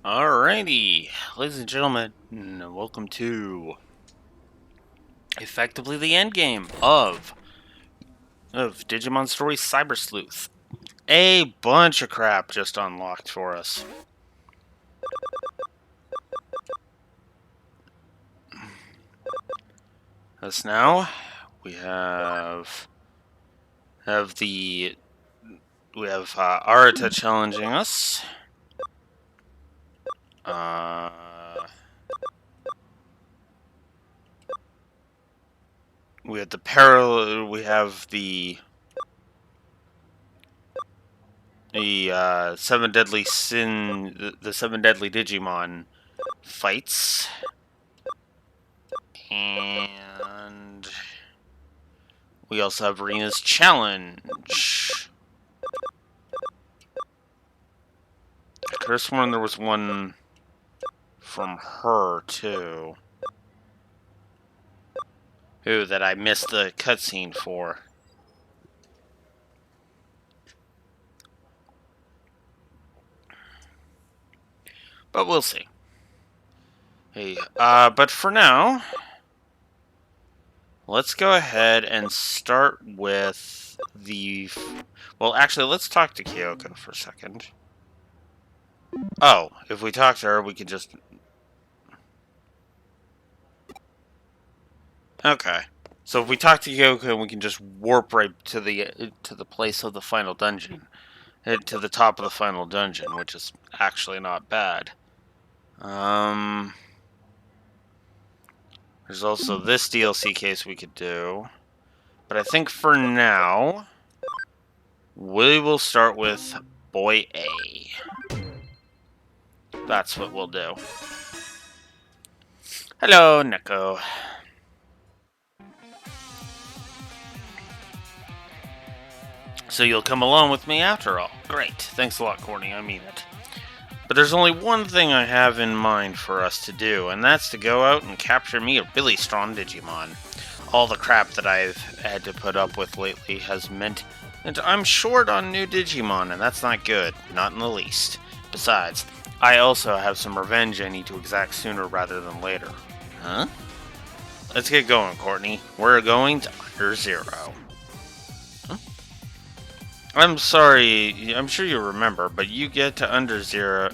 Alrighty, ladies and gentlemen, welcome to effectively the end game of DigimonStory Cyber Sleuth. A bunch of crap just unlocked for us. As now, we have Arata challenging us. We have the seven deadly the seven deadly Digimon fights, and we also have Rena's challenge. I could have sworn there was one from her too. Ooh, that I missed the cutscene for. But we'll see. Hey, but for now, let's go ahead and start with the... Well, actually, let's talk to Kyoko for a second. Oh, if we talk to her, we can just... Okay. So if we talk to Kyoko, we can just warp right to the place of the final dungeon. Head to the top of the final dungeon, which is actually not bad. There's also this DLC case we could do. But I think for now, we will start with Boy A. That's what we'll do. Hello, Neko. So you'll come along with me after all. Great. Thanks a lot, Courtney. I mean it. But there's only one thing I have in mind for us to do, and that's to go out and capture me a really strong Digimon. All the crap that I've had to put up with lately has meant that I'm short on new Digimon, and that's not good. Not in the least. Besides, I also have some revenge I need to exact sooner rather than later. Huh? Let's get going, Courtney. We're going to Under Zero. I'm sorry, I'm sure you remember, but you get to Under Zero.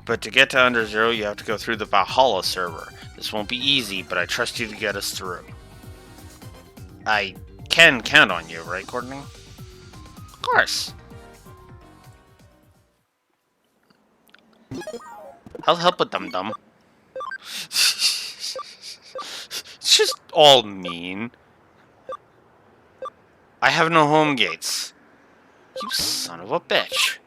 But to get to Under Zero, you have to go through the Valhalla server. This won't be easy, but I trust you to get us through. I can count on you, right, Courtney? Of course. I'll help with Dum-Dum. It's just all mean. I have no home gates. You son of a bitch.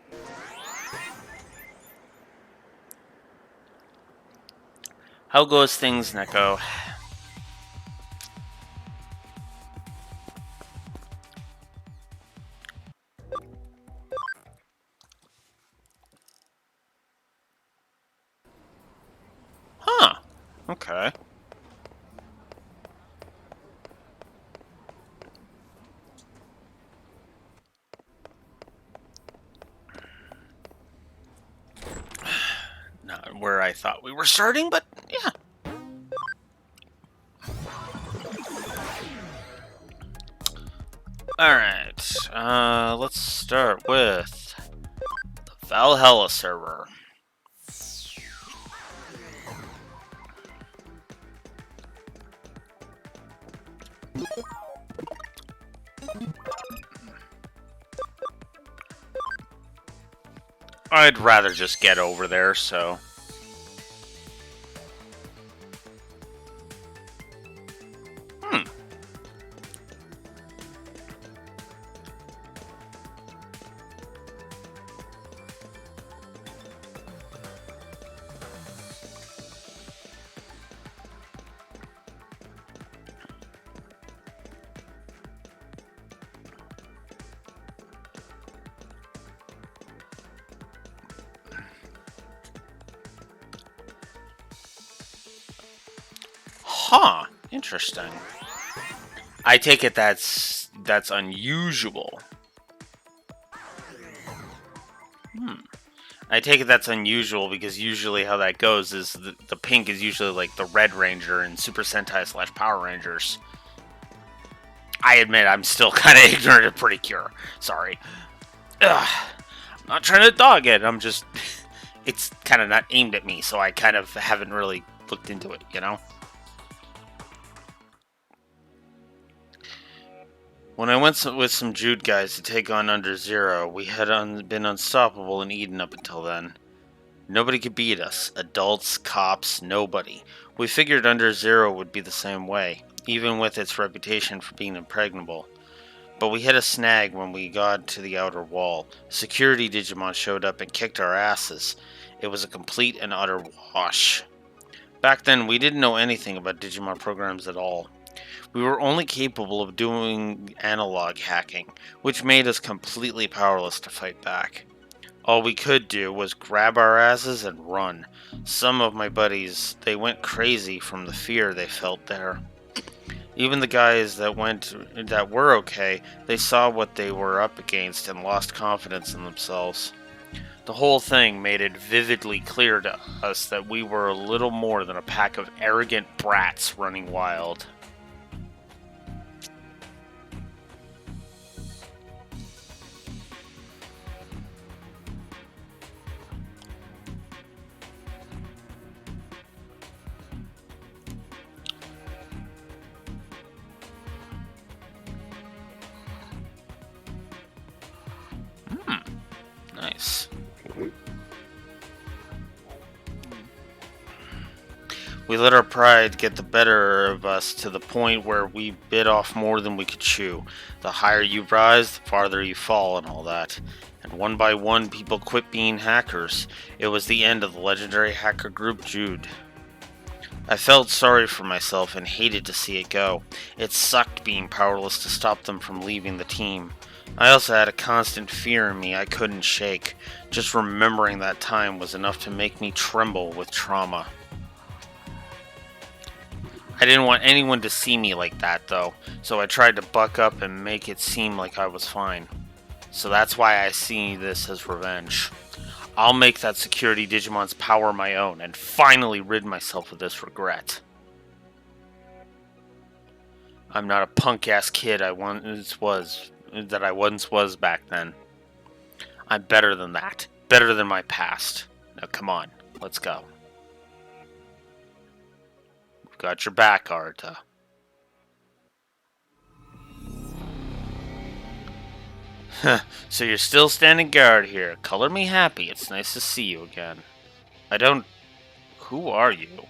How goes things, Neko? Huh. Okay. Not where I thought we were starting, but yeah. Alright, let's start with the Valhalla server. I'd rather just get over there, so... Huh. Interesting. I take it that's unusual. I take it that's unusual because usually how that goes is the pink is usually like the Red Ranger in Super Sentai / Power Rangers. I admit I'm still kind of ignorant of Pretty Cure. Sorry. Ugh. I'm not trying to dog it. I'm just... it's kind of not aimed at me, so I kind of haven't really looked into it, you know? When I went with some Jude guys to take on Under Zero, we had been unstoppable in Eden up until then. Nobody could beat us. Adults, cops, nobody. We figured Under Zero would be the same way, even with its reputation for being impregnable. But we hit a snag when we got to the outer wall. Security Digimon showed up and kicked our asses. It was a complete and utter wash. Back then, we didn't know anything about Digimon programs at all. We were only capable of doing analog hacking, which made us completely powerless to fight back. All we could do was grab our asses and run. Some of my buddies, they went crazy from the fear they felt there. Even the guys that were okay, they saw what they were up against and lost confidence in themselves. The whole thing made it vividly clear to us that we were a little more than a pack of arrogant brats running wild. Nice. We let our pride get the better of us to the point where we bit off more than we could chew. The higher you rise, the farther you fall and all that. And one by one, people quit being hackers. It was the end of the legendary hacker group Jude. I felt sorry for myself and hated to see it go. It sucked being powerless to stop them from leaving the team. I also had a constant fear in me I couldn't shake. Just remembering that time was enough to make me tremble with trauma. I didn't want anyone to see me like that, though, so I tried to buck up and make it seem like I was fine. So that's why I see this as revenge. I'll make that security Digimon's power my own and finally rid myself of this regret. I'm not a punk-ass kid I once was back then. I'm better than that. Better than my past. Now come on, let's go. We've got your back, Arta. So you're still standing guard here. Color me happy. It's nice to see you again. Who are you?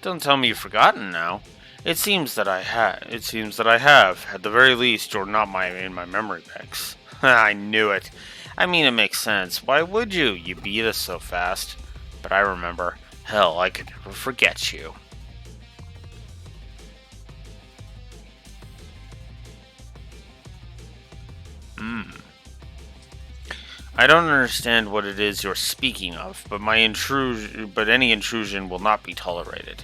Don't tell me you've forgotten now. It seems that I have. At the very least, you're not in my memory banks. I knew it. I mean, it makes sense. Why would you? You beat us so fast. But I remember. Hell, I could never forget you. I don't understand what it is you're speaking of, but any intrusion will not be tolerated.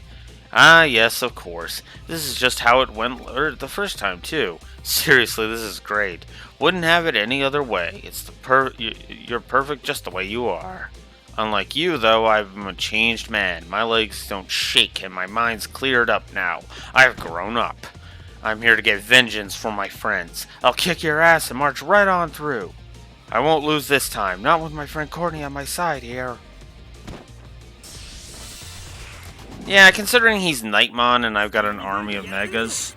Ah, yes, of course. This is just how it went the first time, too. Seriously, this is great. Wouldn't have it any other way. You're perfect just the way you are. Unlike you, though, I'm a changed man. My legs don't shake and my mind's cleared up now. I've grown up. I'm here to get vengeance for my friends. I'll kick your ass and march right on through. I won't lose this time, not with my friend Courtney on my side here. Yeah, considering he's Nightmon and I've got an army of Megas.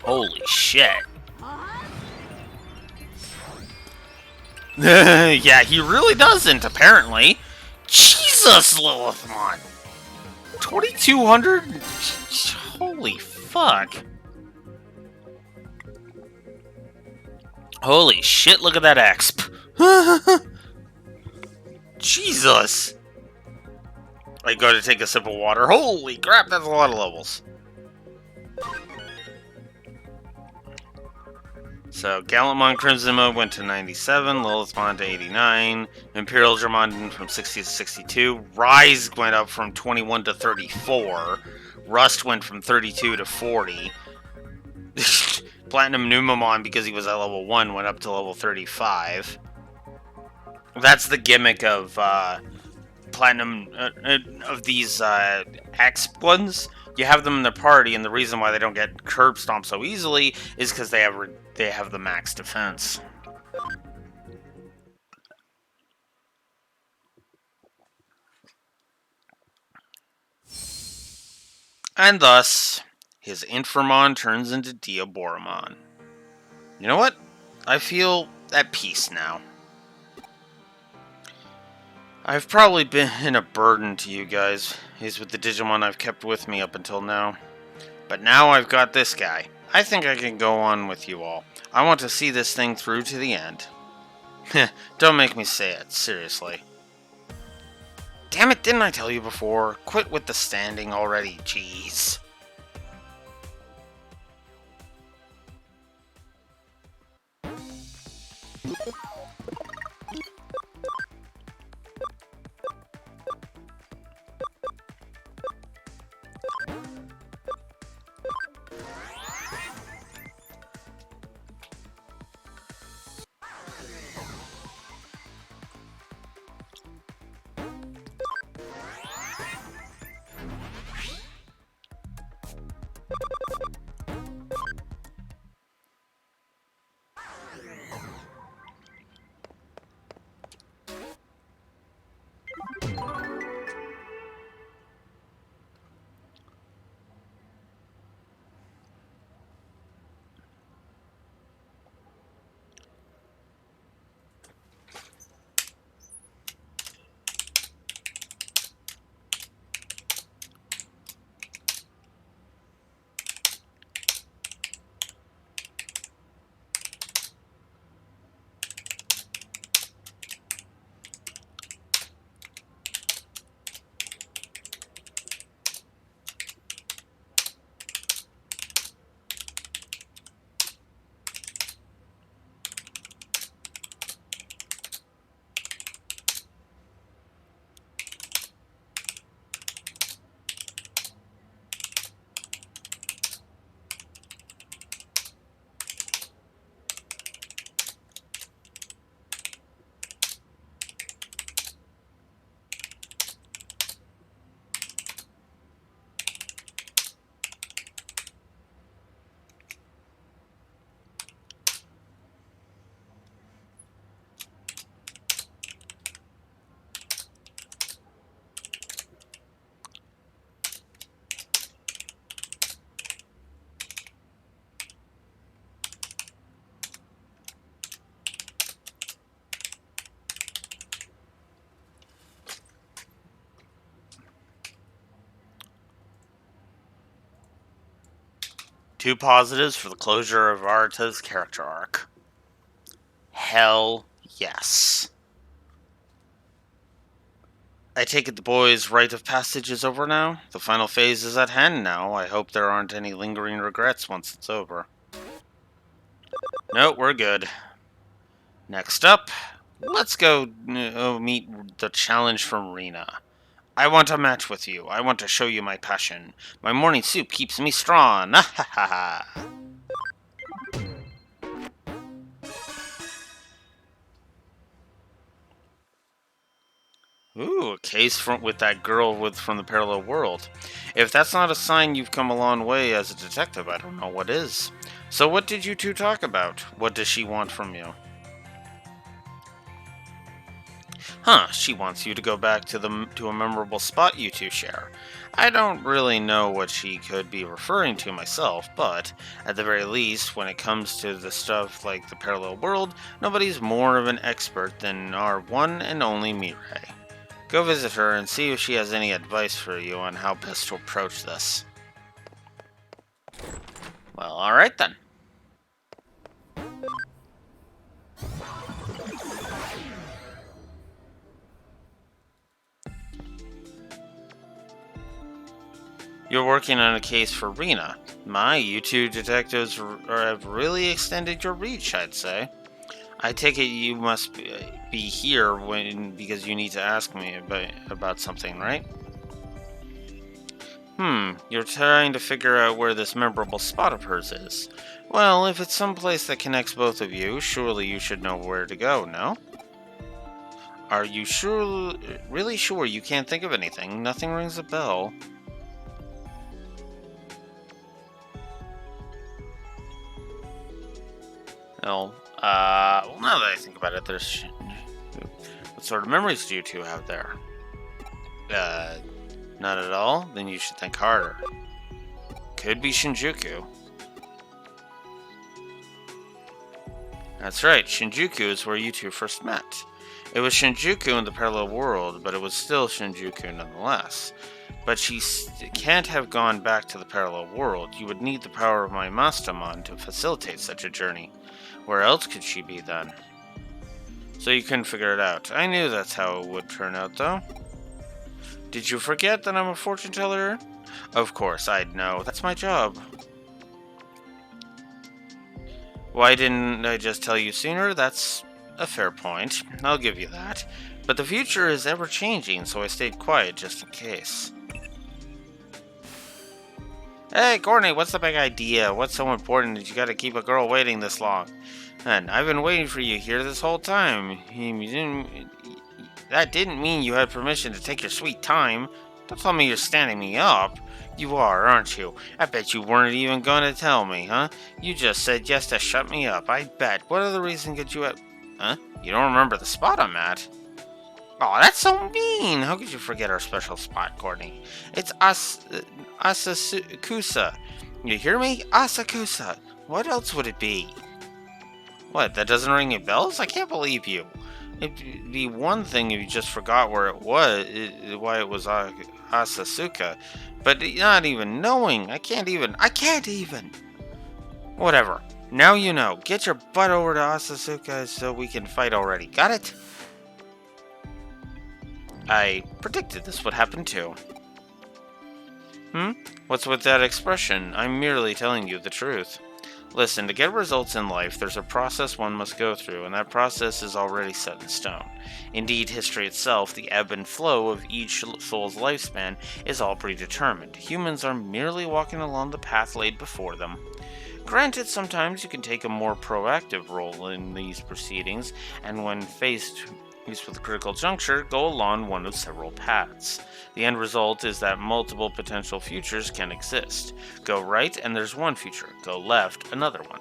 Holy shit. Yeah, he really doesn't, apparently. Jesus, Lilithmon! 2,200? Holy fuck. Holy shit, look at that exp. Jesus! I gotta take a sip of water. Holy crap, that's a lot of levels. So, Gallantmon Crimson Mode went to 97, Lilithmon to 89, Imperial Dramon from 60 to 62, Rise went up from 21 to 34, Rust went from 32 to 40, Platinum Numamon, because he was at level 1, went up to level 35. That's the gimmick of Platinum, of these X ones. You have them in the party, and the reason why they don't get curb stomped so easily is because they have the max defense. And thus, his Inframon turns into Diaboromon. You know what? I feel at peace now. I've probably been a burden to you guys. He's with the Digimon I've kept with me up until now. But now I've got this guy. I think I can go on with you all. I want to see this thing through to the end. Don't make me say it, seriously. Damn it, didn't I tell you before? Quit with the standing already, jeez. Two positives for the closure of Arata's character arc. Hell yes. I take it the boys' rite of passage is over now? The final phase is at hand now. I hope there aren't any lingering regrets once it's over. No, we're good. Next up, let's go meet the challenge from Rena. I want a match with you. I want to show you my passion. My morning soup keeps me strong. Ha ha ha. Ooh, a case with that girl from the parallel world. If that's not a sign you've come a long way as a detective, I don't know what is. So what did you two talk about? What does she want from you? Huh, she wants you to go back to a memorable spot you two share. I don't really know what she could be referring to myself, but at the very least, when it comes to the stuff like the parallel world, nobody's more of an expert than our one and only Mirai. Go visit her and see if she has any advice for you on how best to approach this. Well, alright then. You're working on a case for Rena. You two detectives have really extended your reach, I'd say. I take it you must be here because you need to ask me about something, right? You're trying to figure out where this memorable spot of hers is. Well, if it's someplace that connects both of you, surely you should know where to go, no? Are you really sure you can't think of anything? Nothing rings a bell. Well, now that I think about it, what sort of memories do you two have there? Uh, Not at all? Then you should think harder. Could be Shinjuku. That's right, Shinjuku is where you two first met. It was Shinjuku in the parallel world, but it was still Shinjuku nonetheless. But she can't have gone back to the parallel world. You would need the power of my Mastamon to facilitate such a journey. Where else could she be then? So you couldn't figure it out. I knew that's how it would turn out, though. Did you forget that I'm a fortune teller? Of course, I'd know. That's my job. Why didn't I just tell you sooner? That's a fair point. I'll give you that. But the future is ever-changing, so I stayed quiet just in case. Hey, Courtney, what's the big idea? What's so important that you gotta keep a girl waiting this long? And I've been waiting for you here this whole time. That didn't mean you had permission to take your sweet time. Don't tell me you're standing me up. You are, aren't you? I bet you weren't even going to tell me, huh? You just said yes to shut me up, I bet. What other reason could you have... Huh? You don't remember the spot I'm at? Oh, that's so mean! How could you forget our special spot, Courtney? It's Asakusa. You hear me? Asakusa. What else would it be? What, that doesn't ring any bells? I can't believe you. It'd be one thing if you just forgot where it was, why it was Asasuka, but not even knowing. I can't even. Whatever. Now you know. Get your butt over to Asasuka so we can fight already. Got it? I predicted this would happen too. What's with that expression? I'm merely telling you the truth. Listen, to get results in life, there's a process one must go through, and that process is already set in stone. Indeed, history itself, the ebb and flow of each soul's lifespan, is all predetermined. Humans are merely walking along the path laid before them. Granted, sometimes you can take a more proactive role in these proceedings, and when faced with a critical juncture, go along one of several paths. The end result is that multiple potential futures can exist. Go right, and there's one future. Go left, another one.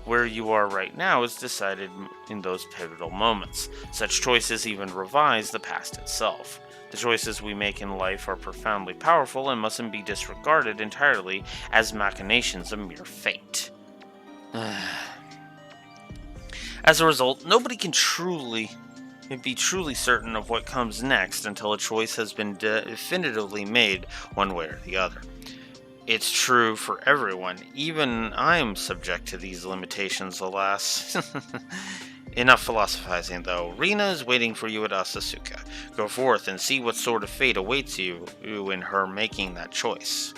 Where you are right now is decided in those pivotal moments. Such choices even revise the past itself. The choices we make in life are profoundly powerful and mustn't be disregarded entirely as machinations of mere fate. As a result, nobody can be truly certain of what comes next until a choice has been definitively made one way or the other. It's true for everyone. Even I'm subject to these limitations, alas. Enough philosophizing, though. Rena is waiting for you at Asasuka. Go forth and see what sort of fate awaits you in her making that choice.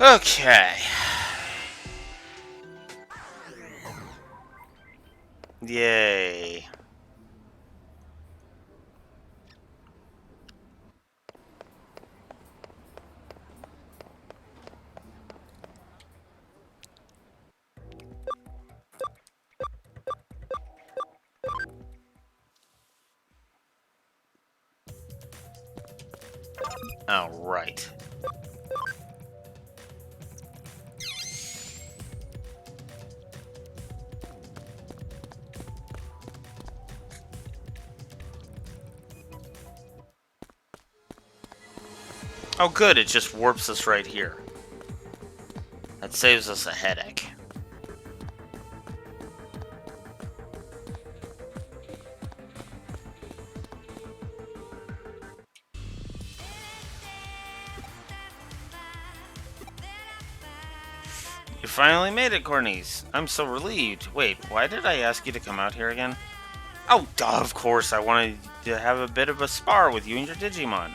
Okay. Yay. All right. Oh good, it just warps us right here. That saves us a headache. finally made it, Cornies. I'm so relieved. Wait, why did I ask you to come out here again? Oh, duh, of course. I wanted to have a bit of a spar with you and your Digimon.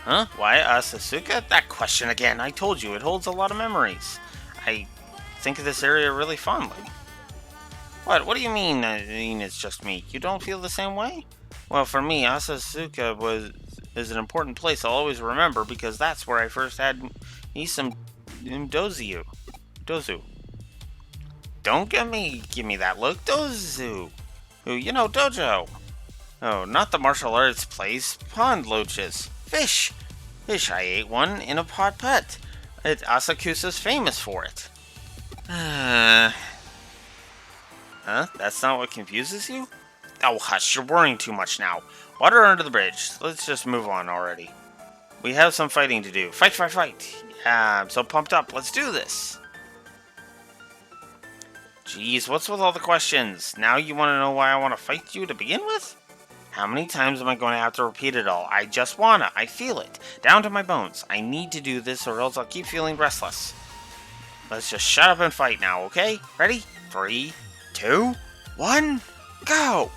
Huh? Why Asasuka? That question again. I told you, it holds a lot of memories. I think of this area really fondly. What? What do you mean? I mean, it's just me. You don't feel the same way? Well, for me, Asasuka is an important place I'll always remember because that's where I first had me some Dozu. Don't give me that look, Dozu. You know, dojo. Oh, not the martial arts place. Pond loaches. Fish. I ate one in a pot pet. Asakusa's famous for it. Huh? That's not what confuses you? Oh, hush, you're worrying too much now. Water under the bridge. Let's just move on already. We have some fighting to do. Fight! Yeah, I'm so pumped up. Let's do this. Jeez, what's with all the questions? Now you want to know why I want to fight you to begin with? How many times am I going to have to repeat it all? I just wanna. I feel it. Down to my bones. I need to do this or else I'll keep feeling restless. Let's just shut up and fight now, okay? Ready? 3, 2, 1, go!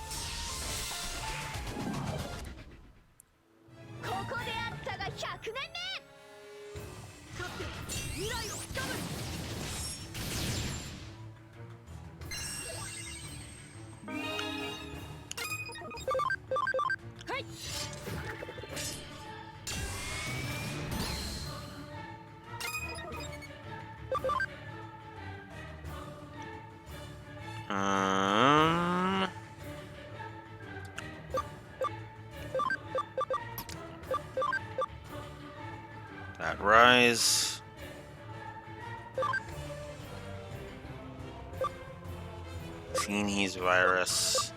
That rise. He's virus.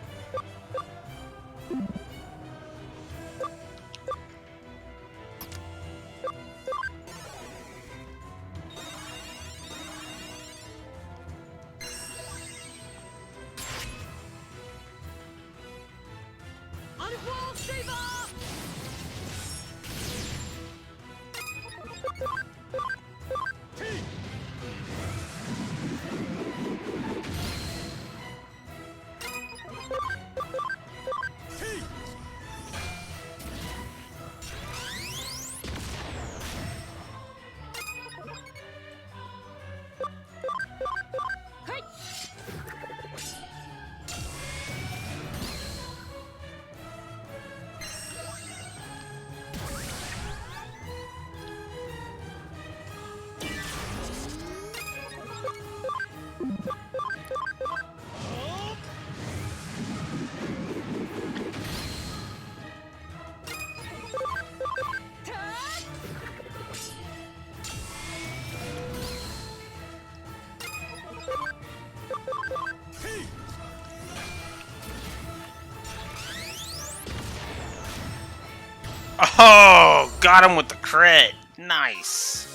Oh, got him with the crit. Nice.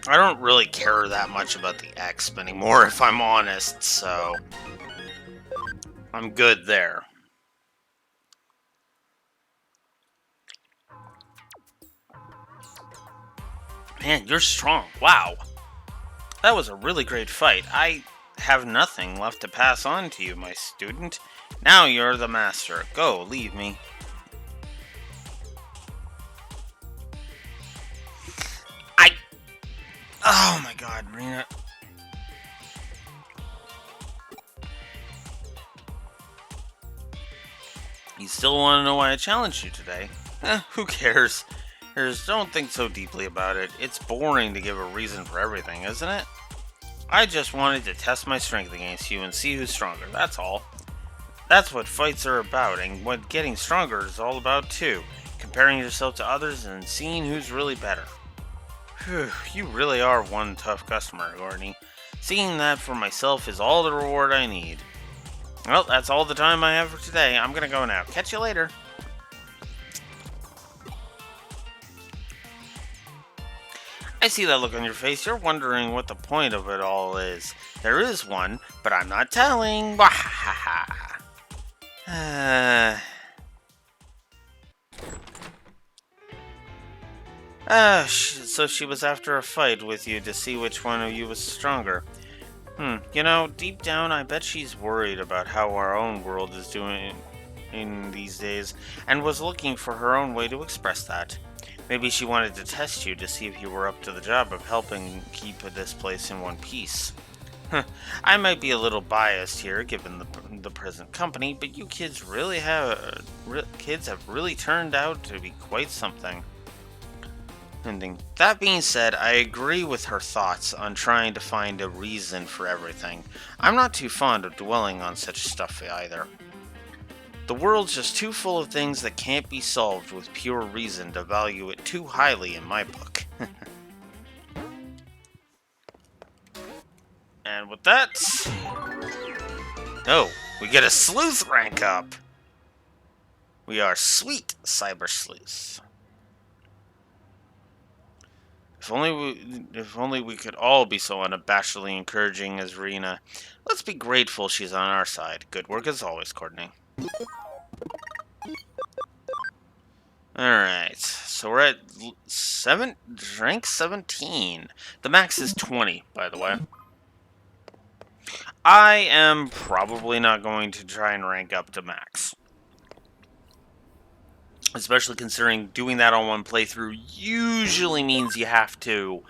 I don't really care that much about the exp anymore, if I'm honest, so I'm good there. Man, you're strong. Wow. That was a really great fight. I have nothing left to pass on to you, my student. Now you're the master. Go, leave me. Oh my god, Rena. You still want to know why I challenged you today? Who cares? Don't think so deeply about it. It's boring to give a reason for everything, isn't it? I just wanted to test my strength against you and see who's stronger, that's all. That's what fights are about, and what getting stronger is all about too. Comparing yourself to others and seeing who's really better. Phew, you really are one tough customer, Courtney. Seeing that for myself is all the reward I need. Well, that's all the time I have for today. I'm gonna go now. Catch you later. I see that look on your face. You're wondering what the point of it all is. There is one, but I'm not telling. So she was after a fight with you to see which one of you was stronger. You know, deep down, I bet she's worried about how our own world is doing in these days, and was looking for her own way to express that. Maybe she wanted to test you to see if you were up to the job of helping keep this place in one piece. I might be a little biased here, given the present company, but you kids have really turned out to be quite something. Ending. That being said, I agree with her thoughts on trying to find a reason for everything. I'm not too fond of dwelling on such stuff either. The world's just too full of things that can't be solved with pure reason to value it too highly in my book. And with that... Oh, we get a Sleuth rank up! We are sweet Cyber Sleuths. If only we could all be so unabashedly encouraging as Rena. Let's be grateful she's on our side. Good work as always, Courtney. Alright, so we're at rank 17. The max is 20, by the way. I am probably not going to try and rank up to max. Especially considering doing that on one playthrough usually means you have to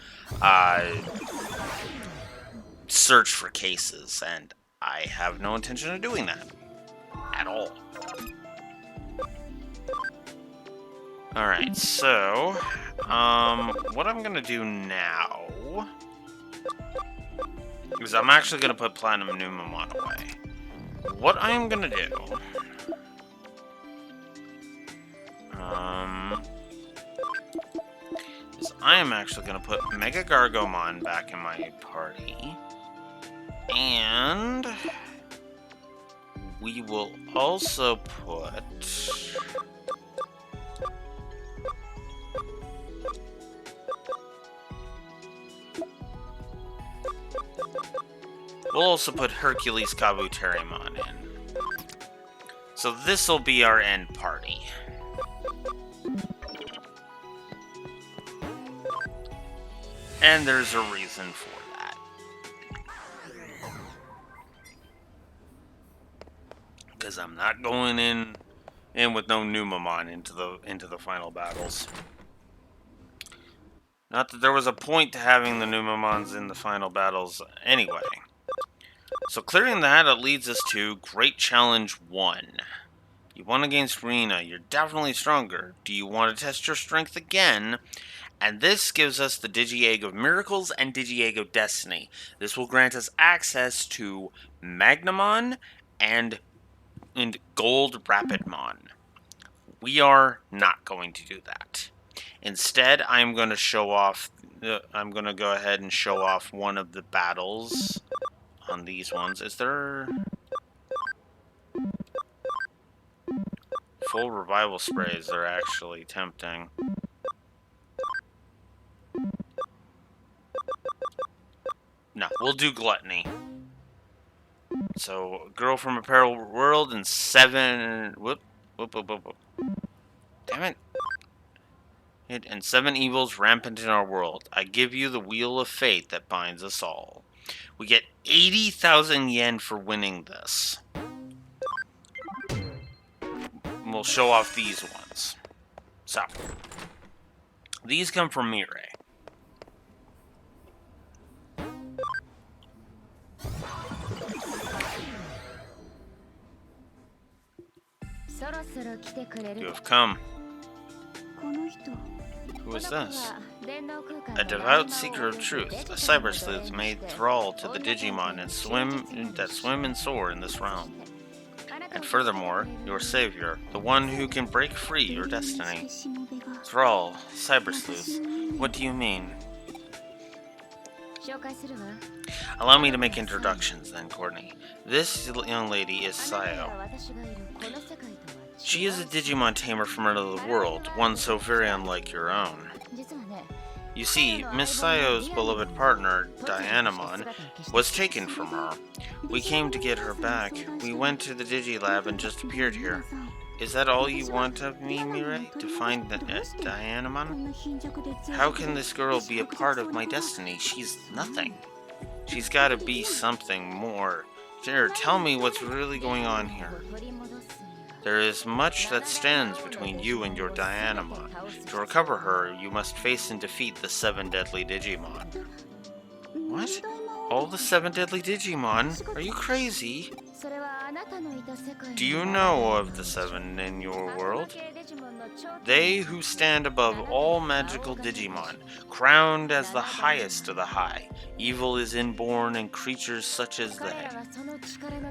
search for cases, and I have no intention of doing that at all. Alright, so what I'm gonna do now is I'm actually gonna put Platinum Numamon away. What I'm gonna do is I am actually going to put Mega Gargomon back in my party. And we will also put... We'll also put Hercules Kabuterimon in. So this will be our end party. And there's a reason for that. Because I'm not going in with no Numamon into the final battles. Not that there was a point to having the Numamons in the final battles anyway. So clearing that, it leads us to Great Challenge 1. You won against Rena. You're definitely stronger. Do you want to test your strength again? And this gives us the Digi-Egg of Miracles and Digi-Egg of Destiny. This will grant us access to Magnamon and Gold Rapidmon. We are not going to do that. Instead, I'm going to show off... I'm going to go ahead and show off one of the battles on these ones. Is there... Full revival sprays are actually tempting. No, we'll do Gluttony. So, Girl from a Parallel World and 7... Whoop. Damn it. And 7 evils rampant in our world. I give you the wheel of fate that binds us all. We get 80,000 yen for winning this. We'll show off these ones. So, these come from Mirai. You have come. Who is this? A devout seeker of truth, a cyber sleuth made thrall to the Digimon that swim and soar in this realm. And furthermore, your savior, the one who can break free your destiny. Thrall, cyber sleuth, what do you mean? Allow me to make introductions then, Courtney. This young lady is Sayo. She is a Digimon tamer from another world, one so very unlike your own. You see, Miss Sayo's beloved partner, Dianamon, was taken from her. We came to get her back. We went to the Digilab and just appeared here. Is that all you want of me, Mirai? To find Dianamon? How can this girl be a part of my destiny? She's nothing. She's gotta be something more. Here, tell me what's really going on here. There is much that stands between you and your Dianamon. To recover her, you must face and defeat the 7 deadly Digimon. What? All the 7 deadly Digimon? Are you crazy? Do you know of the 7 in your world? They who stand above all magical Digimon, crowned as the highest of the high. Evil is inborn in creatures such as they.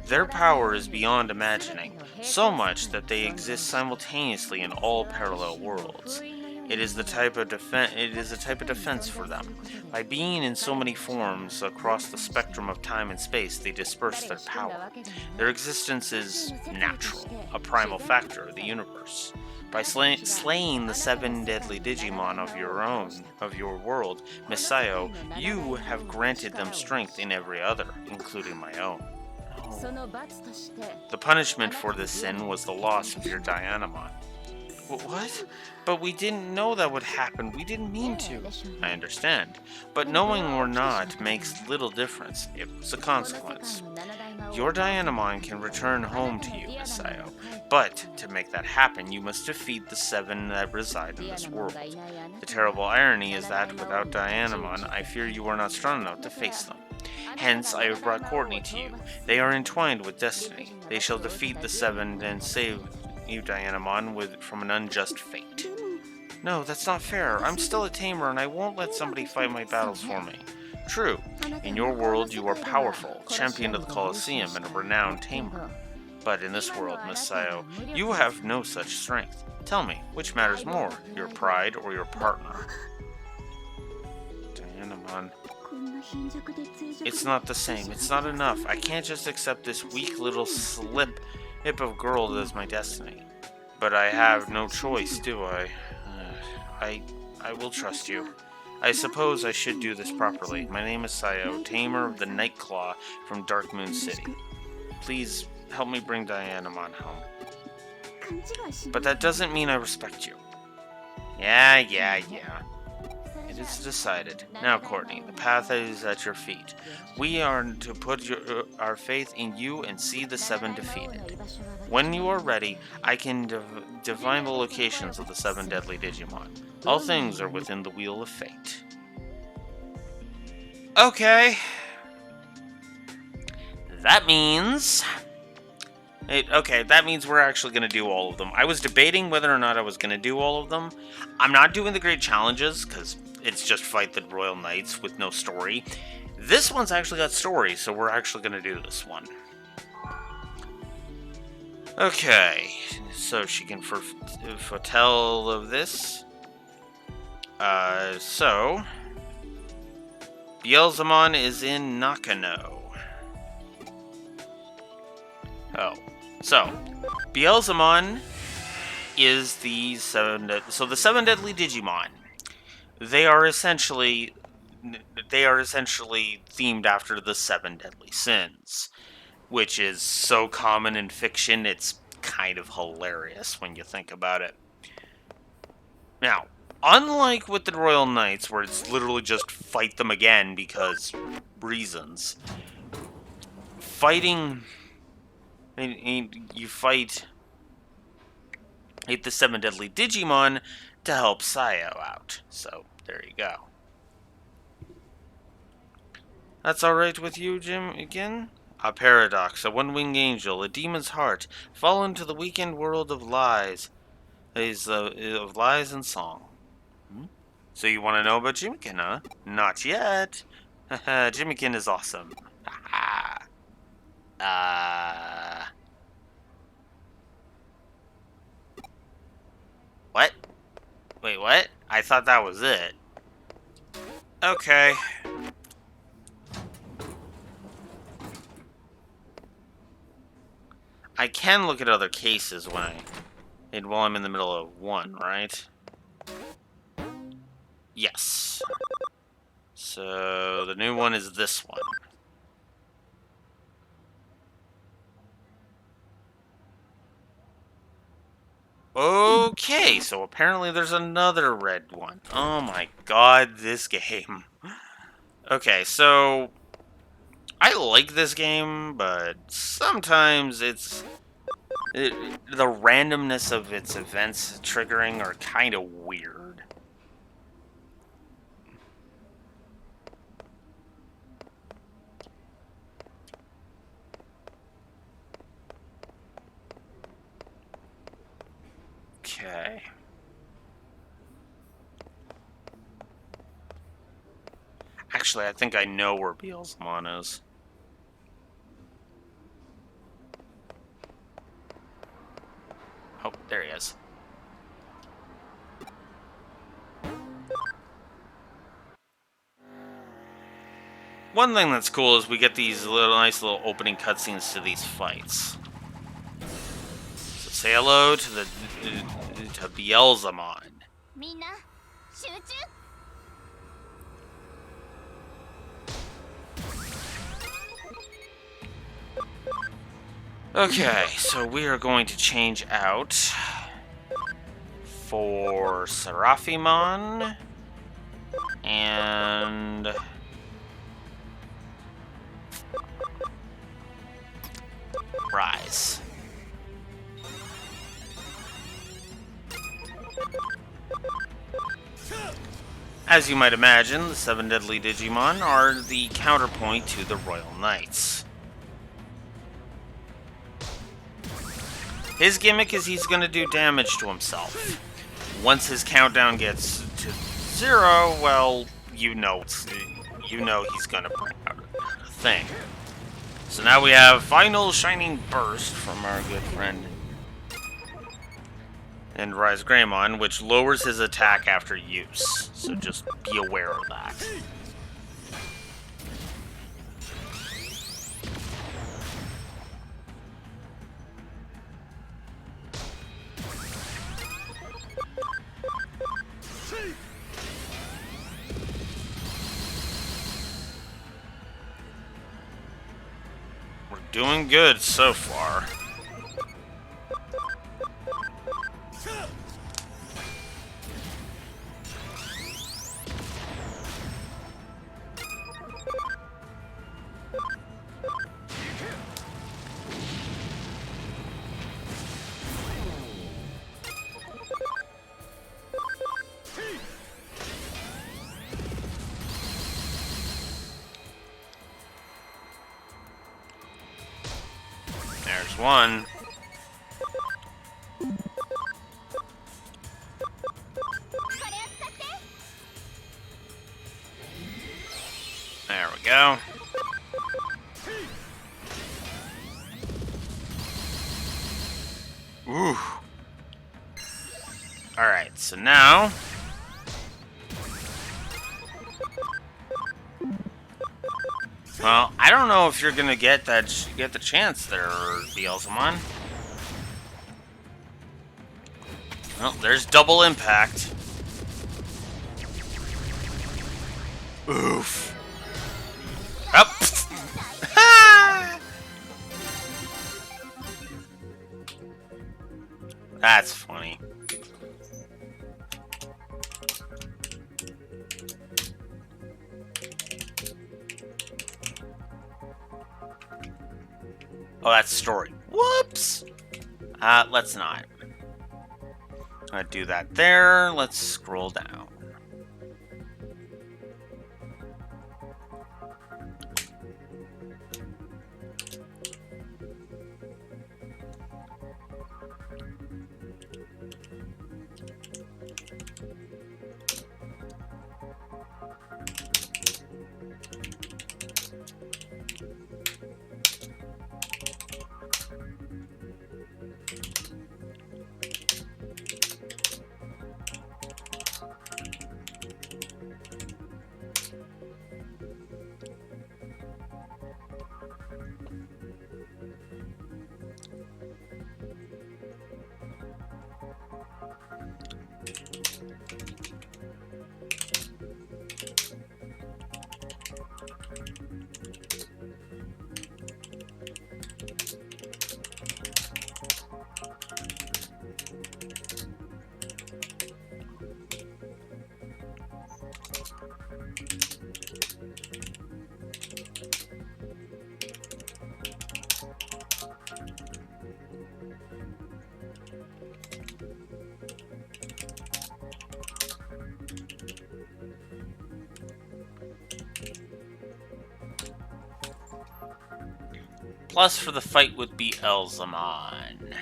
Their power is beyond imagining, so much that they exist simultaneously in all parallel worlds. It is a type of defense for them. By being in so many forms across the spectrum of time and space, they disperse their power. Their existence is natural, a primal factor of the universe. By slaying the 7 deadly Digimon of your world, Miss Sayo, you have granted them strength in every other, including my own. The punishment for this sin was the loss of your Dianamon. What? But we didn't know that would happen. We didn't mean to. I understand. But knowing or not makes little difference. It was a consequence. Your Dianamon can return home to you, Miss Sayo. But to make that happen, you must defeat the 7 that reside in this world. The terrible irony is that without Dianamon, I fear you are not strong enough to face them. Hence, I have brought Courtney to you. They are entwined with destiny. They shall defeat the 7 and save you, Dianamon, from an unjust fate. No, that's not fair. I'm still a tamer, and I won't let somebody fight my battles for me. True. In your world, you are powerful, champion of the Colosseum, and a renowned tamer. But in this world, Miss Sayo, you have no such strength. Tell me, which matters more, your pride or your partner? Dianamon. It's not the same. It's not enough. I can't just accept this weak little slip of girl as my destiny. But I have no choice, do I? I will trust you. I suppose I should do this properly. My name is Sayo, tamer of the Nightclaw from Dark Moon City. Please help me bring Dianamon home. But that doesn't mean I respect you. Yeah. It is decided. Now, Courtney, the path is at your feet. We are to put our faith in you and see the 7 defeated. When you are ready, I can divine the locations of the 7 deadly Digimon. All things are within the wheel of fate. Okay. That means... that means we're actually going to do all of them. I was debating whether or not I was going to do all of them. I'm not doing the great challenges, because it's just fight the Royal Knights with no story. This one's actually got story, so we're actually going to do this one. Okay, so she can foretell of this. So... Beelzemon is in Nakano. Oh. So, Beelzemon is the 7... So the 7 deadly Digimon. They are essentially themed after the 7 deadly sins, which is so common in fiction, it's kind of hilarious when you think about it. Now, unlike with the Royal Knights, where it's literally just fight them again because reasons, fighting... you fight the 7 deadly Digimon to help Sayo out. So, there you go. That's alright with you, Jim, again? A paradox, a one-winged angel, a demon's heart, fallen to the weekend world of lies. Of lies and song. So you want to know about Jimikin, huh? Not yet. Jimikin is awesome. What? Wait, what? I thought that was it. Okay. I can look at other cases while I'm in the middle of one, right? Yes. So the new one is this one. Okay, so apparently there's another red one. Oh my god, this game. Okay, so I like this game, but sometimes the randomness of its events triggering are kind of weird. Okay. Actually, I think I know where Beelzemon is. Oh, there he is. One thing that's cool is we get these nice little opening cutscenes to these fights. So say hello to to Beelzemon. Okay, so we are going to change out for Seraphimon and Rise. As you might imagine, the 7 deadly Digimon are the counterpoint to the Royal Knights. His gimmick is he's going to do damage to himself. Once his countdown gets to 0, well, you know he's going to bring out a thing. So now we have Final Shining Burst from our good friend and Rise Greymon, which lowers his attack after use. So just be aware of that. We're doing good so far. There's one. There we go. Ooh. Alright, so now well, I don't know if you're gonna get the chance there, Beelzemon. Well, there's double impact. Oof. Up. That's funny. Oh, that's story. Whoops! Let's not. I'm gonna do that there. Let's scroll down. plus for the fight with Beelzemon.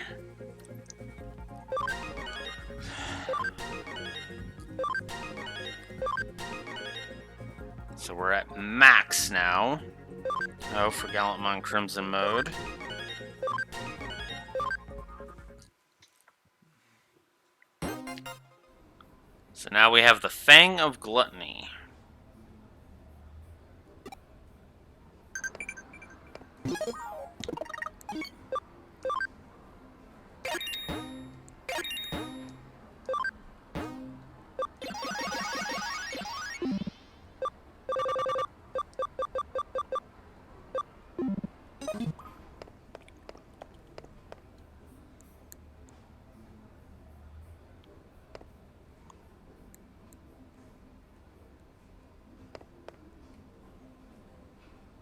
So we're at max now. Oh, for Gallantmon Crimson mode. So now we have the Fang of Gluttony.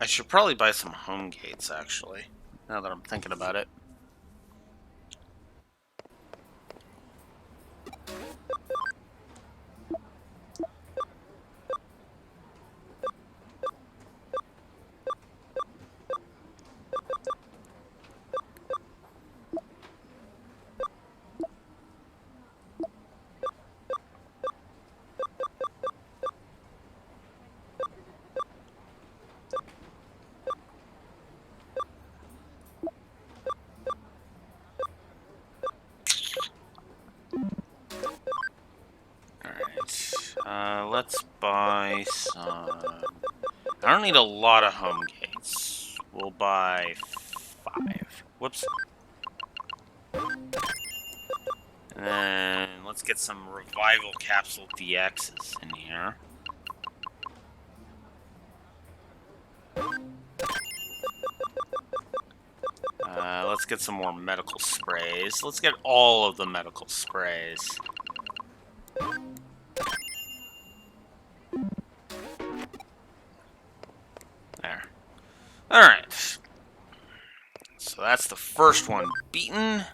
I should probably buy some home gates, actually, now that I'm thinking about it. Let's buy some... I don't need a lot of home gates. We'll buy 5. Whoops. And then let's get some Revival Capsule DXs in here. Let's get some more medical sprays. Let's get all of the medical sprays. There. Alright. So that's the first one beaten.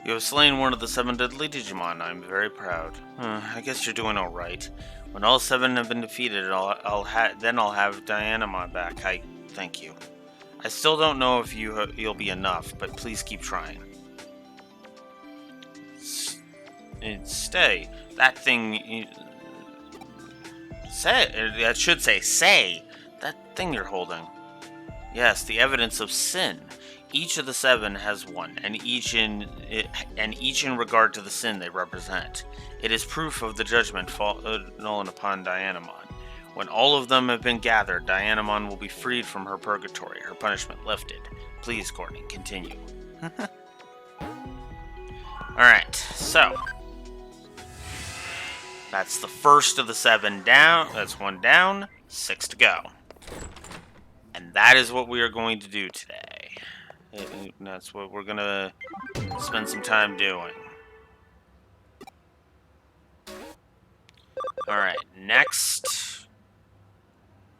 You have slain one of the 7 deadly Digimon. I'm very proud. I guess you're doing all right. When all 7 have been defeated, then I'll have Dianamon back. I thank you. I still don't know if you'll be enough, but please keep trying. Stay. That thing. That should say. That thing you're holding. Yes, the evidence of sin. Each of the 7 has one, and each in regard to the sin they represent. It is proof of the judgment fallen upon Dianamon. When all of them have been gathered, Dianamon will be freed from her purgatory, her punishment lifted. Please, Courtney, continue. Alright, so that's the first of the 7 down. That's 1 down, 6 to go. And that is what we are going to do today. That's what we're gonna spend some time doing. Alright, next.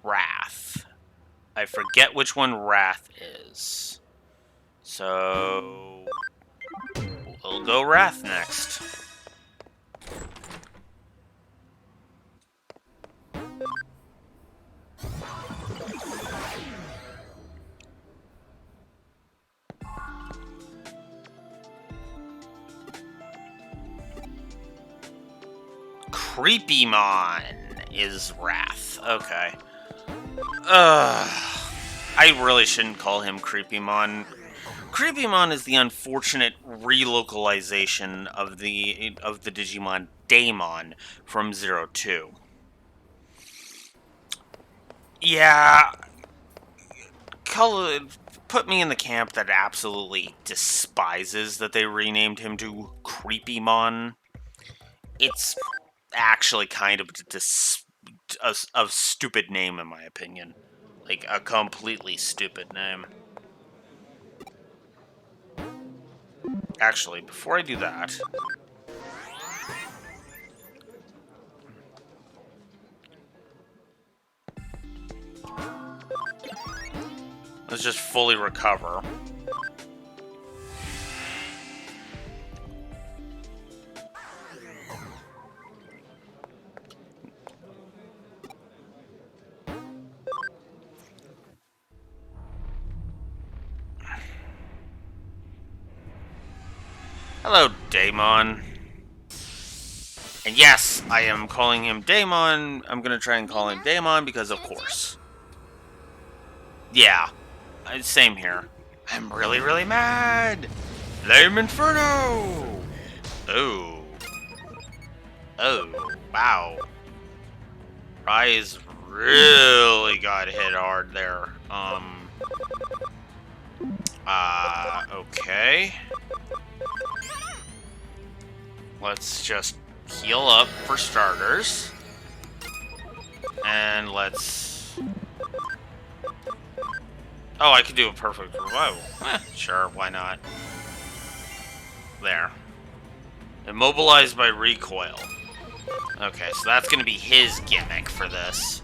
Wrath. I forget which one Wrath is. So we'll go Wrath next. Creepymon is Wrath. Okay. I really shouldn't call him Creepymon. Creepymon is the unfortunate relocalization of the Digimon Daemon from 02. Yeah, put me in the camp that absolutely despises that they renamed him to Creepymon. It's actually kind of a stupid name, in my opinion. Like, a completely stupid name. Actually, before I do that... let's just fully recover. Hello, Daemon. And yes, I am calling him Daemon. I'm gonna try and call him Daemon because, of course. Yeah, same here. I'm really, really mad. Flame Inferno! Oh. Oh, wow. Rise really got hit hard there. Okay. Let's just heal up for starters. And let's... Oh, I could do a perfect revival. Sure, why not? There. Immobilized by recoil. Okay, so that's gonna be his gimmick for this.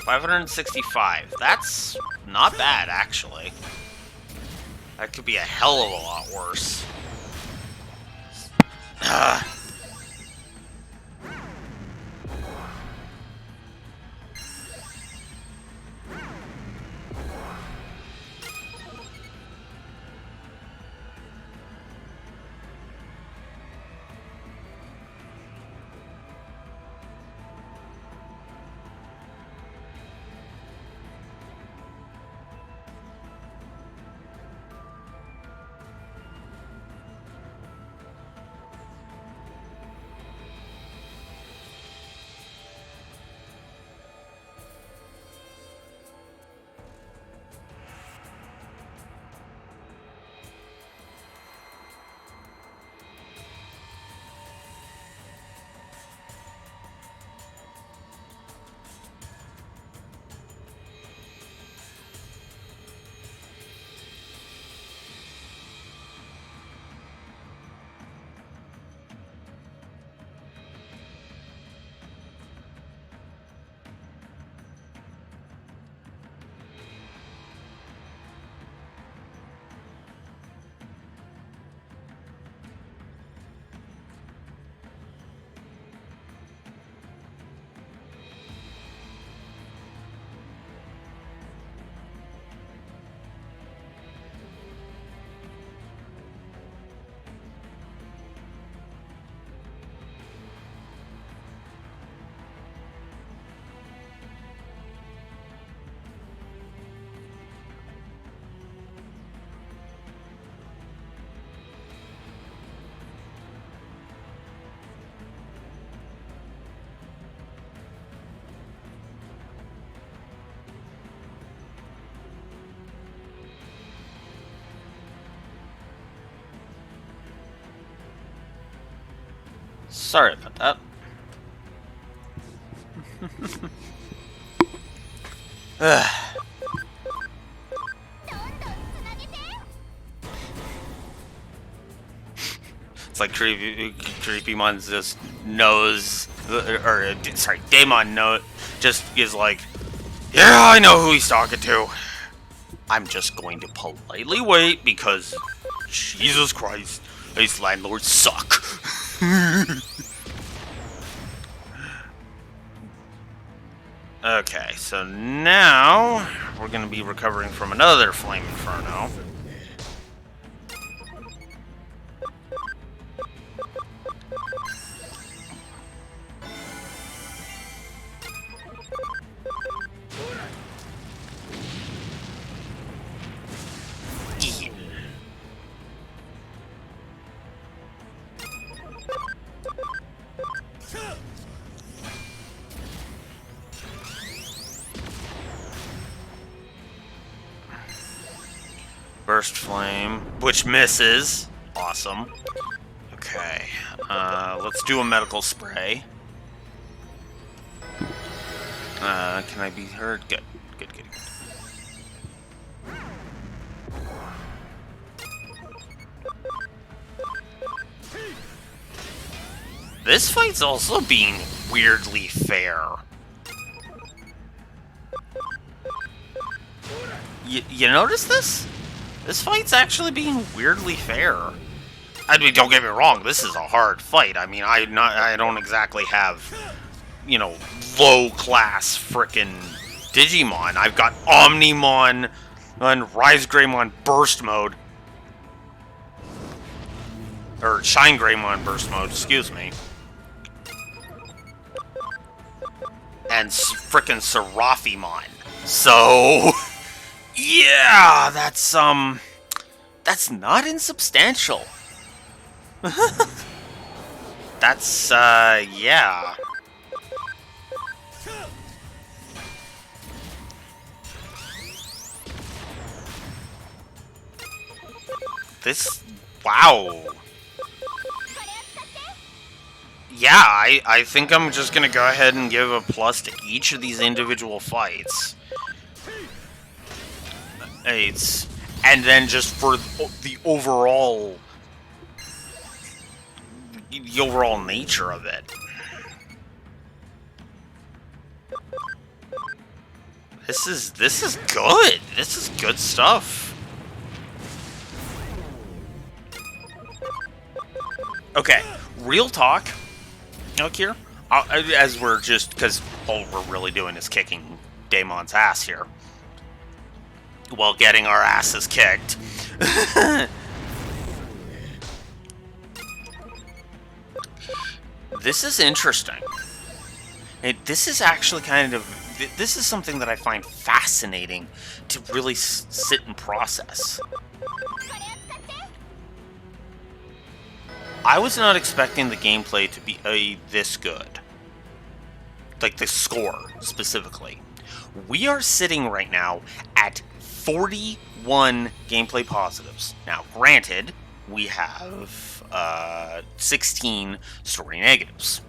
$565. That's not bad, actually. That could be a hell of a lot worse. Sorry about that. It's like Creepymon just knows, or sorry, Daemon just is like, yeah, I know who he's talking to. I'm just going to politely wait because, Jesus Christ, these landlords suck. Okay, so now we're going to be recovering from another Flame Inferno. Burst Flame, which misses. Awesome. Okay, let's do a medical spray. Can I be hurt? Good, good, good, good. This fight's also being weirdly fair. You notice this? This fight's actually being weirdly fair. I mean, don't get me wrong, this is a hard fight. I mean, I don't exactly have, you know, low-class frickin' Digimon. I've got Omnimon and Rise Greymon Burst Mode. Or Shine Greymon Burst Mode, excuse me. And frickin' Seraphimon. So, yeah, that's not insubstantial. That's, yeah. This, wow. Yeah, I think I'm just gonna go ahead and give a plus to each of these individual fights. And then just for the overall nature of it. This is good. This is good stuff. Okay, real talk. Out here, as we're just because all we're really doing is kicking Daemon's ass here, while getting our asses kicked. This is interesting. This is actually this is something that I find fascinating to really sit and process. I was not expecting the gameplay to be this good. Like the score, specifically. We are sitting right now at 41 gameplay positives. Now, granted, we have 16 story negatives.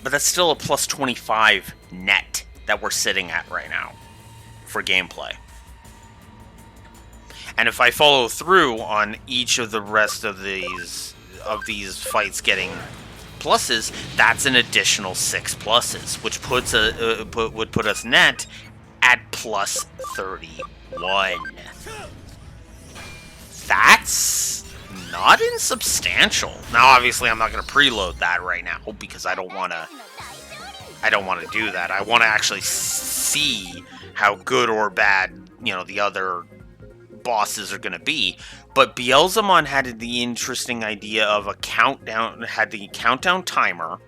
But that's still a plus 25 net that we're sitting at right now for gameplay. And if I follow through on each of the rest of these fights getting pluses, that's an additional 6 pluses, which would put us net at plus 31. That's not insubstantial. Now, obviously, I'm not going to preload that right now because I don't want to do that. I want to actually see how good or bad, you know, the other bosses are going to be. But Beelzemon had the interesting idea of a countdown, had the countdown timer.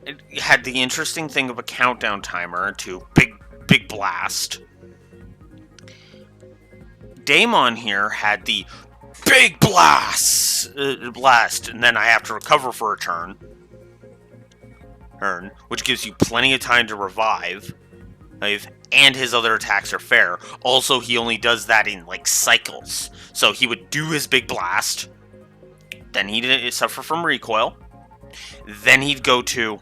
It had the interesting thing of a countdown timer to big blast. Daemon here had the big blast, and then I have to recover for a turn, which gives you plenty of time to revive. And his other attacks are fair. Also, he only does that in, like, cycles. So he would do his big blast. Then he'd suffer from recoil. Then he'd go to...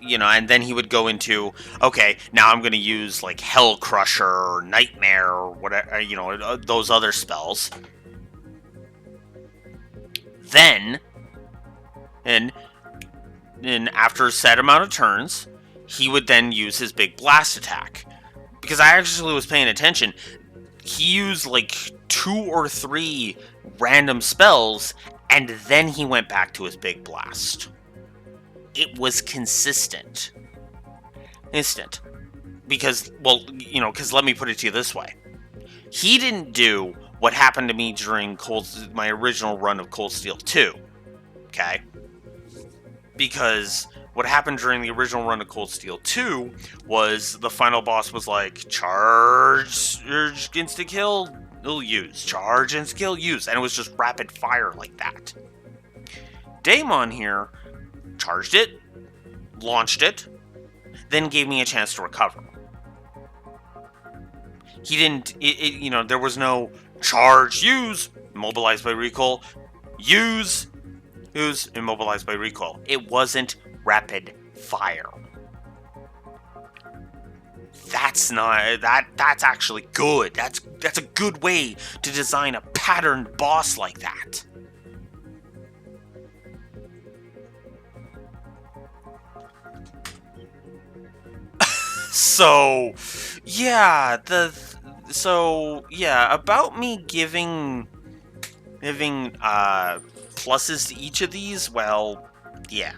you know, and then he would go into, okay, now I'm going to use, like, Hell Crusher or Nightmare or whatever, you know, those other spells. Then... And after a set amount of turns, he would then use his big blast attack. Because I actually was paying attention, he used like 2 or 3 random spells, and then he went back to his big blast. It was consistent. Because, well, you know, because let me put it to you this way. He didn't do what happened to me during my original run of Cold Steel 2. Okay? Because what happened during the original run of Cold Steel 2 was the final boss was like, charge, instant kill, use. Charge, instant kill, use. And it was just rapid fire like that. Daemon here charged it, launched it, then gave me a chance to recover. He didn't, you know, there was no charge, use, immobilized by recoil, use, immobilized by recoil. It wasn't rapid fire. That's actually good. That's a good way to design a patterned boss like that. about me giving pluses to each of these, well, yeah.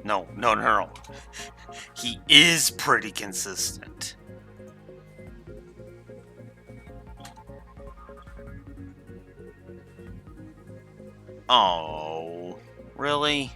No. He is pretty consistent. Oh, really?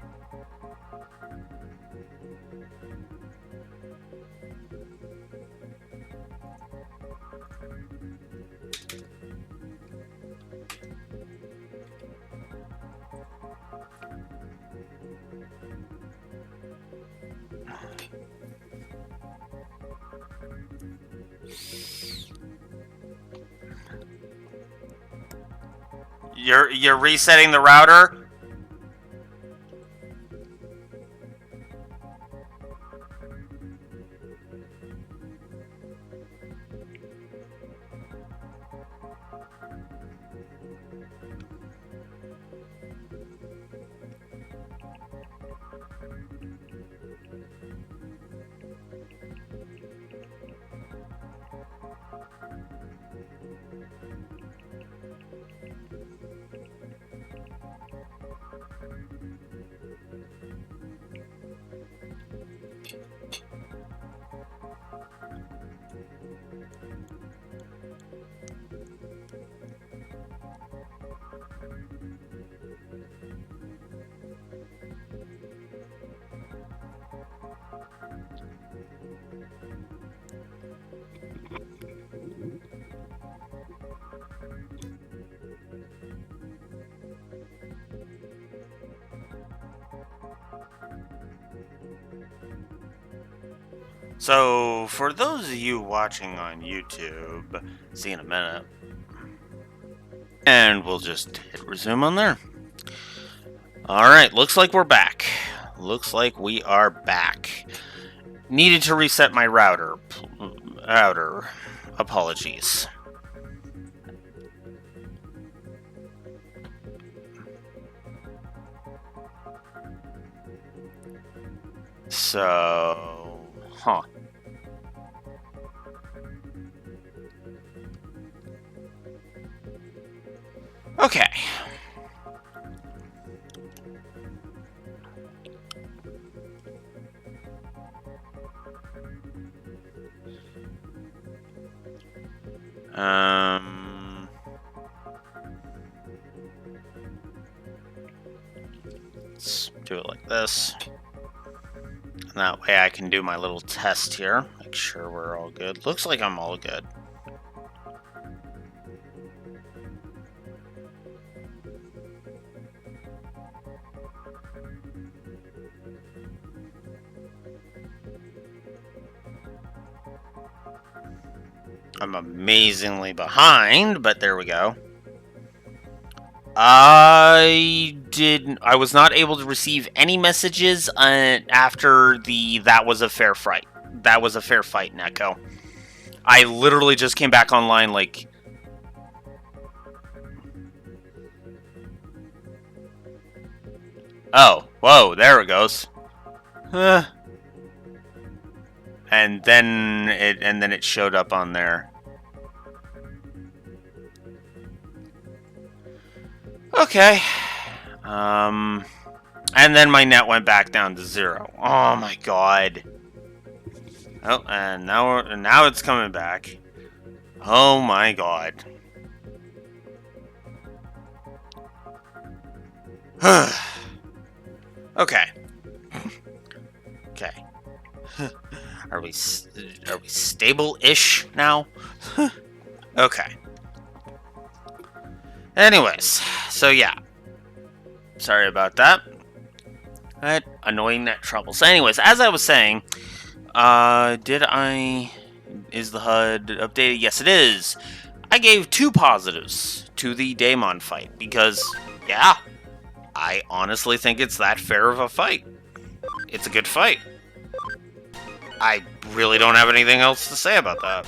You're resetting the router? So, for those of you watching on YouTube, see you in a minute. And we'll just hit resume on there. Alright, looks like we're back. Looks like we are back. Needed to reset my router. Apologies. So, okay. Let's do it like this. And that way I can do my little test here. Make sure we're all good. Looks like I'm all good. I'm amazingly behind, but there we go. I was not able to receive any messages after that was a fair fight. That was a fair fight, Neko. I literally just came back online like... Oh, whoa, there it goes. And then it showed up on there. Okay. And then my net went back down to 0. Oh my god. Oh, and now it's coming back. Oh my god. Okay. Okay. Are we stable-ish now? Okay. Anyways, so yeah. Sorry about that. That annoying net trouble. So anyways, as I was saying, is the HUD updated? Yes, it is. I gave 2 positives to the Daemon fight because, yeah, I honestly think it's that fair of a fight. It's a good fight. I really don't have anything else to say about that.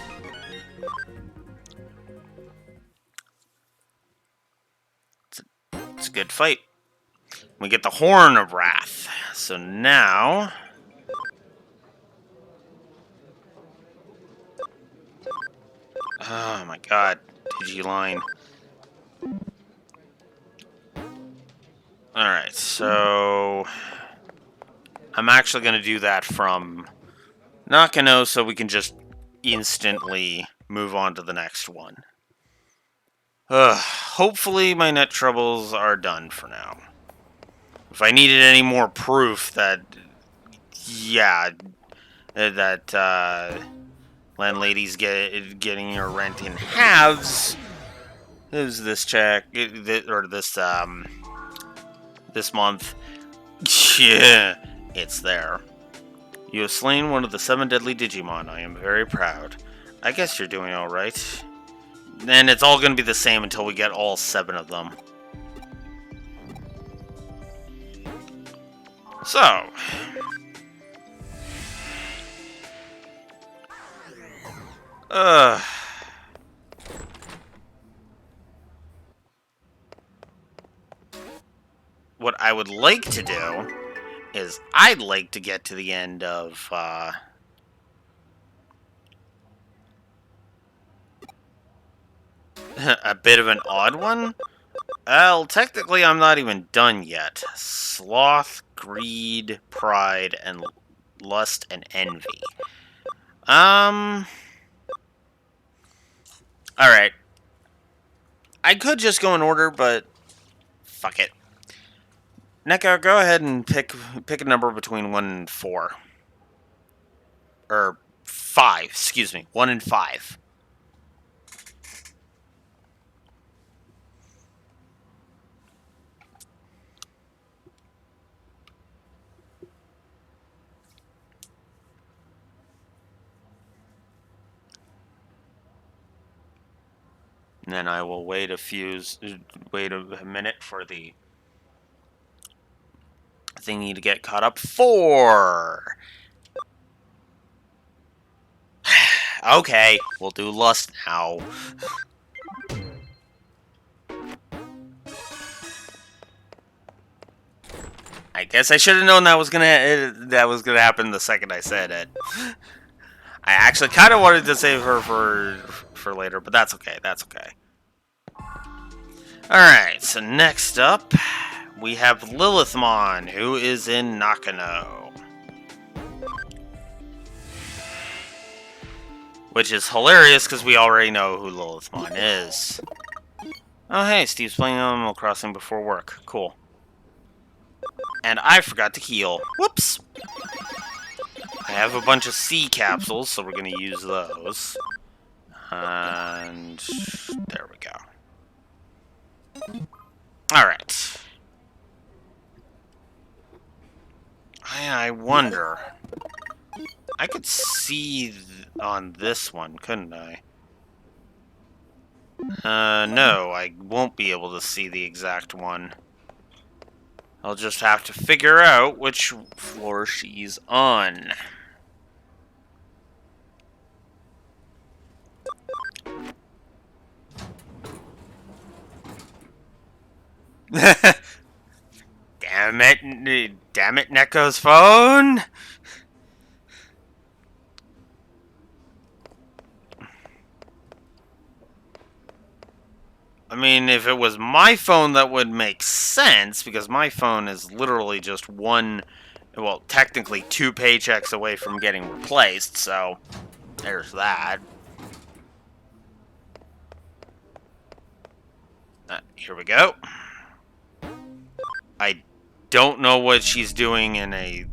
It's a good fight. We get the Horn of Wrath. So now... Oh my god, Digiline. Alright, so... I'm actually going to do that from Nakano so we can just instantly move on to the next one. Hopefully my net troubles are done for now. If I needed any more proof that... Yeah, that landlady's getting her rent in halves... Is this check... Or this, this month... Yeah, it's there. You have slain one of the 7 deadly Digimon. I am very proud. I guess you're doing alright. And it's all going to be the same until we get all 7 of them. So... What I would like to do is I'd like to get to the end of, a bit of an odd one. Well, technically I'm not even done yet. Sloth, greed, pride, and lust and envy. Alright. I could just go in order, but fuck it. Neko, go ahead and pick a number between 1 and 4. Or 5, excuse me. 1 and 5. And then I will wait a minute for the thingy to get caught up. 4! Okay, we'll do lust now. I guess I should have known that was gonna happen the second I said it. I actually kind of wanted to save her for later, but that's okay. That's okay. All right. So next up, we have Lilithmon, who is in Nakano. Which is hilarious because we already know who Lilithmon is. Oh hey, Steve's playing Animal Crossing before work. Cool. And I forgot to heal. Whoops! I have a bunch of sea capsules, so we're going to use those. And there we go. Alright. I wonder. I could see on this one, couldn't I? No, I won't be able to see the exact one. I'll just have to figure out which floor she's on. Damn it, Neko's phone! I mean, if it was my phone, that would make sense, because my phone is literally just one, well, technically 2 paychecks away from getting replaced, so there's that. Here we go. I don't know what she's doing in a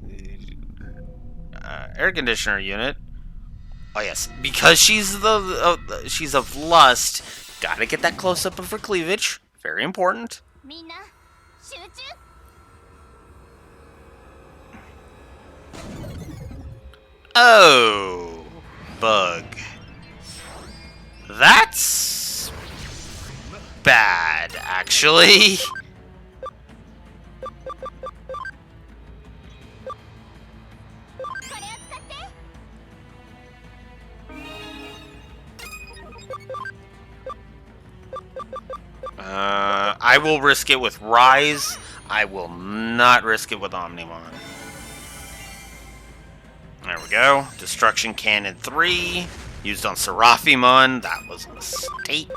air conditioner unit. Oh yes, because she's she's of lust. Gotta get that close up of her cleavage. Very important. Oh, bug. That's bad, actually. I will risk it with Rise. I will not risk it with Omnimon. There we go. Destruction Cannon 3. Used on Seraphimon. That was a mistake.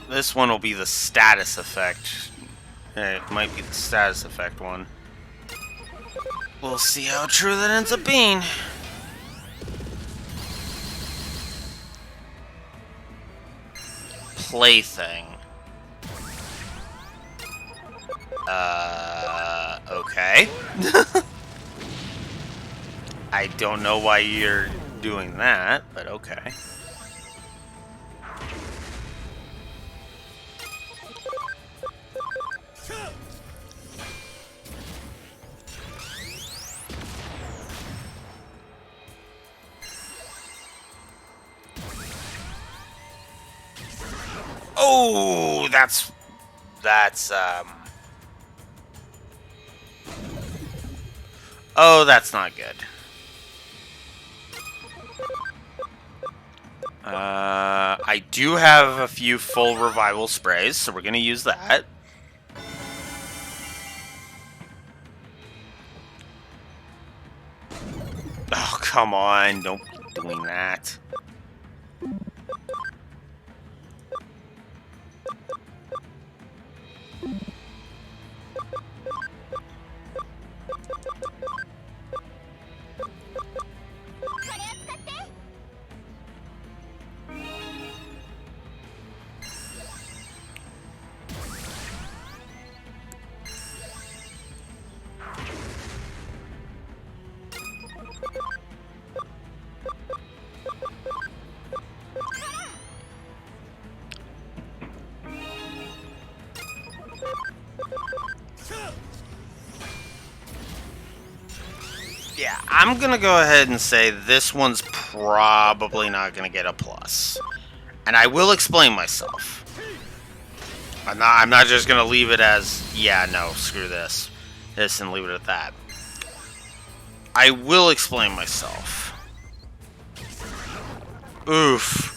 This one will be the status effect. It might be the status effect one. We'll see how true that ends up being. Plaything. Okay. I don't know why you're doing that, but okay. Oh, that's oh, that's not good. I do have a few full revival sprays, so we're gonna use that. Oh, come on, don't be doing that. Yeah, I'm gonna go ahead and say this one's probably not gonna get a plus. And I will explain myself. I'm not just gonna leave it as, yeah, no, screw this. This and leave it at that. I will explain myself. Oof.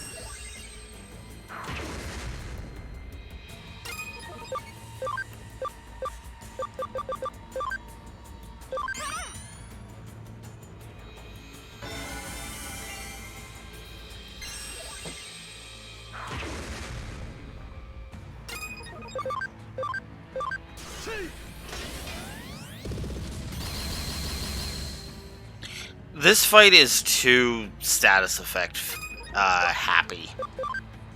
This fight is too status effect happy,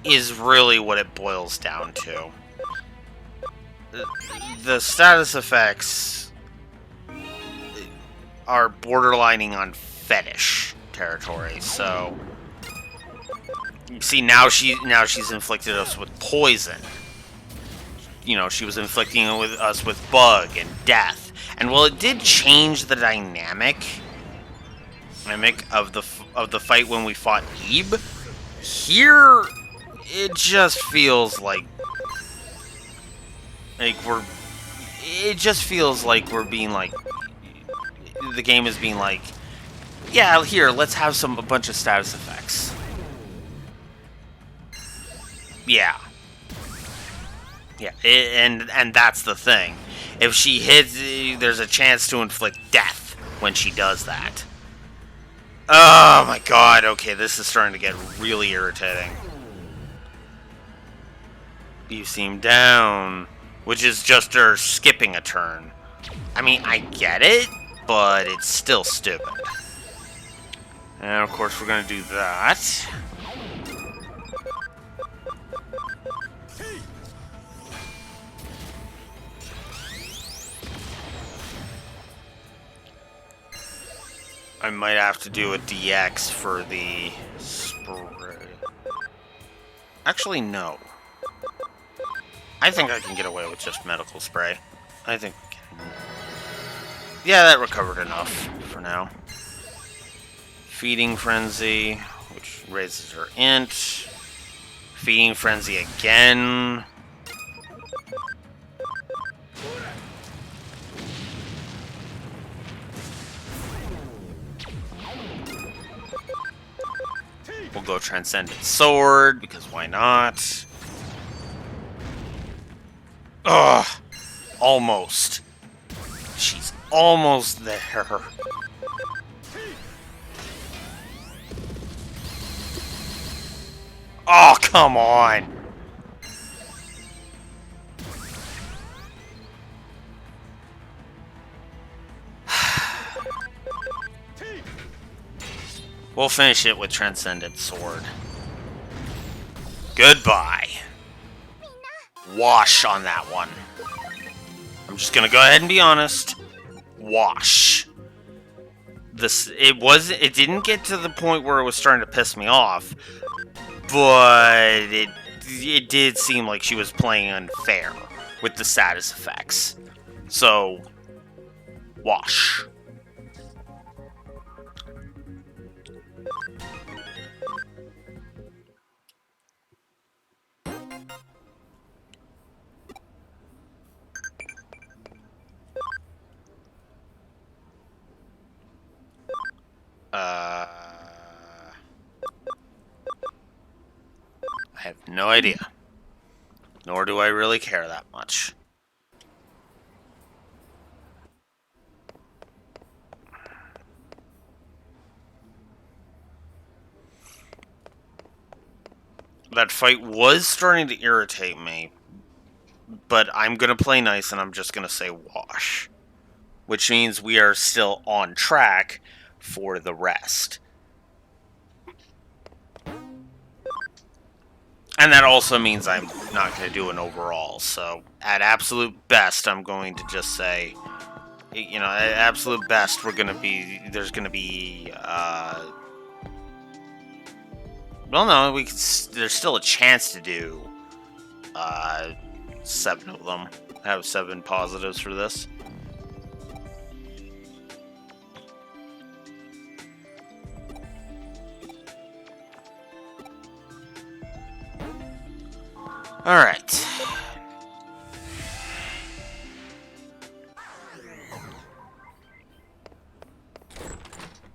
is really what it boils down to. The status effects are borderlining on fetish territory, so see now she's inflicted us with poison. You know, she was inflicting us with bug and death, and while it did change the dynamic of the fight when we fought Ebe, here it just feels like we're. It just feels like we're being like. The game is being like, yeah, here, let's have a bunch of status effects. Yeah. Yeah, and that's the thing. If she hits, there's a chance to inflict death when she does that. Oh my god, okay, this is starting to get really irritating. You seem down, which is just her skipping a turn. I mean, I get it, but it's still stupid. And of course we're gonna do that. I might have to do a DX for the spray. Actually, no. I think I can get away with just medical spray. I think we can. Yeah, that recovered enough for now. Feeding Frenzy, which raises her int. Feeding Frenzy again. We'll go Transcendent Sword, because why not? Ugh! Almost. She's almost there. Oh, come on! We'll finish it with Transcendent Sword. Goodbye. Wash on that one. I'm just gonna go ahead and be honest. Wash. It didn't get to the point where it was starting to piss me off, but it did seem like she was playing unfair with the status effects. So, wash. I have no idea. Nor do I really care that much. That fight was starting to irritate me, but I'm going to play nice and I'm just going to say wash. Which means we are still on track for the rest. And that also means I'm not going to do an overall. So, at absolute best, I'm going to just say, you know, at absolute best, there's going to be, well, no, there's still a chance to do, 7 of them. I have 7 positives for this. Alright.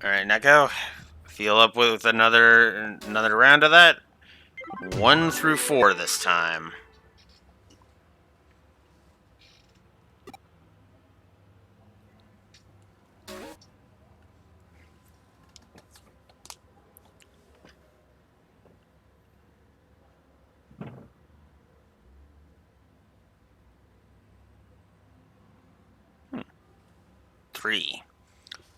Alright, now go. Feel up with another round of that. 1 through 4 this time. 3.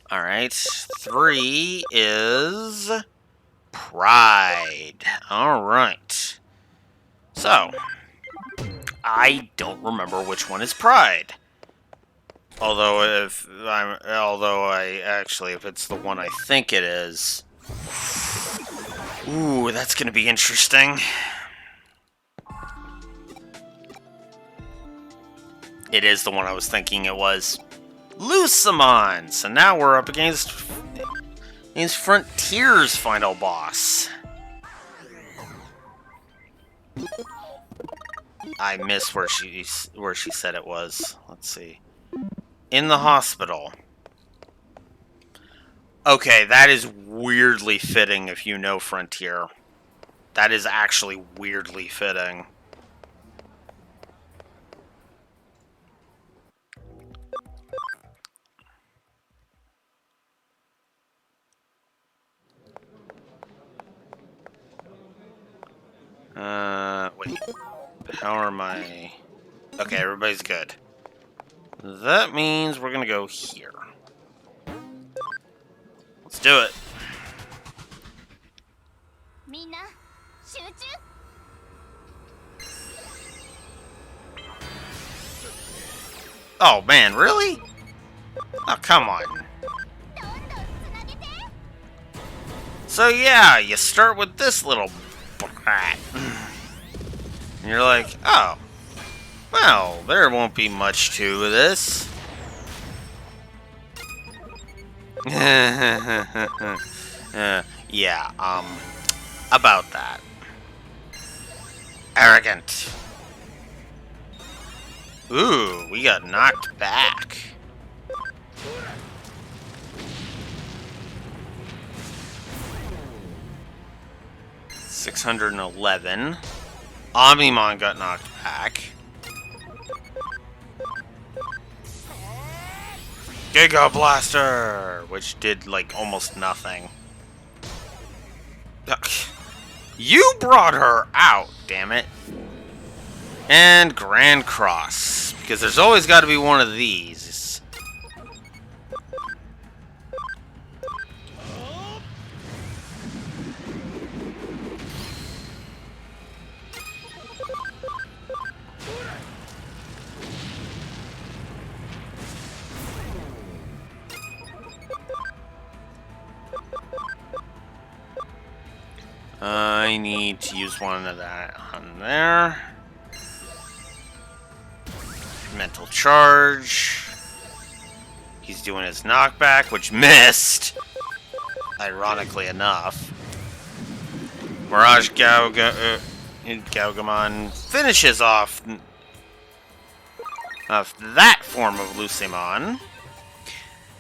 Alright, 3 is Pride. Alright. So, I don't remember which one is Pride. Although if it's the one I think it is. Ooh, that's gonna be interesting. It is the one I was thinking it was. Lucimon! So now we're up against Frontier's final boss. I missed where she said it was. Let's see. In the hospital. Okay, that is weirdly fitting if you know Frontier. That is actually weirdly fitting. Wait. How are my... Okay, everybody's good. That means we're gonna go here. Let's do it. Oh man, really? Oh, come on. So yeah, you start with this little brat. And you're like, oh, well, there won't be much to this. Yeah, about that. Arrogant. Ooh, we got knocked back. $611. Omnimon got knocked back. Giga Blaster, which did like almost nothing. You brought her out, damn it. And Grand Cross, because there's always got to be one of these. I need to use one of that on there. Mental charge. He's doing his knockback, which missed. Ironically enough. Mirage Gaugamon finishes off that form of Lucimon.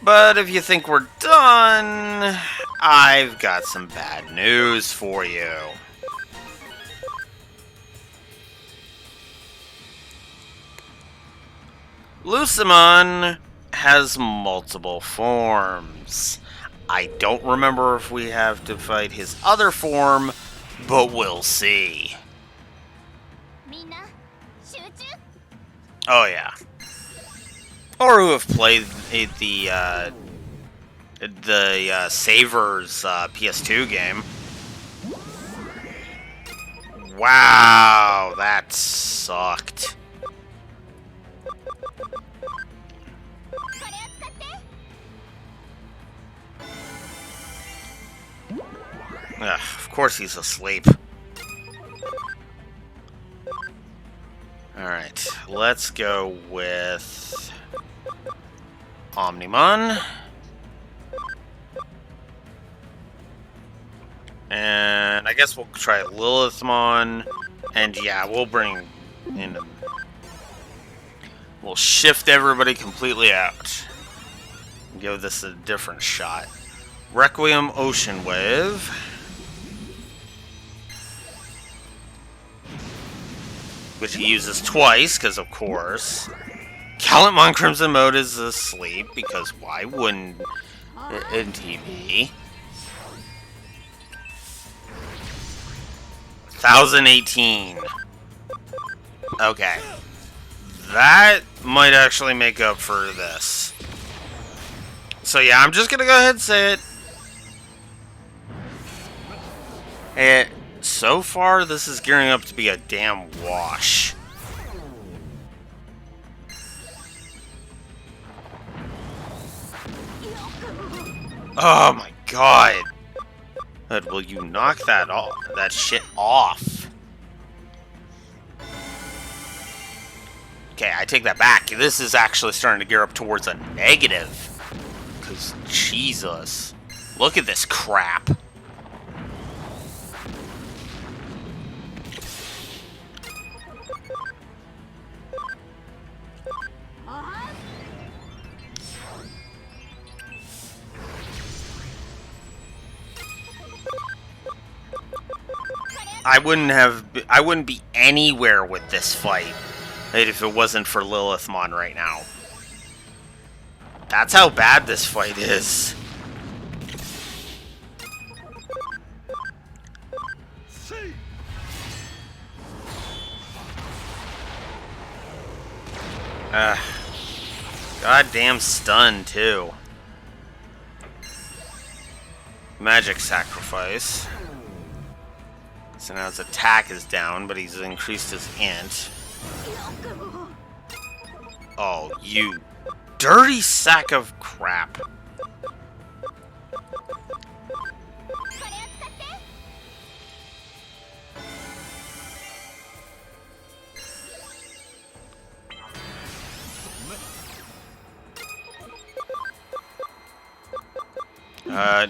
But if you think we're done, I've got some bad news for you. Lucimon has multiple forms. I don't remember if we have to fight his other form, but we'll see. Oh yeah. Or who have played the Savers PS2 game. Wow, that sucked. Ugh, of course he's asleep. Alright, let's go with Omnimon. And I guess we'll try Lilithmon. And yeah, we'll bring in... We'll shift everybody completely out. Give this a different shot. Requiem Ocean Wave. Which he uses twice, because of course. Calamon Crimson Mode is asleep, because why wouldn't he be? 1018. Okay. That might actually make up for this. So yeah, I'm just gonna go ahead and say it. And so far, this is gearing up to be a damn wash. Oh my god. Will you knock that shit off? Okay, I take that back. This is actually starting to gear up towards a negative. Because, Jesus. Look at this crap. I wouldn't be anywhere with this fight if it wasn't for Lilithmon right now. That's how bad this fight is. Goddamn stun, too. Magic sacrifice. So now his attack is down, but he's increased his int. Oh, you dirty sack of crap.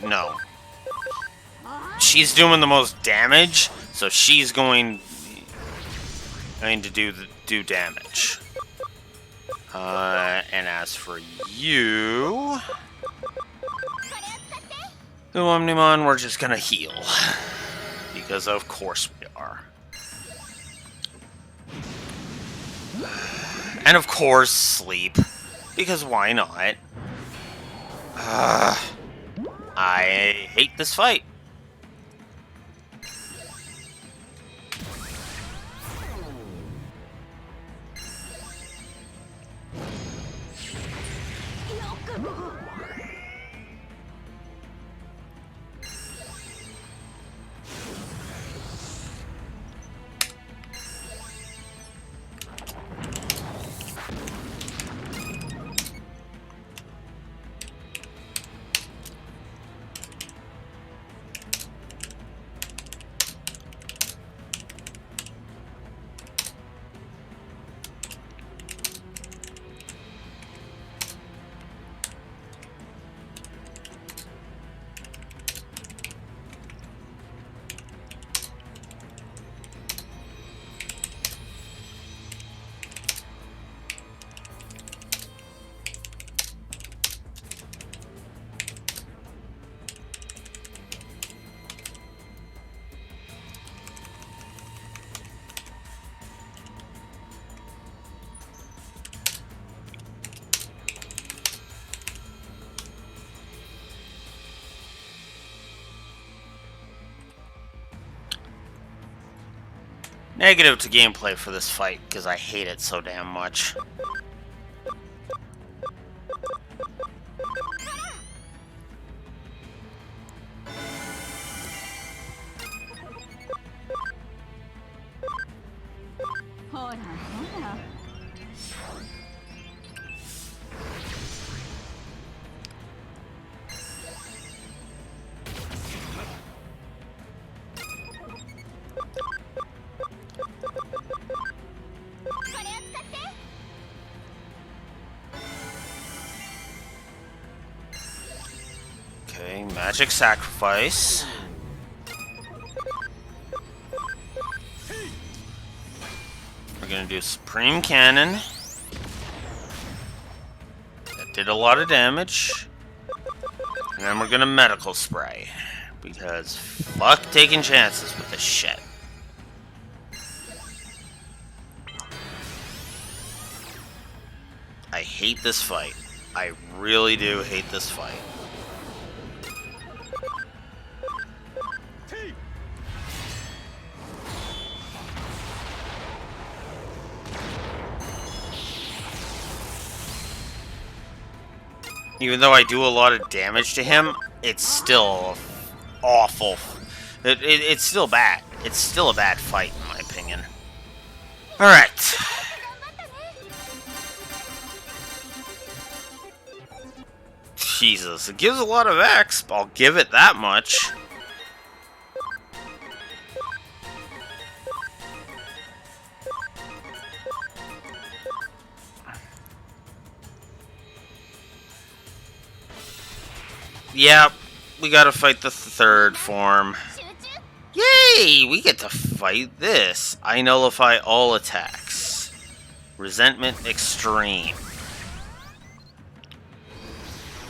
No. She's doing the most damage, so she's going to do damage. And as for you, the Omnimon, we're just gonna heal. Because of course we are. And of course, sleep. Because why not? I hate this fight. Negative to gameplay for this fight, because I hate it so damn much. Okay, magic sacrifice. We're gonna do Supreme Cannon. That did a lot of damage. And then we're gonna Medical Spray. Because fuck taking chances with this shit. I hate this fight. I really do hate this fight. Even though I do a lot of damage to him, it's still awful. It's still bad. It's still a bad fight, in my opinion. Alright. Jesus, it gives a lot of exp. I'll give it that much. Yep, we gotta fight the third form. Yay! We get to fight this. I nullify all attacks. Resentment Extreme.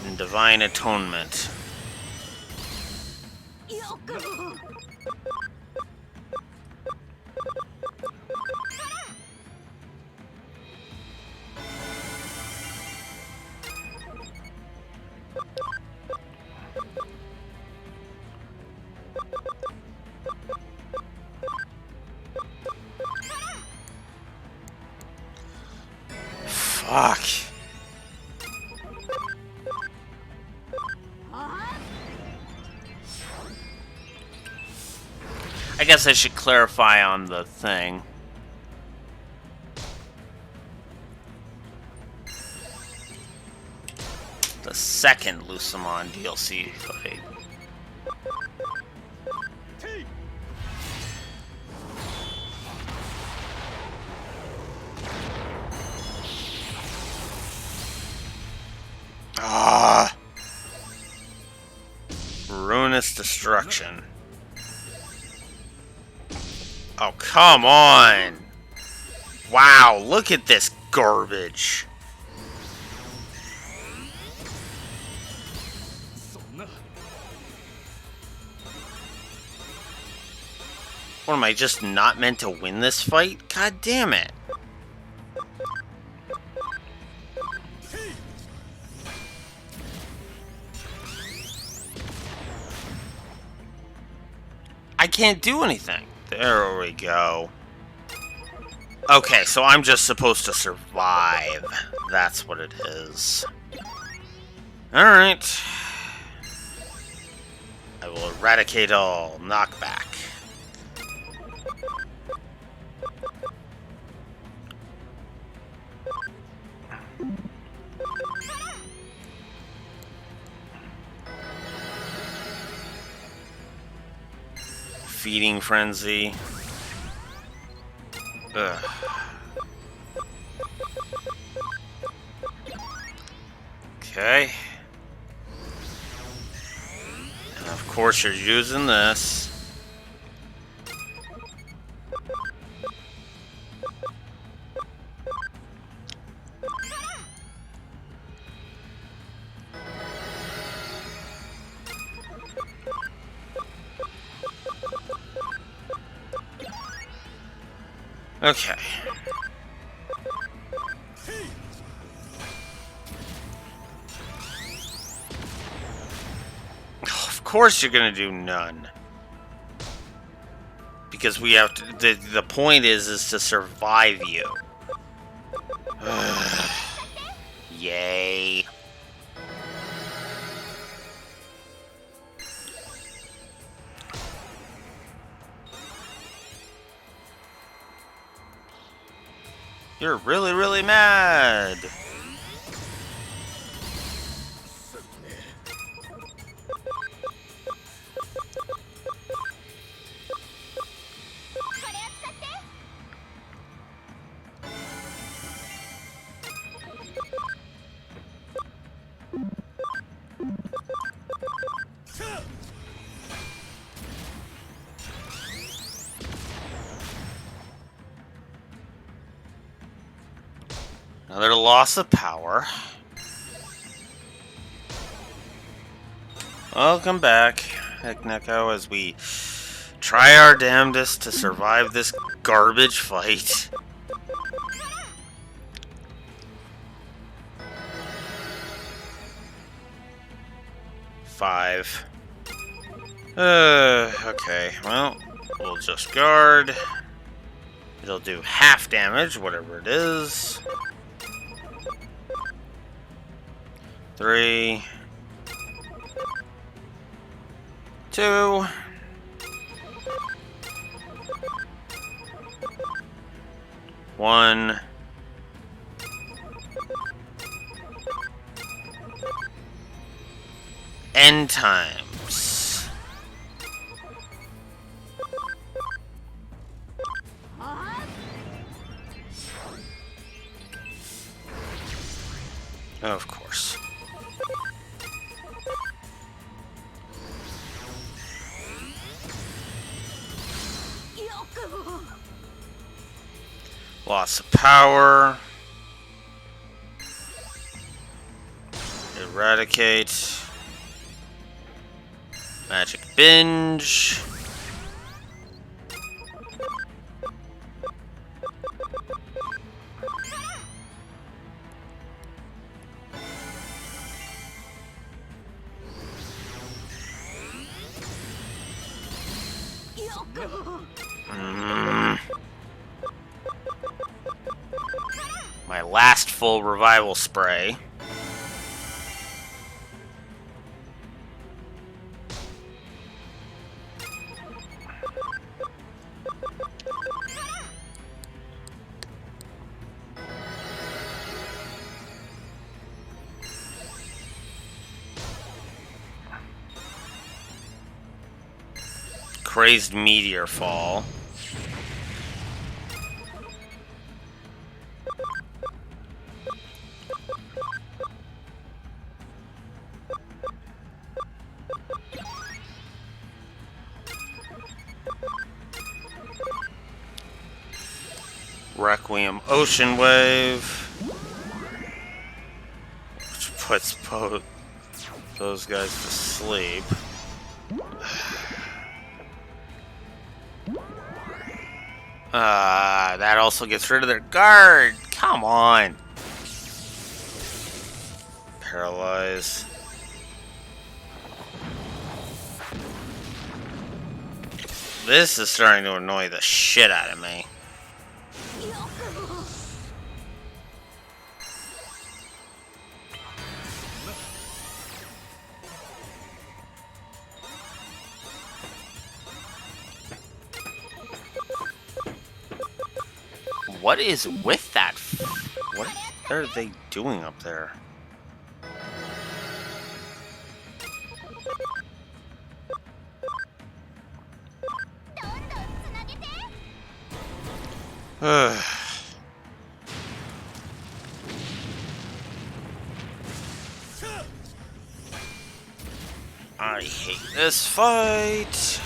And Divine Atonement. Fuck. I guess I should clarify on the thing. The second Lucimon DLC fight. Ah. Ruinous Destruction. Oh, come on! Wow, look at this garbage. What, am I just not meant to win this fight? God damn it. I can't do anything. There we go. Okay, so I'm just supposed to survive. That's what it is. Alright. I will eradicate all knockback. Feeding Frenzy. Ugh. Okay. And of course you're using this. Okay. Of course you're gonna do none. Because we have to, the point is to survive you. Yay. You're really, really mad. Another loss of power. Welcome back, Neko, as we try our damnedest to survive this garbage fight. Five. Okay, well, we'll just guard. It'll do half damage, whatever it is. 3, 2, 1. End times. Of course. Loss of power. Eradicate. Magic binge. My last full revival spray. Crazed meteor fall. Requiem Ocean Wave, which puts both those guys to sleep. That also gets rid of their guard. Come on. Paralyze. This is starting to annoy the shit out of me. What is with that? What are they doing up there? I hate this fight.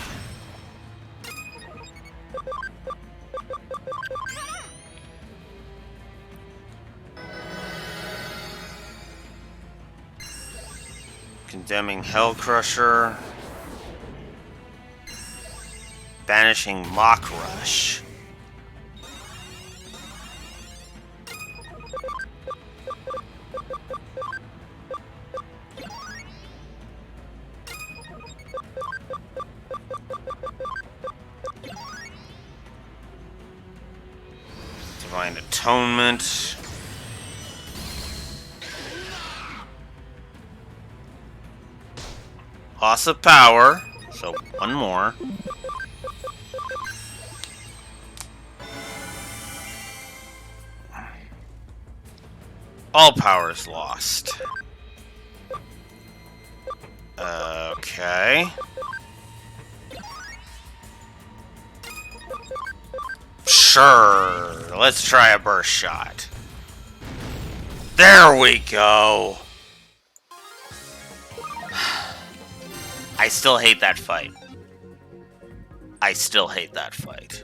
Condemning Hell Crusher. Banishing Mock Rush. Divine Atonement. Loss of power, so one more. All power is lost. Okay. Sure, let's try a burst shot. There we go. I still hate that fight. I still hate that fight.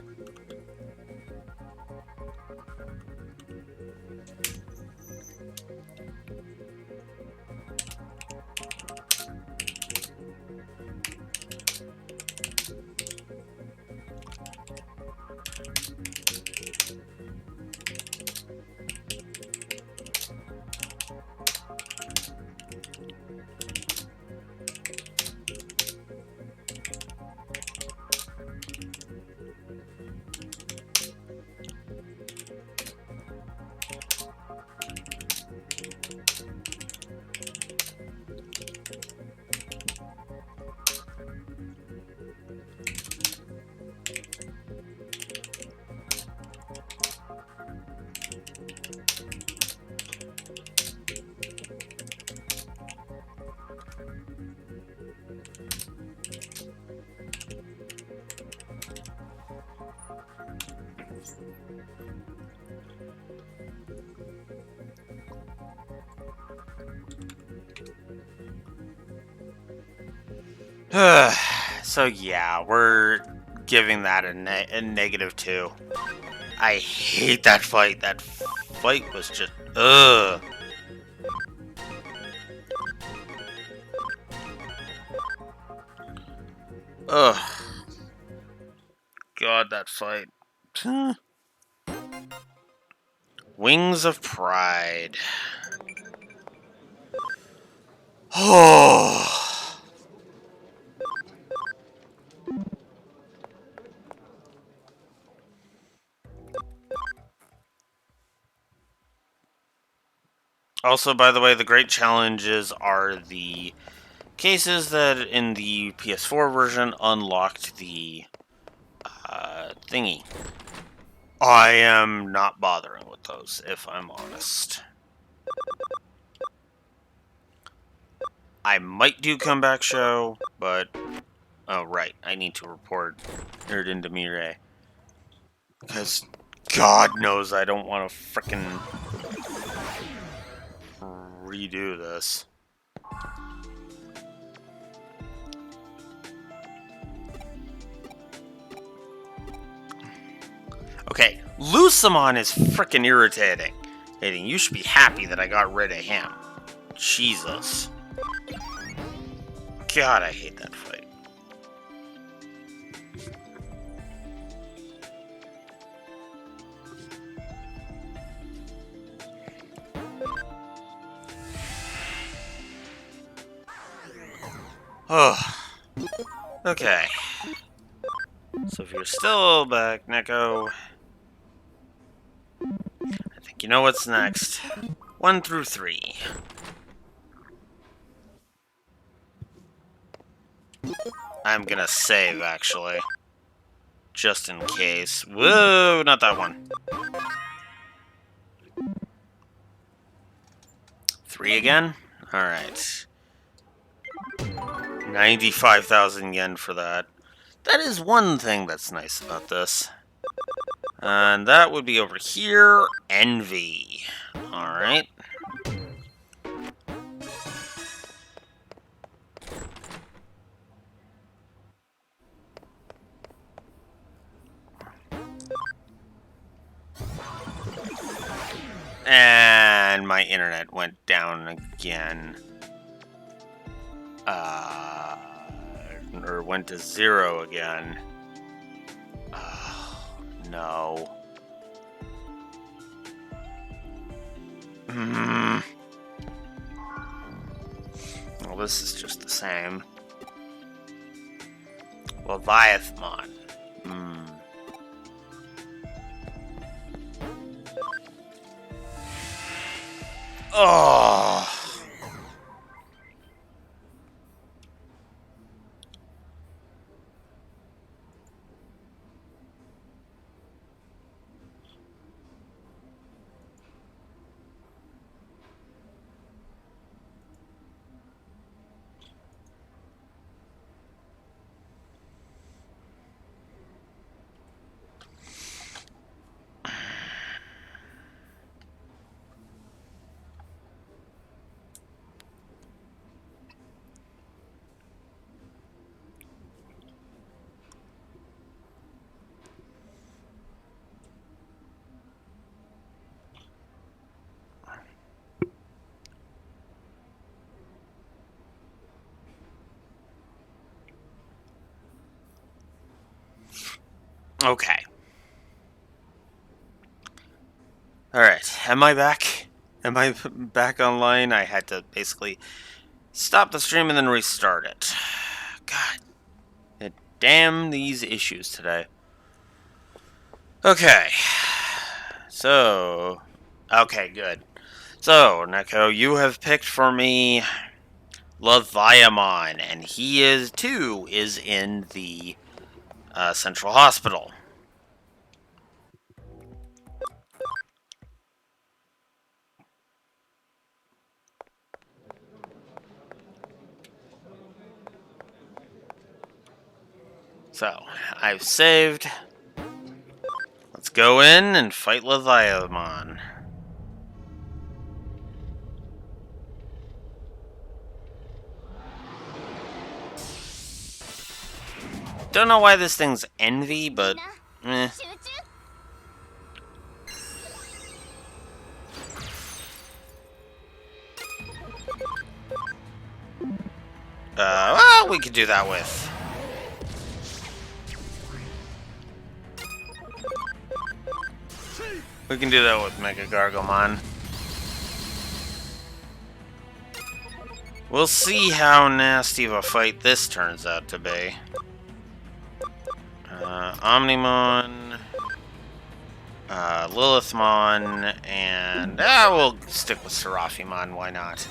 So yeah, we're giving that a -2. I hate that fight. That fight was just ugh. Ugh. God, that fight. Wings of Pride. Oh. Also, by the way, the great challenges are the cases that in the PS4 version unlocked the thingy. I am not bothering with those, if I'm honest. I might do comeback show, but oh right, I need to report Nerd into Mirai. Because God knows I don't want to frickin' redo this. Okay, Lucamon is frickin' irritating. You should be happy that I got rid of him. Jesus. God, I hate that fight. Oh. Okay. So if you're still back, Neko, I think you know what's next. 1 through 3. I'm gonna save, actually. Just in case. Whoa, not that one. 3 again? Alright. 95,000 yen for that. That is one thing that's nice about this. And that would be over here. Envy. Alright. And my internet went down again. Or went to 0 again. Oh, no. Well, this is just the same. Leviathan. Oh. Okay. Alright, am I back? Am I back online? I had to basically stop the stream and then restart it. God. Damn these issues today. Okay. So. Okay, good. So, Neko, you have picked for me Leviathan, and he is in the Central Hospital. So, I've saved. Let's go in and fight Leviathan. don't know why this thing's envy, but eh. Well, we could do that with. We can do that with Mega Gargomon. We'll see how nasty of a fight this turns out to be. Omnimon, Lilithmon, and we'll stick with Seraphimon, why not?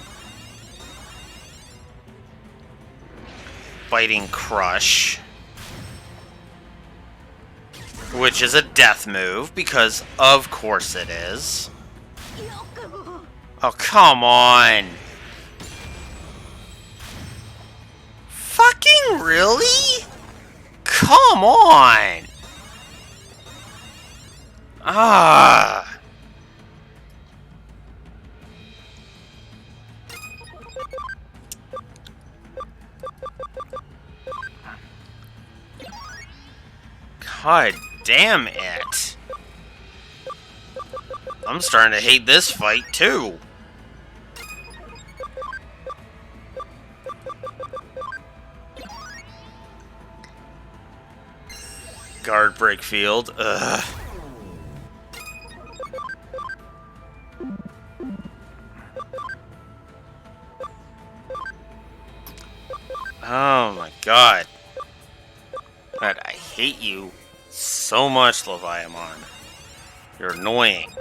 Biting Crush. Which is a death move, because of course it is. Oh, come on! Fucking really? Come on! Ah. God damn it. I'm starting to hate this fight too. Guard break field. Ugh. Oh my god. God, I hate you so much, Leviamon. You're annoying.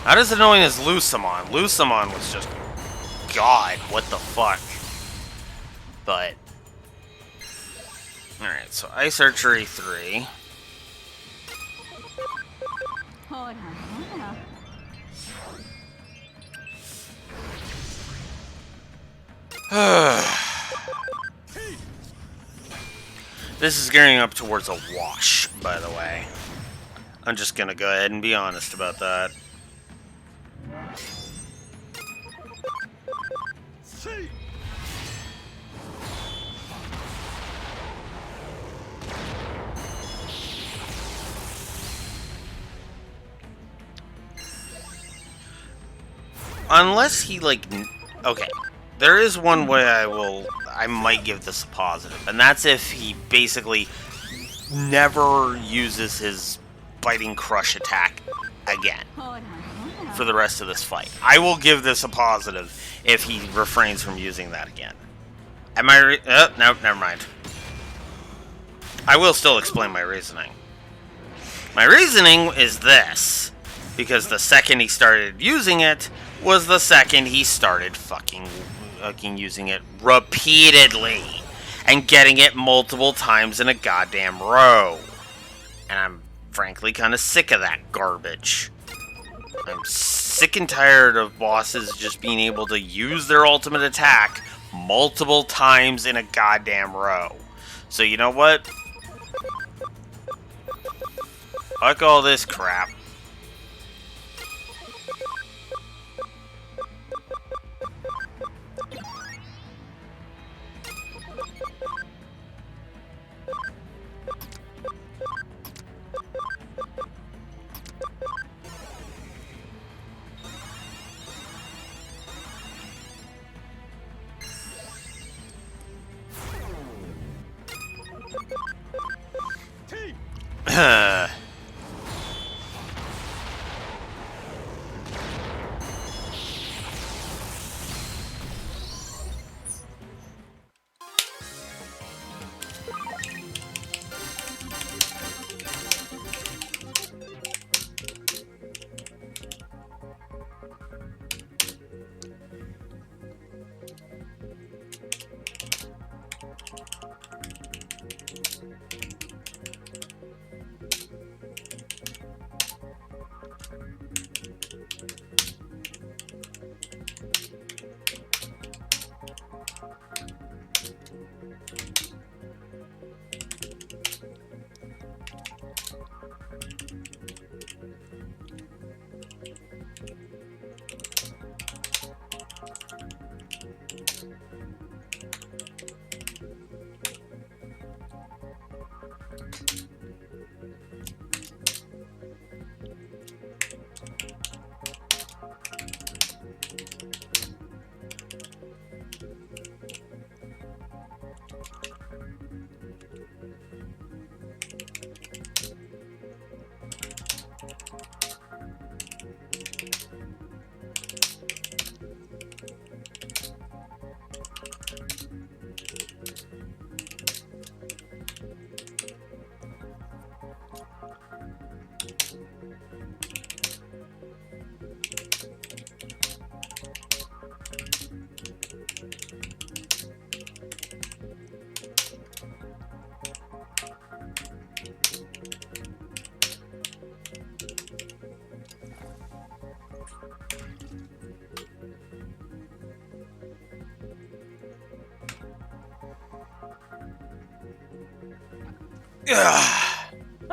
Not as annoying as Lucamon. Lucamon was just... God, what the fuck? But... Alright, so Ice Archery 3. This is gearing up towards a wash, by the way. I'm just gonna go ahead and be honest about that. Unless he, like... Okay. There is one way I might give this a positive, and that's if he basically never uses his Biting Crush attack again for the rest of this fight. I will give this a positive if he refrains from using that again. Am I no, never mind. I will still explain my reasoning. My reasoning is this, because the second he started using it was the second he started fucking using it repeatedly and getting it multiple times in a goddamn row. And I'm frankly kind of sick of that garbage. I'm sick and tired of bosses just being able to use their ultimate attack multiple times in a goddamn row. So you know what? Fuck all this crap.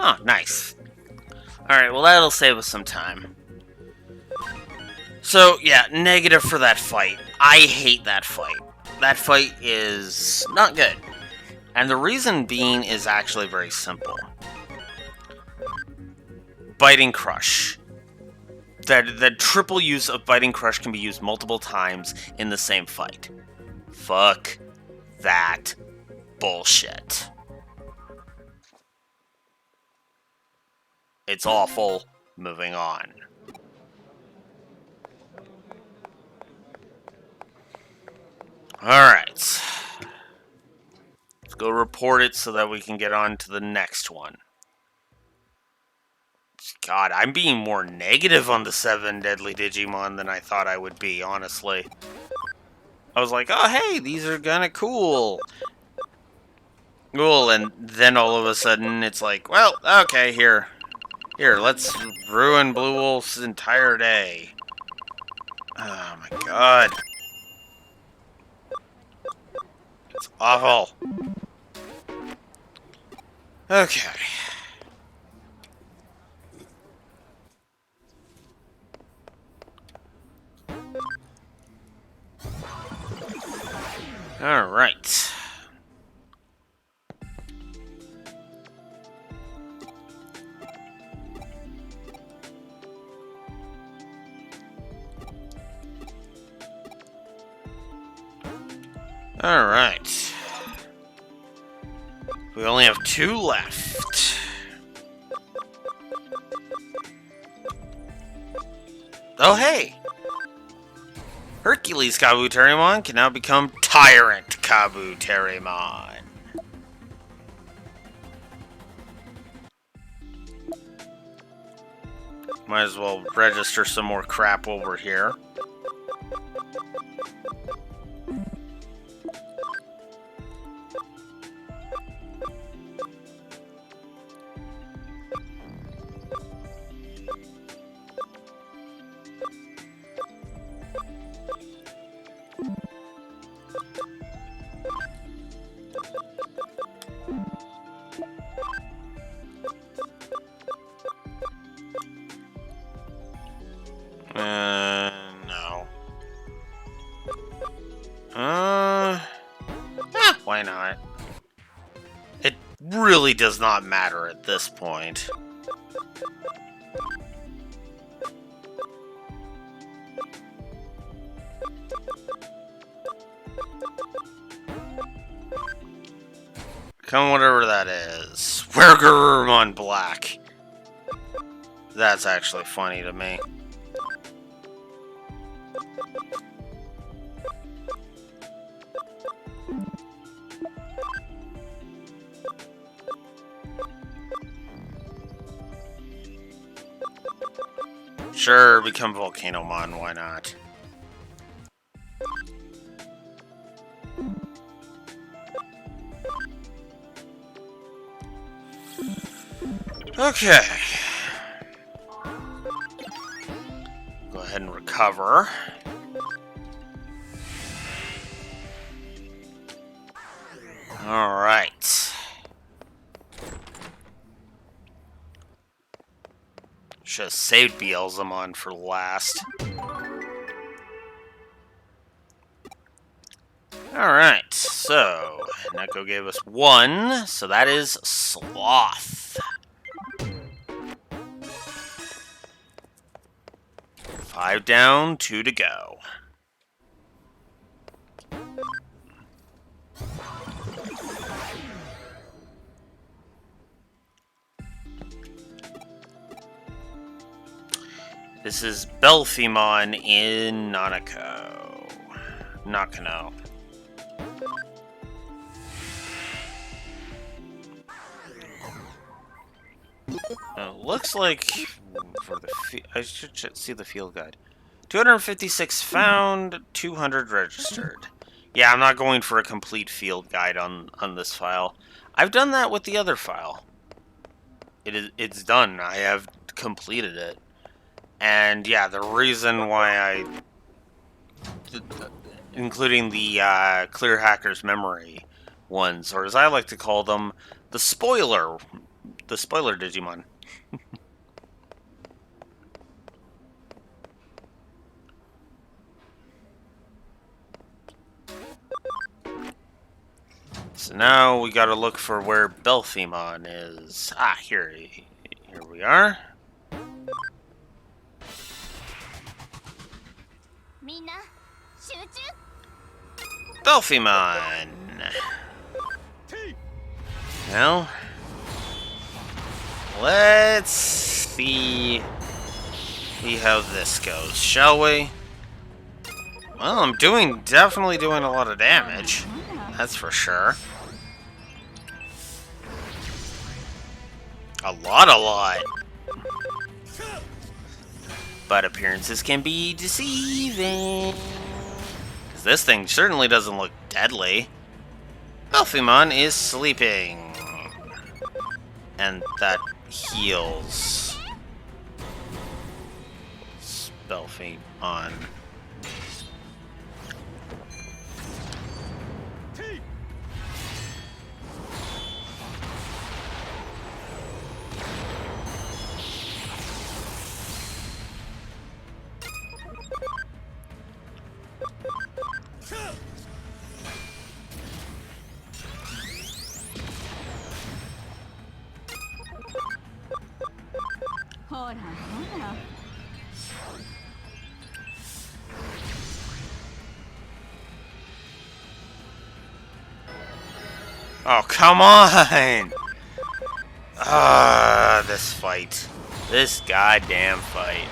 Oh, nice. Alright, well that'll save us some time. So, yeah, negative for that fight. I hate that fight. That fight is not good. And the reason being is actually very simple. Biting Crush. That triple use of Biting Crush can be used multiple times in the same fight. Fuck that bullshit. It's awful. Moving on. Alright. Let's go report it so that we can get on to the next one. God, I'm being more negative on the 7 deadly Digimon than I thought I would be, honestly. I was like, oh hey, these are kinda cool. Cool, and then all of a sudden it's like, well, okay, here, let's ruin Blue Wolf's entire day. Oh my god. It's awful. Okay. Alright. Alright. We only have 2 left. Oh hey! Hercules Kabuterimon can now become Tyrant Kabuterimon. Might as well register some more crap while we're here. No. Why not? It really does not matter at this point. Come whatever that is. Wergurumon Black. That's actually funny to me. Sure, become Volcanomon, why not? Okay. Go ahead and recover. Alright. Should have saved Beelzemon for last. Alright, so Neko gave us 1, so that is Sleuth. 5 down, 2 to go. This is Belphemon in Nakano. Looks like for the I should see the field guide. 256 found, 200 registered. Yeah, I'm not going for a complete field guide on this file. I've done that with the other file. It's done. I have completed it. And yeah, the reason why I including the Clear Hacker's Memory ones, or as I like to call them, the spoiler Digimon. So now we gotta look for where Belphemon is. Ah, here we are. Belphemon! Well, let's see how this goes, shall we? Well, I'm definitely doing a lot of damage. That's for sure. A lot. But appearances can be deceiving. This thing certainly doesn't look deadly. Belphemon is sleeping. And that heals Belphemon. Oh, come on! This fight. This goddamn fight.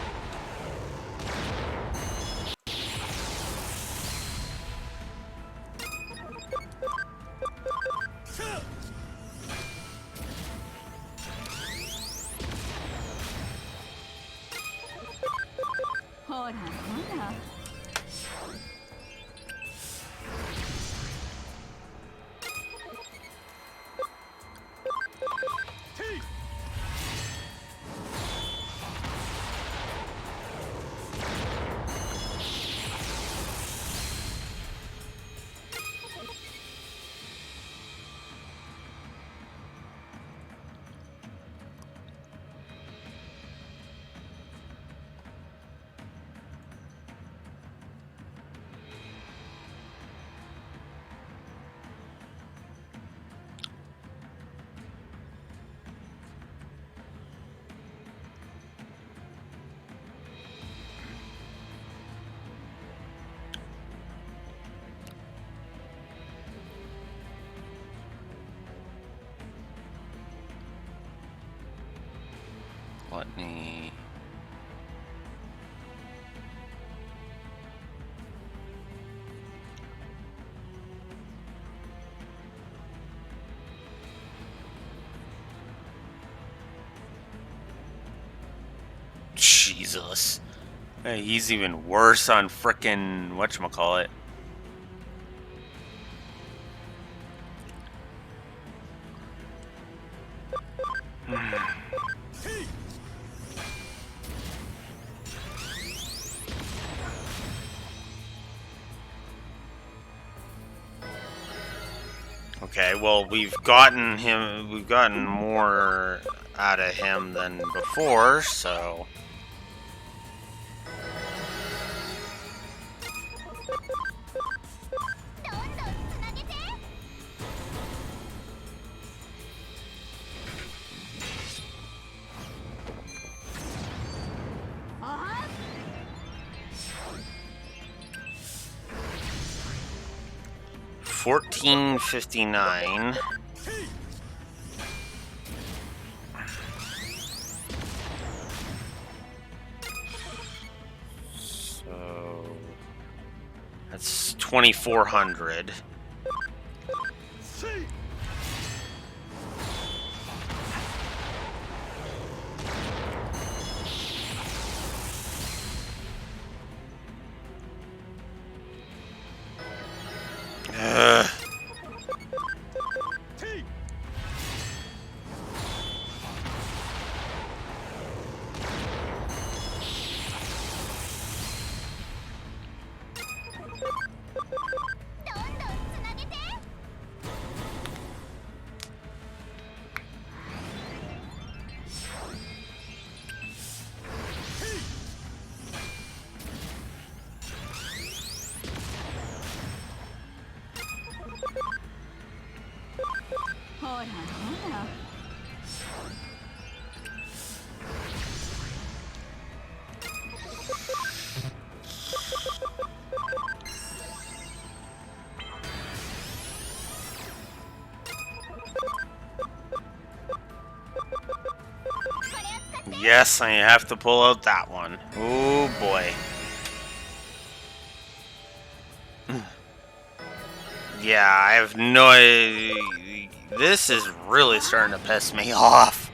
Let me... Jesus. Hey, he's even worse on frickin' whatchamacallit. Okay, well, we've gotten more out of him than before, so... $14.59. 2400. Yes, I have to pull out that one. Oh boy. Yeah, I have no idea. This is really starting to piss me off.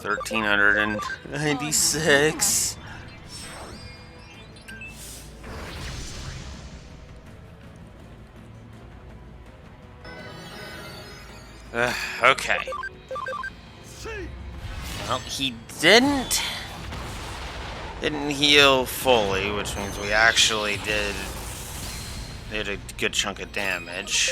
$1,396. Okay. Well, he didn't heal fully, which means we actually did a good chunk of damage.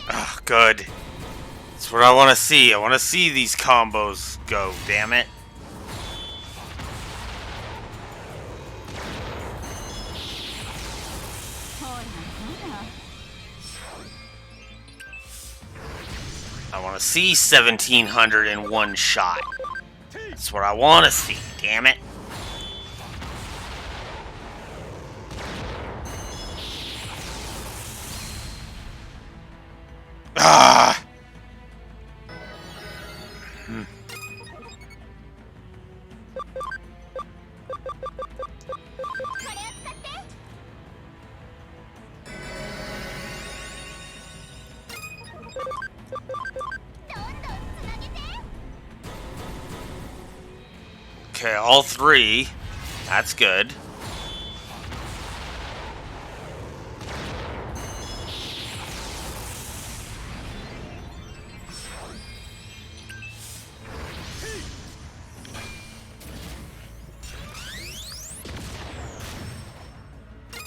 Oh, good. That's what I want to see. I want to see these combos go, damn it. I want to see 1,700 in one shot. That's what I want to see, damn it. Ah! Okay, all three. That's good.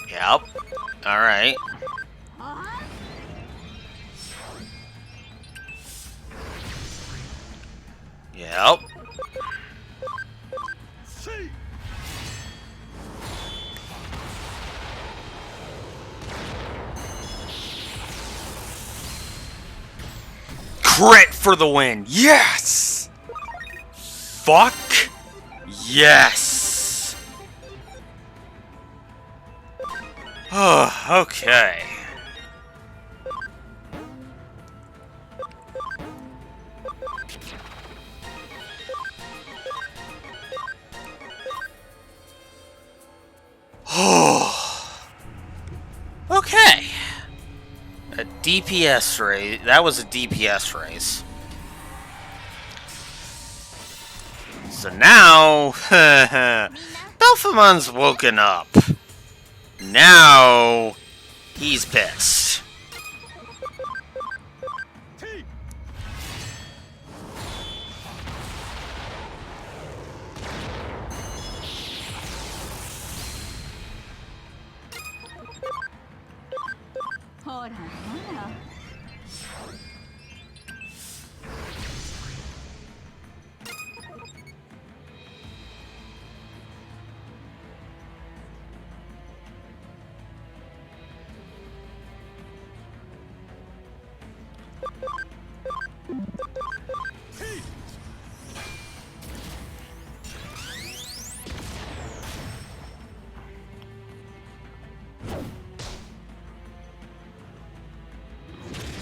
Yep. Alright. Yep. Crit for the win. Yes! Fuck. Yes. Oh, okay. Okay. A DPS race. That was a DPS race. So now, Belphamon's woken up. Now, he's pissed.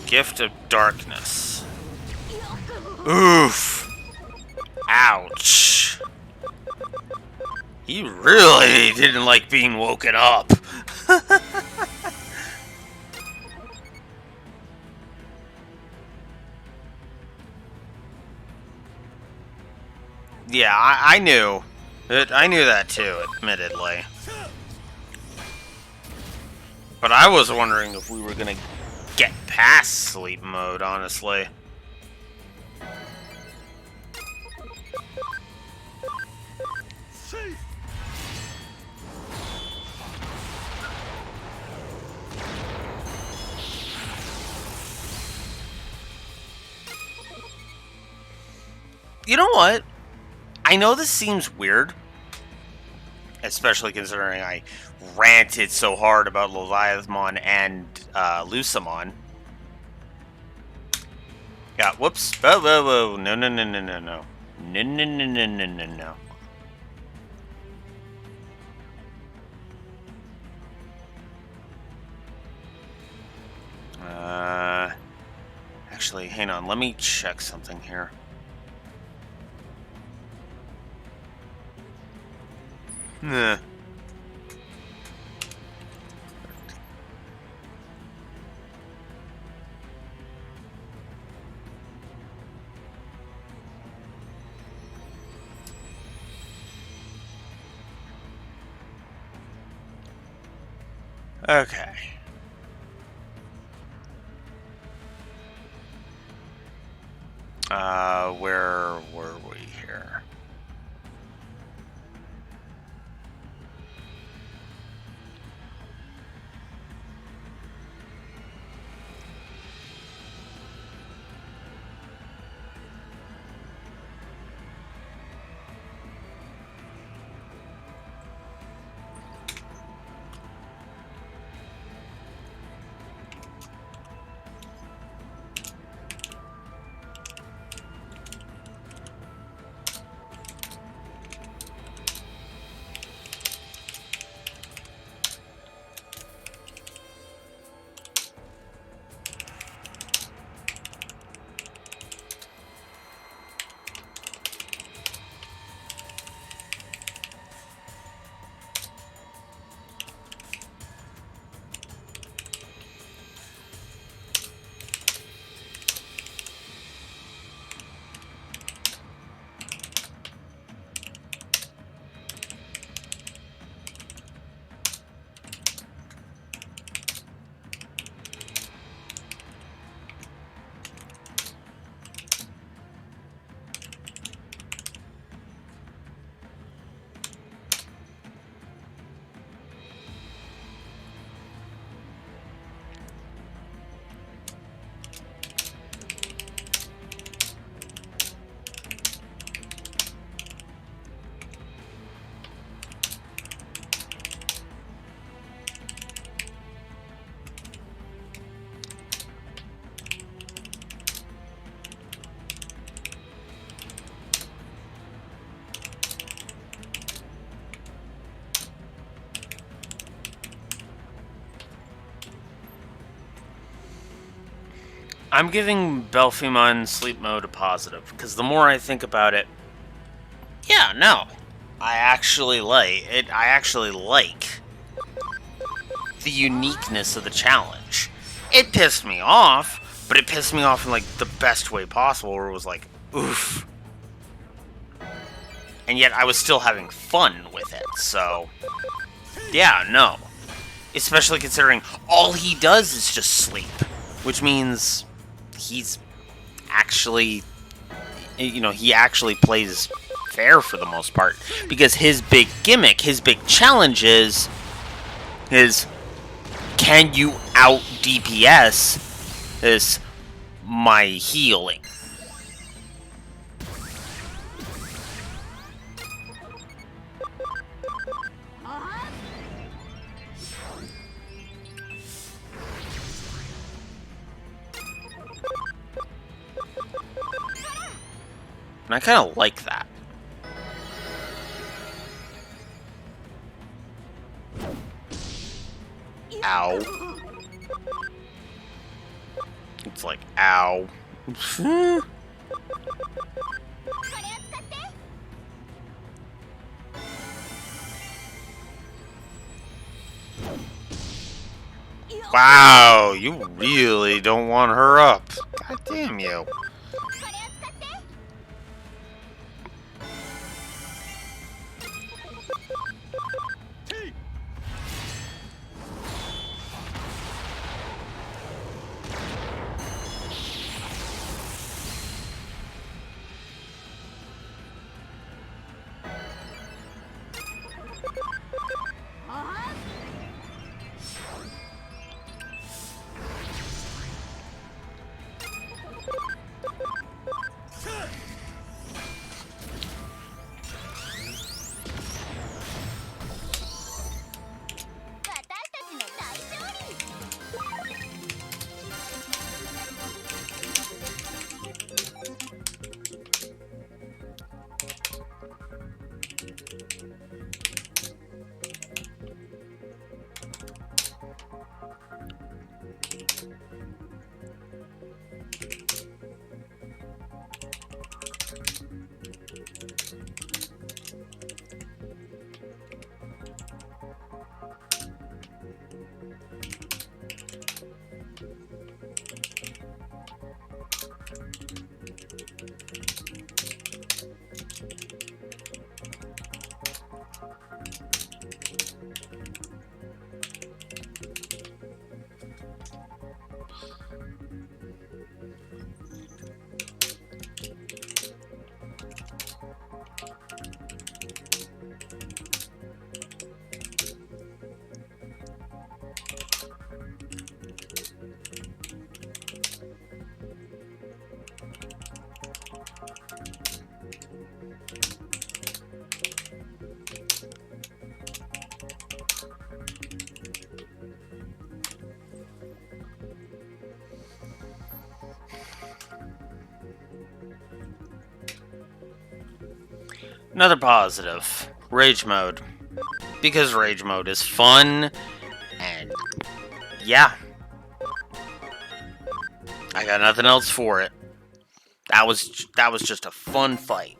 Gift of Darkness. Oof. Ouch. He really didn't like being woken up. Yeah, I knew. I knew that too, admittedly. But I was wondering if we were gonna get past sleep mode, honestly. You know what? I know this seems weird, especially considering I ranted so hard about Leviathamon and Lucamon. Yeah, whoops. Whoa, whoa, whoa. No, no, no, no, no, no. No, no, no, no, no, no, no. Actually, hang on. Let me check something here. Nah. Okay. Where were we here? I'm giving Belphamon sleep mode a positive, because the more I think about it, yeah, no. I actually like it. I actually like the uniqueness of the challenge. It pissed me off, but it pissed me off in like the best way possible, where it was like, oof. and yet I was still having fun with it, so... Yeah, no. Especially considering all he does is just sleep. Which means he's actually... You know, he actually plays fair for the most part. Because his big gimmick, his big challenge is... Can you out DPS this my healing? And I kind of like that. Ow. It's like, ow. Wow, you really don't want her up. God damn you. Another positive. Rage mode. Because rage mode is fun, and yeah. I got nothing else for it. That was just a fun fight.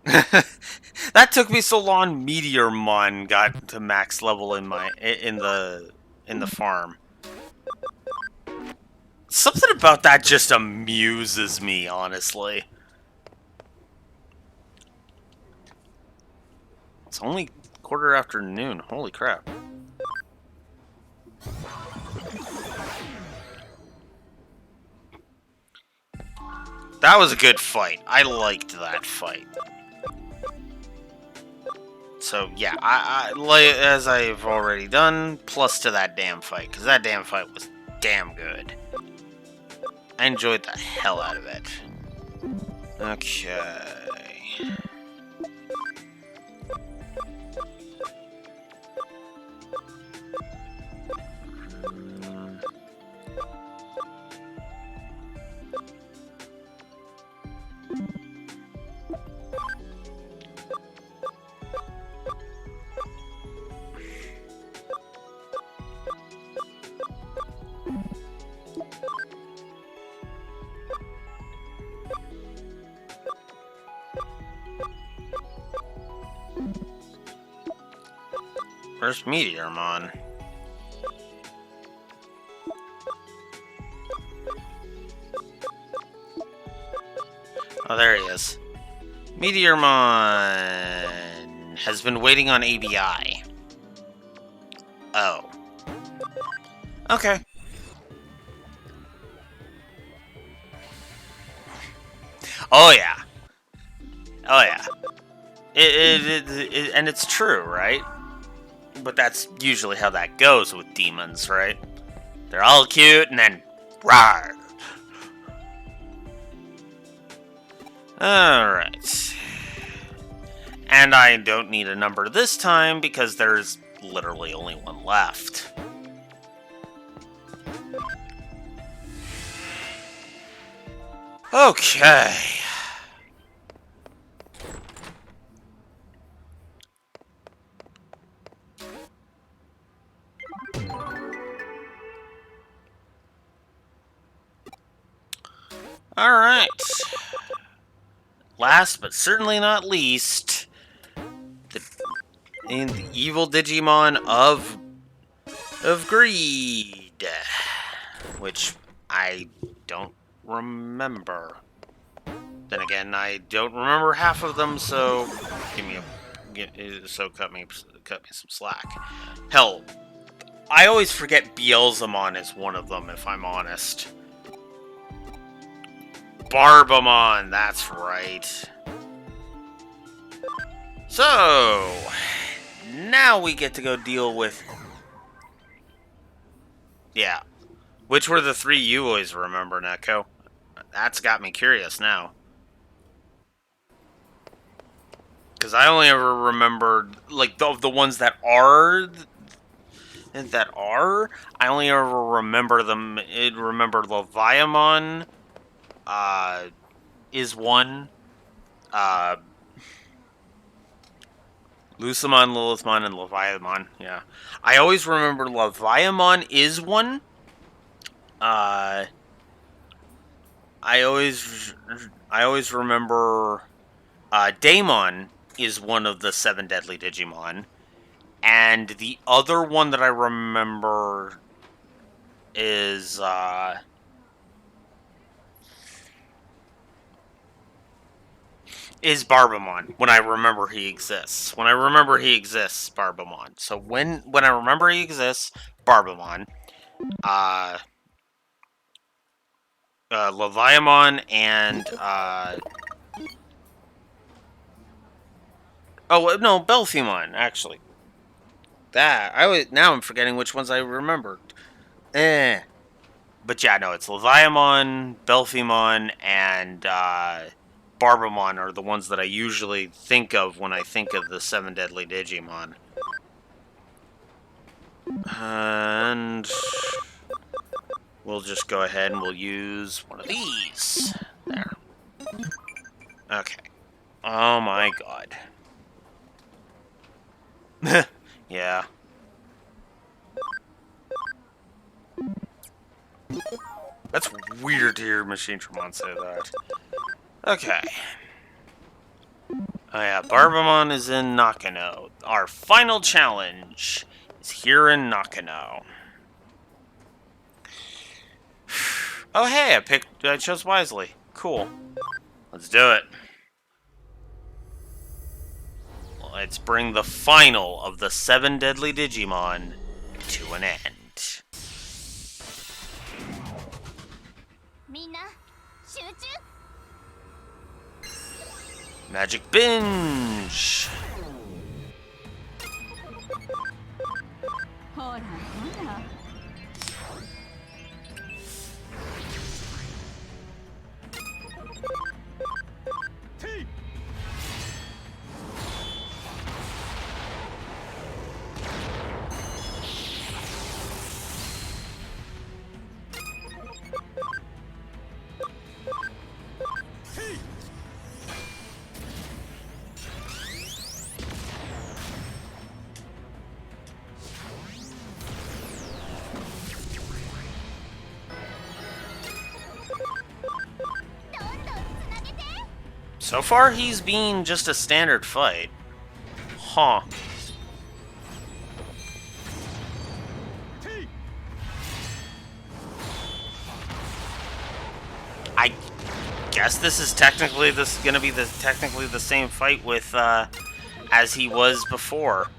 That took me so long. Meteormon got to max level in the farm. Something about that just amuses me, honestly. It's only quarter after noon. Holy crap. That was a good fight. I liked that fight. So, yeah, as I've already done, plus to that damn fight, because that damn fight was damn good. I enjoyed the hell out of it. Okay. Where's Meteormon? Oh, there he is. Meteormon has been waiting on ABI. Oh. Okay. Oh, yeah. Oh, yeah. And it's true, right? But that's usually how that goes with demons, right? They're all cute, and then... rawr! Alright. And I don't need a number this time, because there's literally only one left. Okay. Alright. Last but certainly not least, the evil Digimon of greed, which I don't remember. Then again, I don't remember half of them, so cut me some slack. Hell, I always forget Beelzemon is one of them, if I'm honest. Barbamon, that's right. So, now we get to go deal with... Yeah. Which were the three you always remember, Neko? That's got me curious now. Because I only ever remembered, like, the ones that are... I only ever remember them... remember Leviamon... is one. Lucamon, Lilithmon, and Leviamon. Yeah, I always remember Leviamon is one. I always remember Daemon is one of the 7 deadly Digimon, and the other one that I remember is Barbamon, when I remember he exists. When I remember he exists, Barbamon. So when I remember he exists, Barbamon. Leviamon and oh no, Belphemon, actually. Now I'm forgetting which ones I remembered. But yeah, no, it's Leviamon, Belphemon, and Barbamon are the ones that I usually think of when I think of the 7 deadly Digimon. And we'll just go ahead and we'll use one of these. There. Okay. Oh my god. Yeah. That's weird to hear Machine Tramon say that. Okay. Oh yeah, Barbamon is in Nakano. Our final challenge is here in Nakano. Oh hey, I chose wisely. Cool. Let's do it. Let's bring the final of the 7 deadly Digimon to an end. Magic Binge! So far, he's been just a standard fight. Huh. guess this is gonna be technically the same fight with as he was before.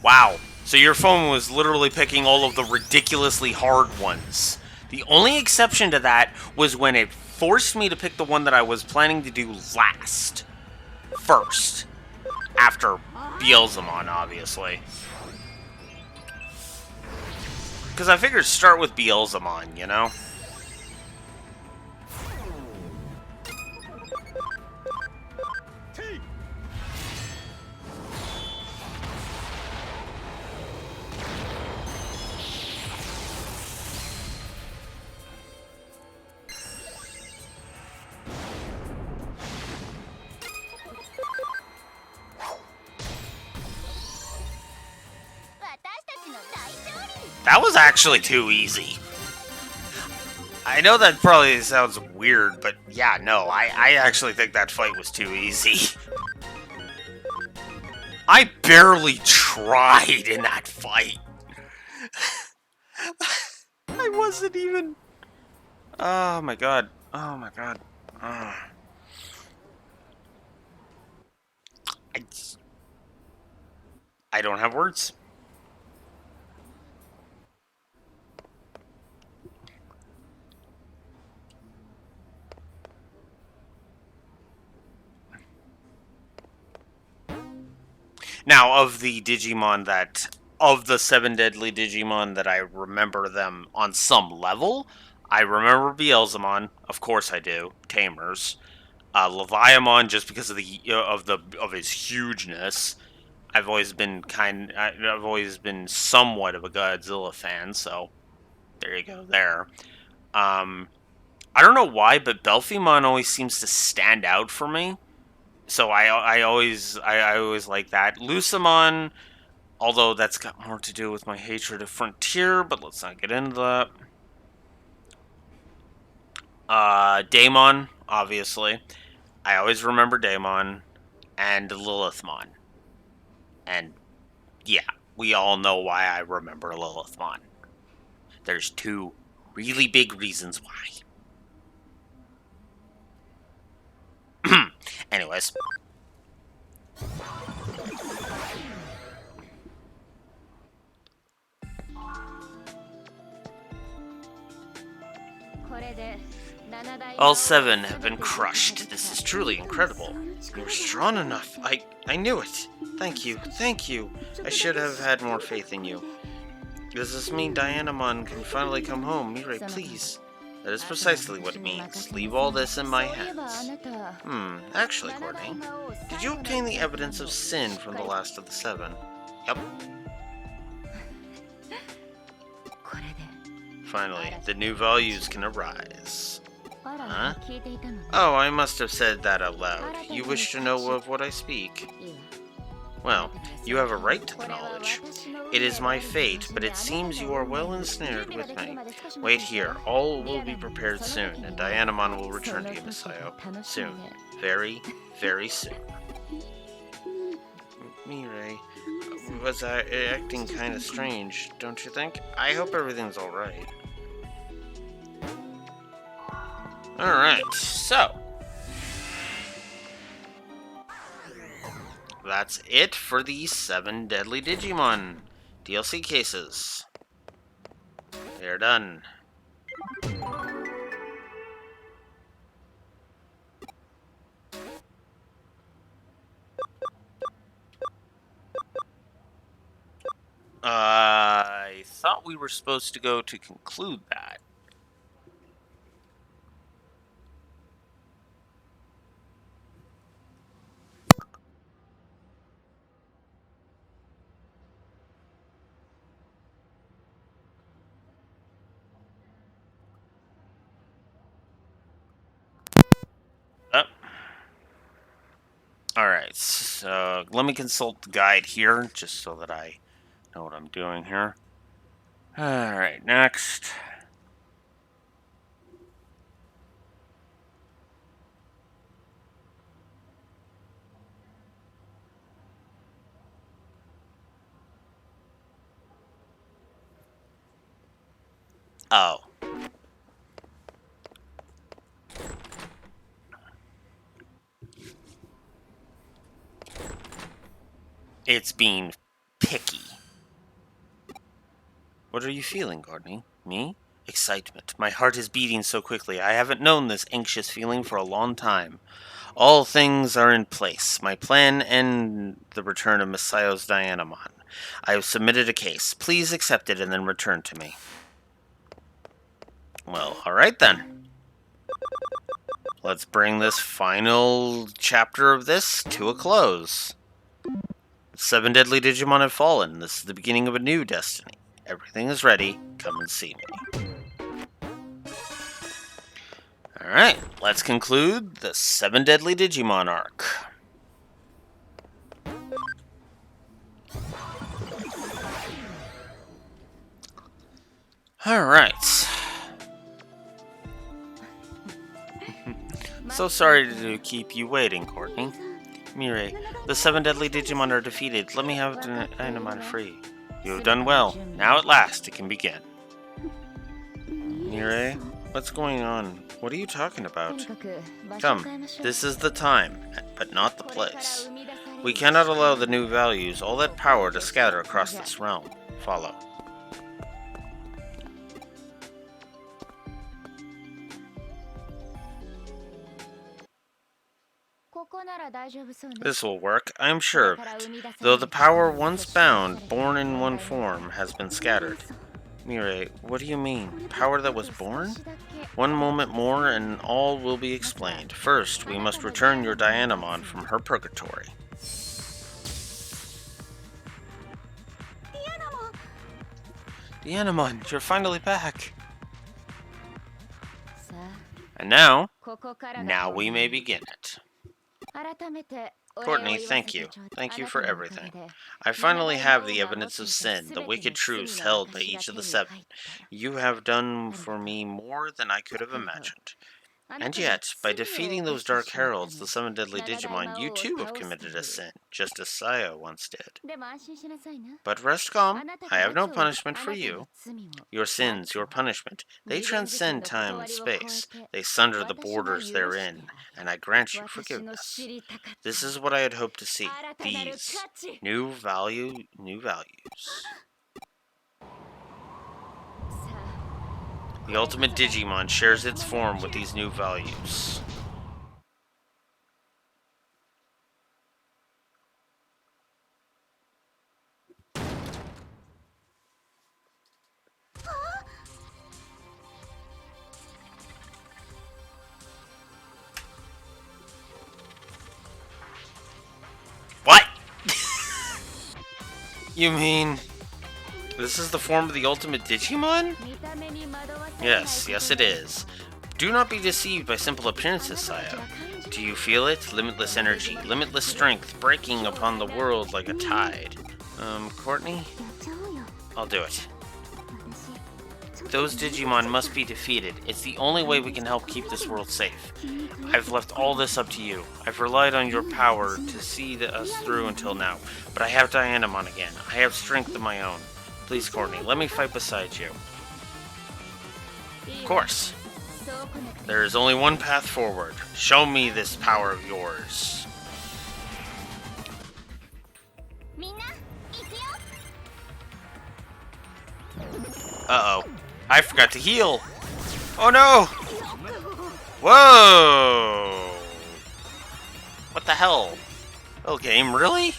Wow. So your phone was literally picking all of the ridiculously hard ones. The only exception to that was when it forced me to pick the one that I was planning to do first. After Beelzemon, obviously. Because I figured start with Beelzemon, you know? That was actually too easy. I know that probably sounds weird, but yeah, no, I actually think that fight was too easy. I barely tried in that fight. I wasn't even... Oh my god. Oh my god. I don't have words. Now, of the seven deadly Digimon that I remember them on some level, I remember Beelzemon, of course I do, Tamers. Leviamon, just because of his hugeness. I've always been somewhat of a Godzilla fan, so there you go there. I don't know why, but Belphemon always seems to stand out for me. So I always like that. Lucemon, although that's got more to do with my hatred of Frontier, but let's not get into that. Daemon, obviously. I always remember Daemon and Lilithmon. And yeah, we all know why I remember Lilithmon. There's two really big reasons why. Anyways. All seven have been crushed. This is truly incredible. You were strong enough. I knew it. Thank you. Thank you. I should have had more faith in you. Does this mean Dianamon can finally come home? Mirai, please. That is precisely what it means. Leave all this in my hands. Actually, Courtney, did you obtain the evidence of sin from the last of the seven? Yep. Finally, the new values can arise. Huh? Oh, I must have said that out loud. You wish to know of what I speak? Well, you have a right to the knowledge. It is my fate, but it seems you are well ensnared with me. Wait here, all will be prepared soon, and Dianamon will return to Yamasayo. Soon. Very, very soon. Mirai, was I acting kind of strange, don't you think? I hope everything's alright. Alright, so that's it for the 7 Deadly Digimon DLC cases. They're done. I thought we were supposed to go to conclude that. Alright, so let me consult the guide here, just so that I know what I'm doing here. Alright, next. Oh. It's being picky. What are you feeling, Courtney? Me? Excitement. My heart is beating so quickly. I haven't known this anxious feeling for a long time. All things are in place. My plan and the return of Messiah's Dianamon. I have submitted a case. Please accept it and then return to me. Well, alright then. Let's bring this final chapter of this to a close. 7 deadly Digimon have fallen. This is the beginning of a new destiny. Everything is ready. Come and see me. Alright, let's conclude the 7 deadly Digimon arc. Alright. So sorry to keep you waiting, Courtney. Mirai, the 7 deadly Digimon are defeated. Let me have Dianamon free. You have done well. Now at last it can begin. Mirai, what's going on? What are you talking about? Come, this is the time, but not the place. We cannot allow the new values, all that power, to scatter across this realm. Follow. This will work, I am sure of it. Though the power once bound, born in one form, has been scattered. Mirai, what do you mean? Power that was born? One moment more and all will be explained. First, we must return your Dianamon from her purgatory. Dianamon, you're finally back! And now we may begin it. Courtney, thank you. Thank you for everything. I finally have the evidence of sin, the wicked truths held by each of the 7. You have done for me more than I could have imagined. And yet, by defeating those Dark Heralds, the 7 deadly Digimon, you too have committed a sin, just as Saya once did. But rest calm, I have no punishment for you. Your sins, your punishment, they transcend time and space. They sunder the borders therein, and I grant you forgiveness. This is what I had hoped to see. These new values. The ultimate Digimon shares its form with these new values. What? You mean... this is the form of the ultimate Digimon? Yes it is. Do not be deceived by simple appearances, Saya. Do you feel it? Limitless energy, limitless strength, breaking upon the world like a tide. Courtney? I'll do it. Those Digimon must be defeated. It's the only way we can help keep this world safe. I've left all this up to you. I've relied on your power to see us through until now. But I have Dianamon again. I have strength of my own. Please, Courtney, let me fight beside you. Of course. There is only one path forward. Show me this power of yours. Uh-oh. I forgot to heal. Oh no! Whoa! What the hell? Oh, game, really?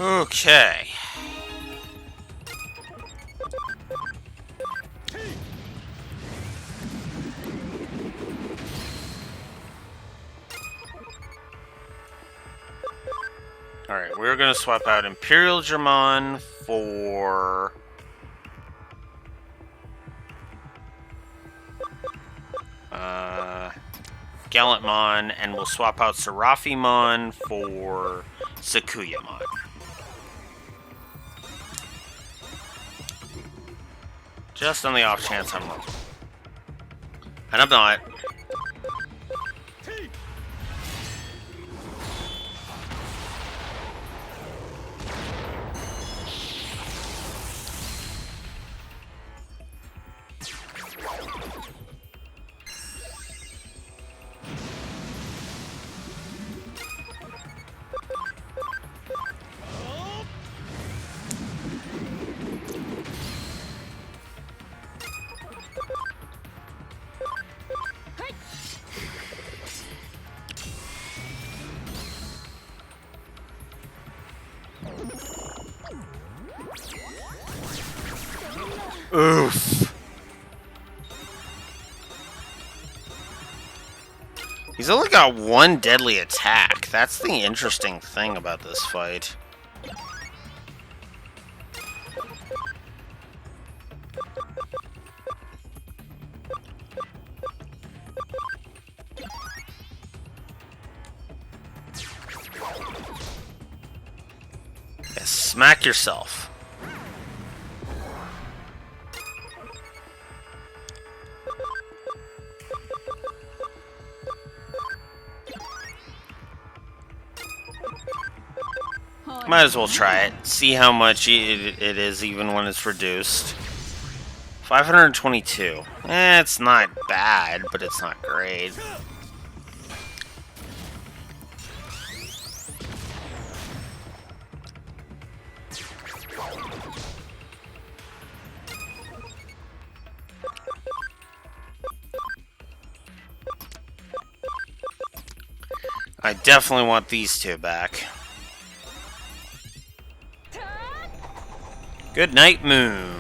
Okay. Alright, we're gonna swap out Imperial German for... Gallantmon, and we'll swap out Serafimon for Sakuyamon. Just on the off chance I'm wrong. And I'm not. Oof. He's only got one deadly attack. That's the interesting thing about this fight. Yeah, smack yourself. Might as well try it. See how much it is even when it's reduced. 522. It's not bad, but it's not great. I definitely want these two back. Good night, Moon.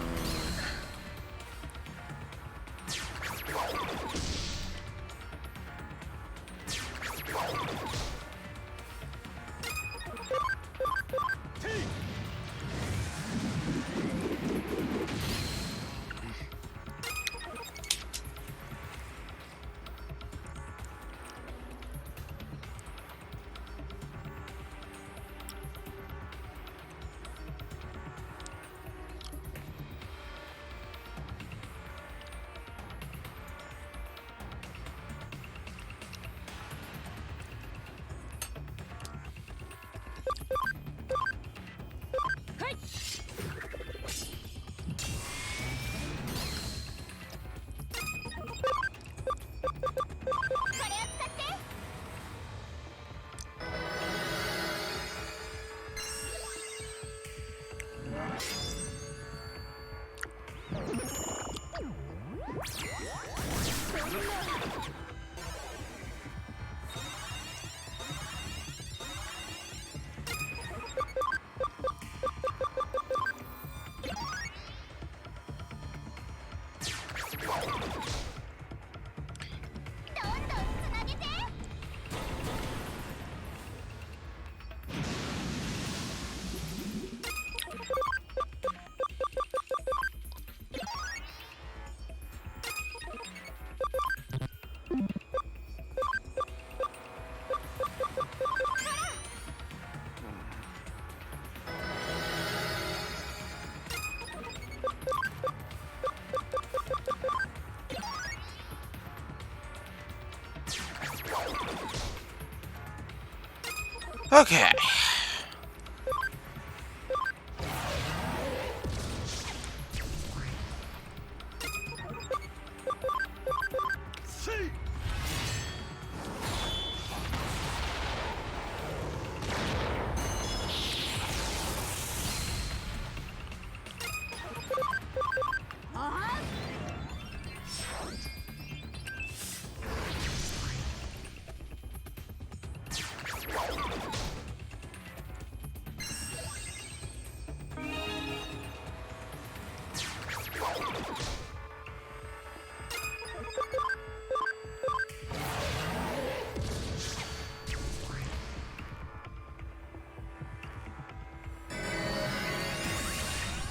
Okay.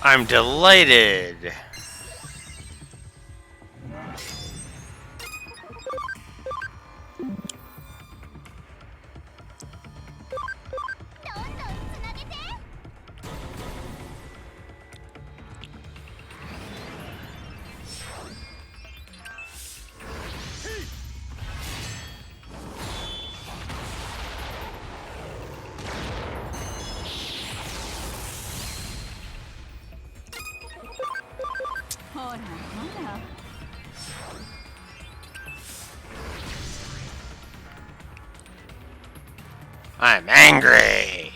I'm delighted. I'm angry!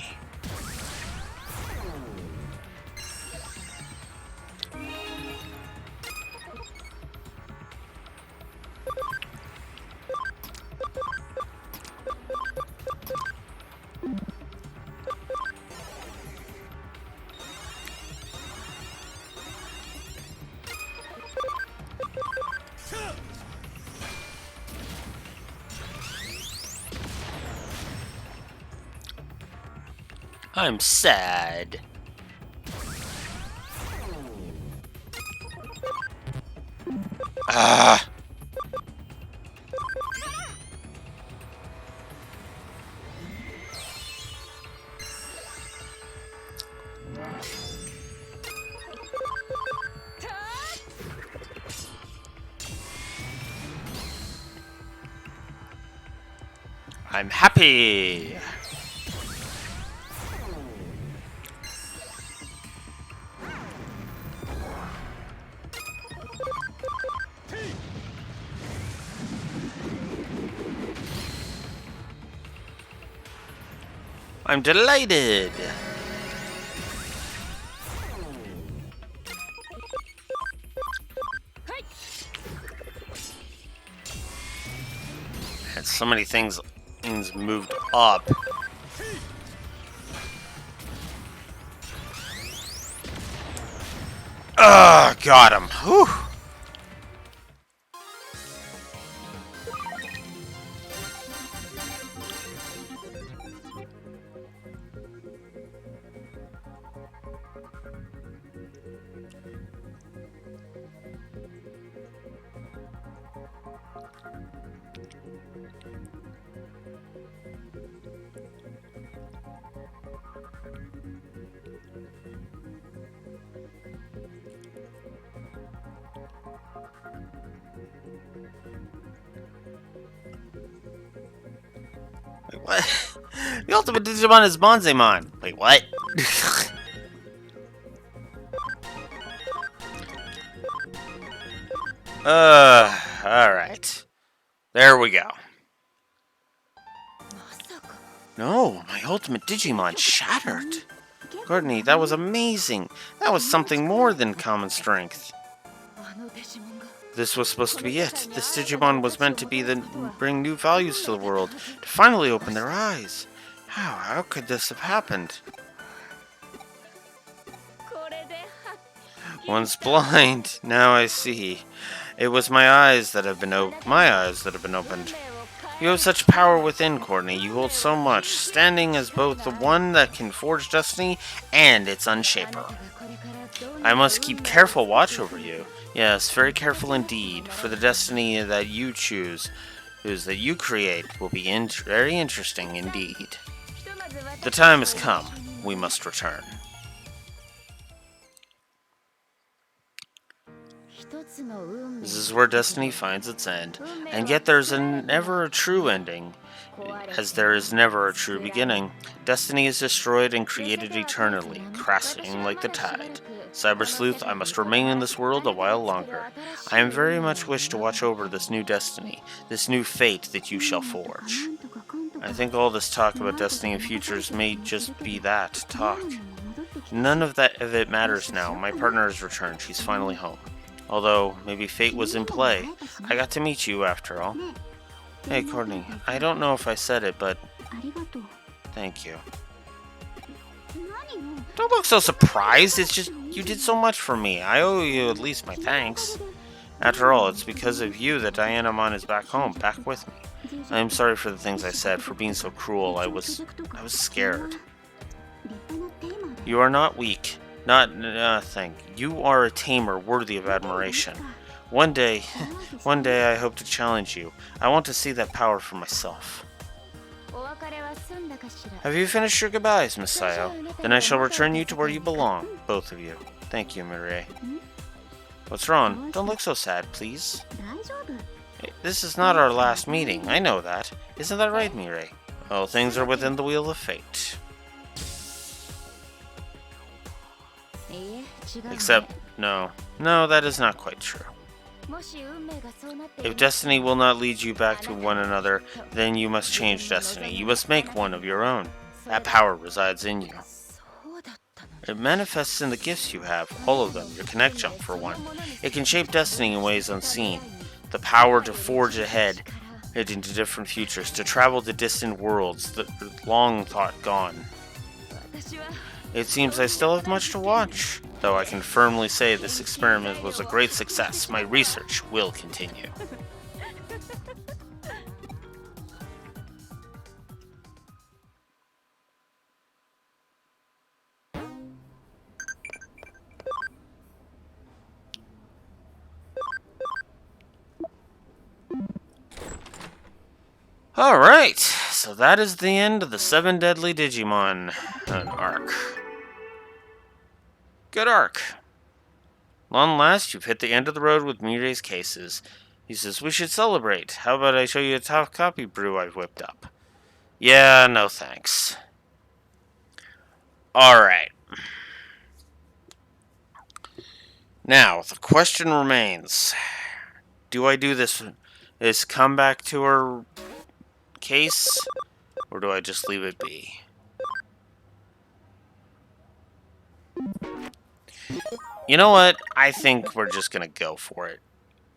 I'm sad. Ah. I'm happy. I'm delighted. And so many things moved up. Ugh, got him. Whew. Wait, what? The ultimate Digimon is Bonzemon. Wait, what? Alright. There we go. No, my ultimate Digimon shattered. Courtney, that was amazing. That was something more than common strength. This was supposed to be it. This Digimon was meant to be bring new values to the world, to finally open their eyes. How could this have happened? Once blind, now I see. It was my eyes that have been opened. You have such power within, Courtney. You hold so much, standing as both the one that can forge destiny and its unshaper. I must keep careful watch over you. Yes, very careful indeed, for the destiny that you choose, that you create, will be very interesting indeed. The time has come. We must return. This is where destiny finds its end, and yet there's never a true ending, as there is never a true beginning. Destiny is destroyed and created eternally, crashing like the tide. Cyber Sleuth, I must remain in this world a while longer. I am very much wish to watch over this new destiny, this new fate that you shall forge. I think all this talk about destiny and futures may just be that, talk. None of it matters now. My partner has returned. She's finally home. Although, maybe fate was in play. I got to meet you after all. Hey, Courtney, I don't know if I said it, but thank you. Don't look so surprised. It's just, you did so much for me. I owe you at least my thanks. After all, it's because of you that Dianamon is back home, back with me. I am sorry for the things I said, for being so cruel. I was scared. You are not weak. Not nothing. You are a tamer worthy of admiration. One day I hope to challenge you. I want to see that power for myself. Have you finished your goodbyes, Miss Sayo? Then I shall return you to where you belong, both of you. Thank you, Mireille. What's wrong? Don't look so sad, please. This is not our last meeting. I know that. Isn't that right, Mireille? Well, things are within the wheel of fate. Except, no. No, that is not quite true. If destiny will not lead you back to one another, then you must change destiny. You must make one of your own. That power resides in you. It manifests in the gifts you have, all of them, your connect jump for one. It can shape destiny in ways unseen. The power to forge ahead into different futures, to travel to distant worlds that long thought gone. It seems I still have much to watch, though I can firmly say this experiment was a great success. My research will continue. Alright, so that is the end of the 7 Deadly Digimon arc. Good arc. Long last, you've hit the end of the road with Mirei's cases. He says, we should celebrate. How about I show you a top copy brew I've whipped up? Yeah, no thanks. Alright. Now, the question remains. Do I do this come back to her case, or do I just leave it be? You know what? I think we're just gonna go for it.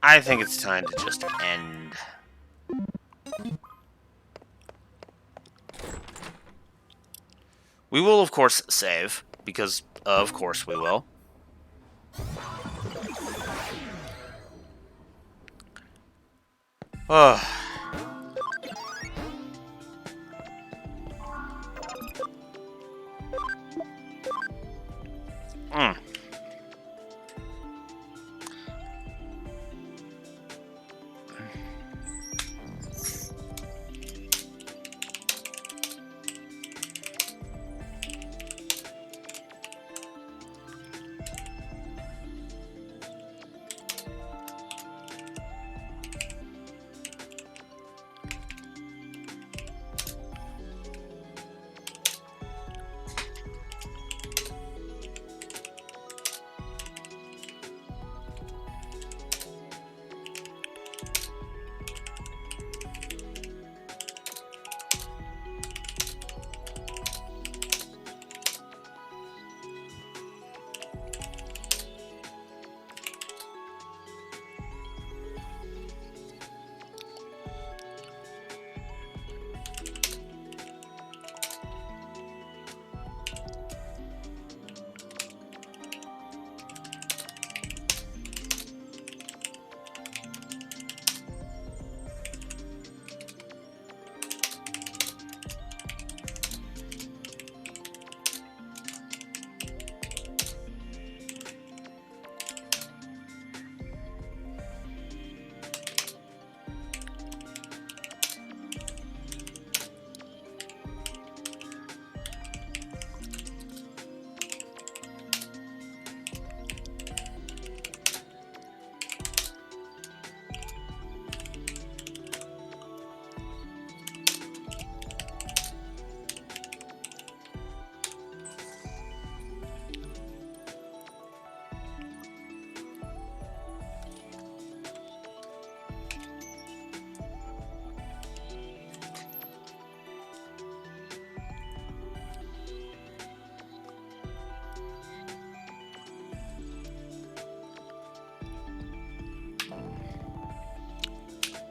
I think it's time to just end. We will, of course, save, because of course we will. Ugh.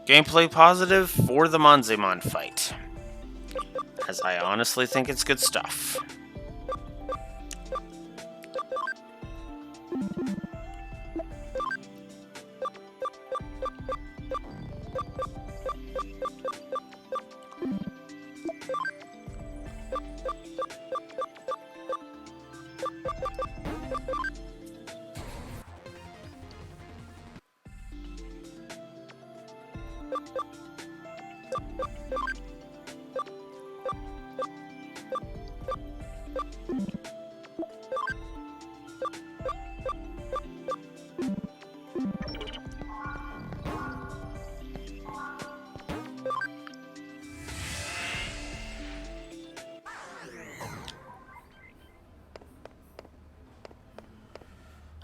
Gameplay positive for the Monzemon fight, as I honestly think it's good stuff.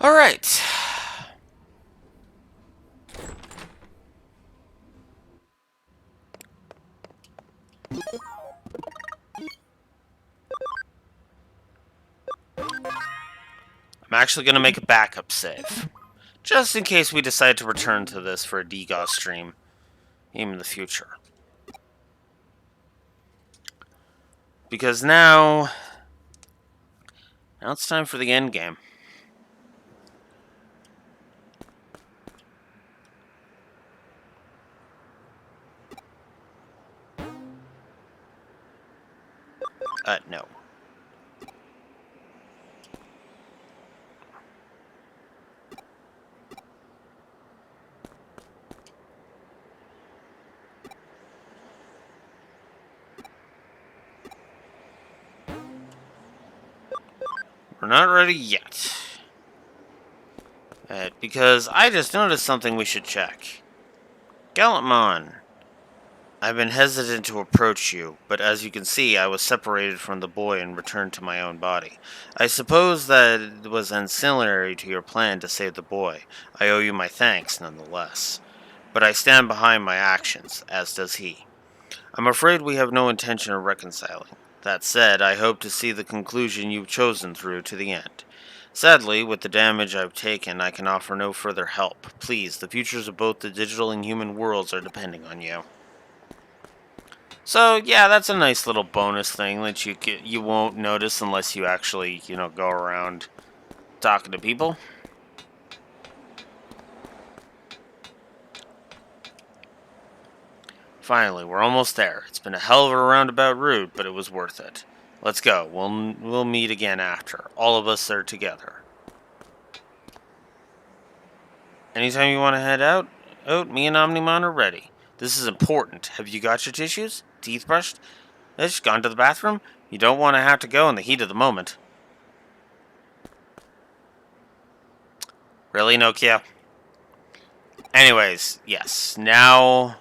Alright. I'm actually going to make a backup save, just in case we decide to return to this for a DGOS stream in the future. Because now it's time for the end game. No. We're not ready yet. Because I just noticed something we should check. Gallantmon, I've been hesitant to approach you, but as you can see, I was separated from the boy and returned to my own body. I suppose that it was ancillary to your plan to save the boy. I owe you my thanks, nonetheless. But I stand behind my actions, as does he. I'm afraid we have no intention of reconciling. That said, I hope to see the conclusion you've chosen through to the end. Sadly, with the damage I've taken, I can offer no further help. Please, the futures of both the digital and human worlds are depending on you. So, yeah, that's a nice little bonus thing that you won't notice unless you actually, go around talking to people. Finally, we're almost there. It's been a hell of a roundabout route, but it was worth it. Let's go. We'll meet again after. All of us are together. Anytime you want to head out, me and Omnimon are ready. This is important. Have you got your tissues? Teeth brushed? Gone to the bathroom? You don't want to have to go in the heat of the moment. Really, Nokia? Anyways, yes. Now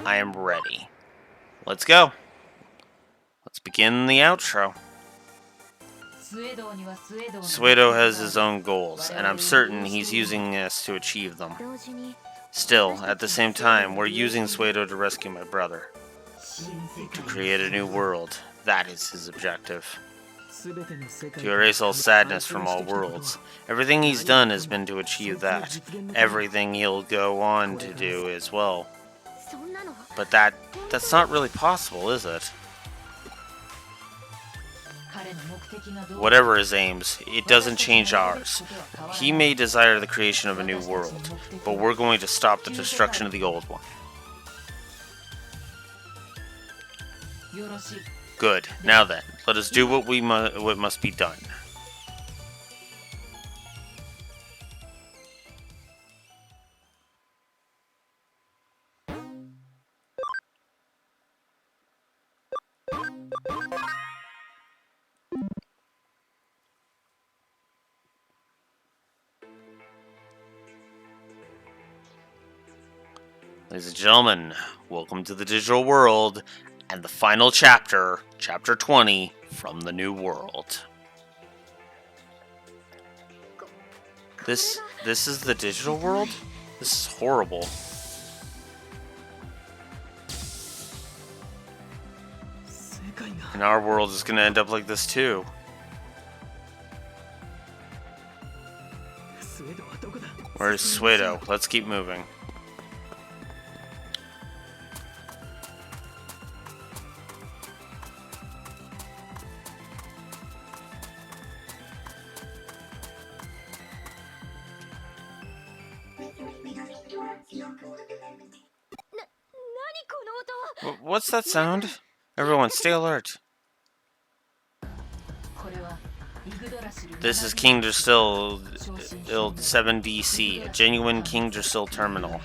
I am ready. Let's go. Let's begin the outro. Suedo has his own goals, and I'm certain he's using us to achieve them. Still, at the same time, we're using Suedo to rescue my brother. To create a new world. That is his objective. To erase all sadness from all worlds. Everything he's done has been to achieve that. Everything he'll go on to do as well. But that's not really possible, is it? Whatever his aims, it doesn't change ours. He may desire the creation of a new world, but we're going to stop the destruction of the old one. Good. Now then, let us do what must be done. Ladies and gentlemen, welcome to the digital world and the final chapter, chapter 20, from the new world. This is the digital world? This is horrible. And our world is going to end up like this too. Where's Suedo? Let's keep moving. What's that sound? Everyone, stay alert. This is King Drasil 7DC, a genuine King Drasil terminal.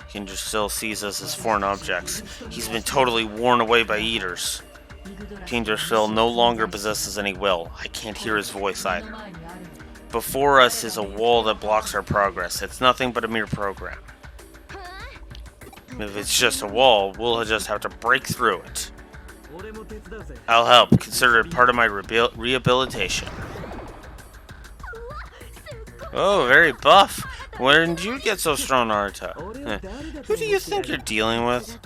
King Drasil sees us as foreign objects. He's been totally worn away by eaters. King Drasil no longer possesses any will. I can't hear his voice either. Before us is a wall that blocks our progress. It's nothing but a mere program. If it's just a wall, we'll just have to break through it. I'll help. Consider it part of my rehabilitation. Oh, very buff. When did you get so strong, Naruto? Who do you think you're dealing with?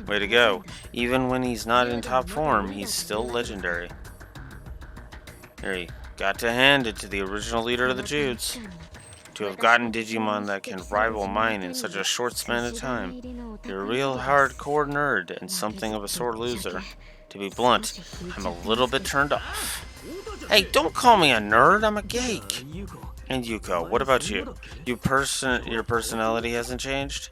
Way to go. Even when he's not in top form, he's still legendary. There you got to hand it to the original leader of the Judes. To have gotten Digimon that can rival mine in such a short span of time. You're a real hardcore nerd and something of a sore loser. To be blunt, I'm a little bit turned off. Hey, don't call me a nerd, I'm a geek. And Yuko, what about you? Your personality hasn't changed?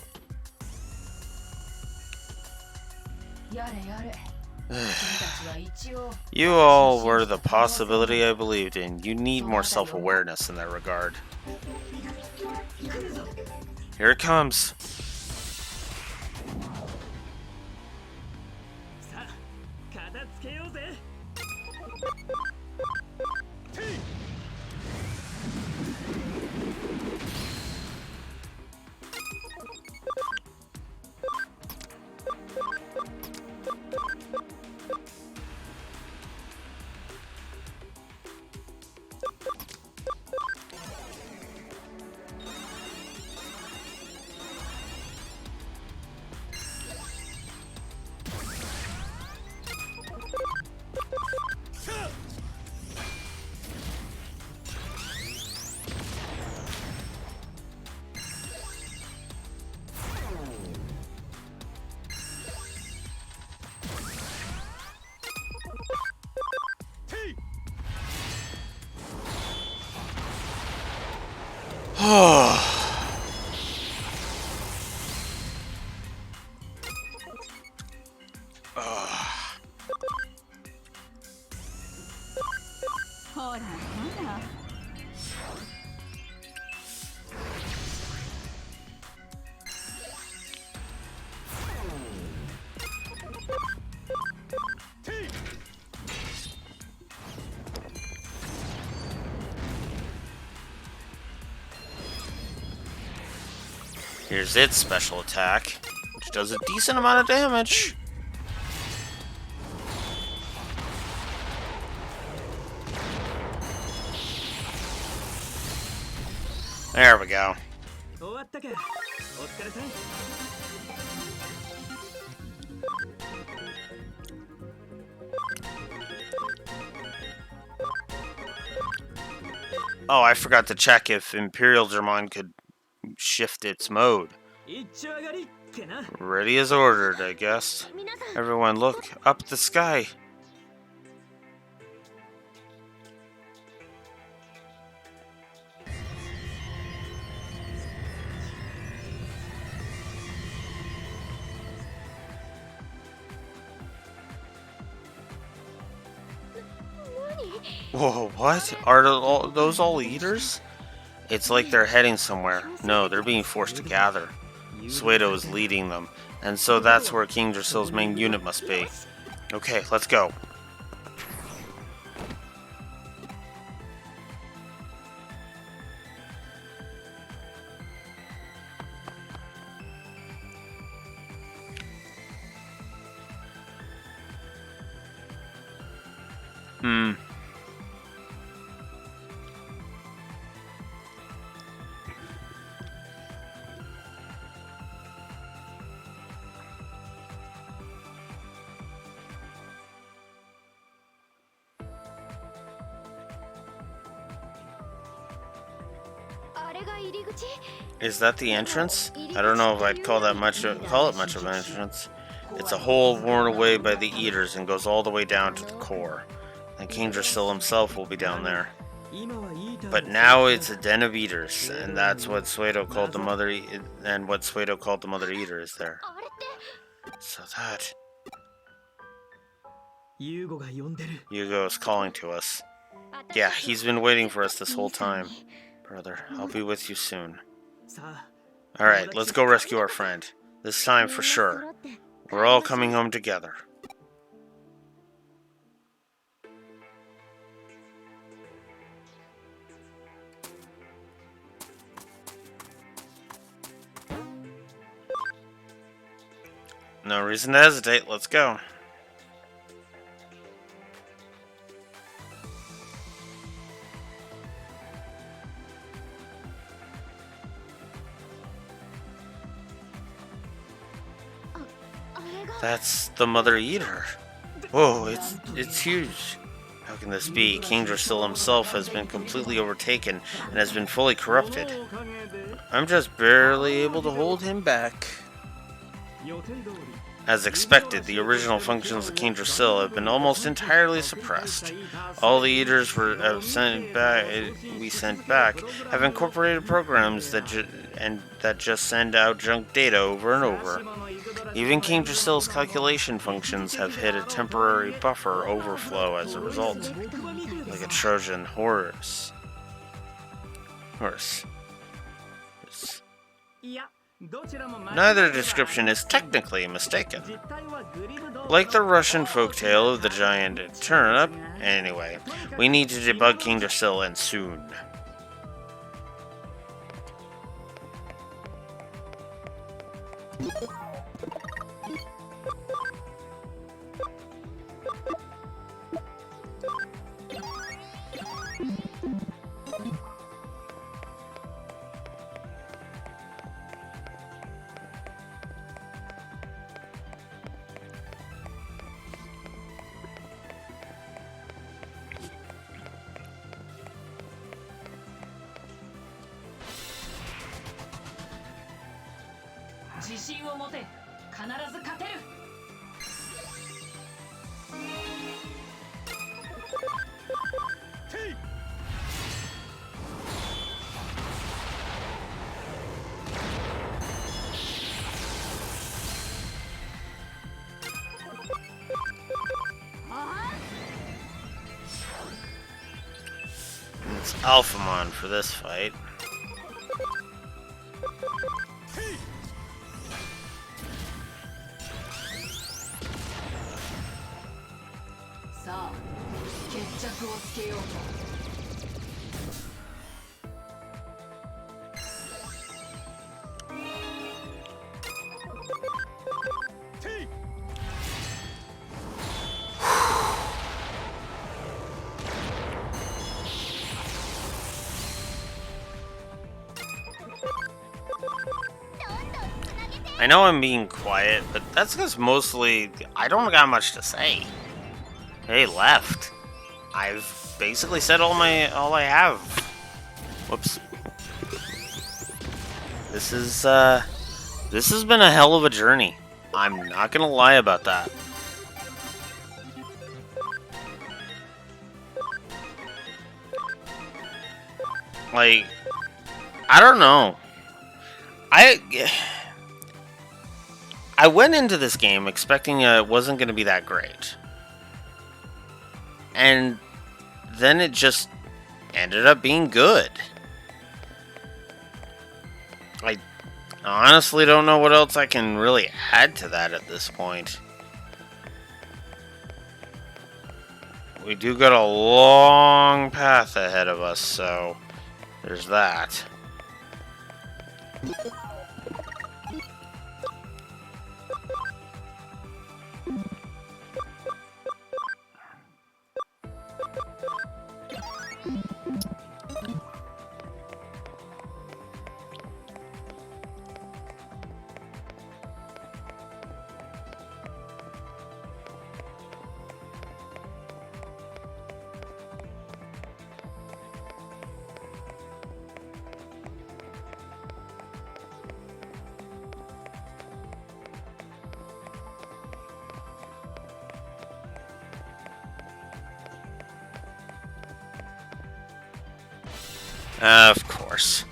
You all were the possibility I believed in. You need more self-awareness in that regard. Here it comes. Here's its special attack, which does a decent amount of damage. There we go. Oh, I forgot to check if Imperial Germon could shift its mode. Ready as ordered, I guess. Everyone look up at the sky. Whoa, what? Are those all eaters? It's like they're heading somewhere. No, they're being forced to gather. Suedo is leading them, and so that's where King Drasil's main unit must be. Okay, let's go. Is that the entrance? I don't know if I'd call it much of an entrance. It's a hole worn away by the eaters and goes all the way down to the core. And King Drasil himself will be down there. But now it's a den of eaters, and that's what Suedo called the mother. And what Suedo called the mother eater is there. So that Yugo is calling to us. Yeah, he's been waiting for us this whole time. Brother, I'll be with you soon. Alright, let's go rescue our friend. This time for sure. We're all coming home together. No reason to hesitate, let's go. That's the Mother Eater. Whoa, it's huge. How can this be? King Drasil himself has been completely overtaken and has been fully corrupted. I'm just barely able to hold him back. As expected, the original functions of King Drasil have been almost entirely suppressed. All the Eaters we sent back have incorporated programs that just send out junk data over and over. Even King Drasil's calculation functions have hit a temporary buffer overflow as a result, like a Trojan horse. Neither description is technically mistaken. Like the Russian folktale of the giant turnip. Anyway, we need to debug King Drasil, and soon. It's Alphamon for this fight. I know I'm being quiet, but that's because mostly I don't got much to say. Hey, left. I've basically said all I have. Whoops. This has been a hell of a journey. I'm not gonna lie about that. Like, I don't know. I went into this game expecting it wasn't going to be that great. And then it just ended up being good. I honestly don't know what else I can really add to that at this point. We do got a long path ahead of us, so there's that. Of course.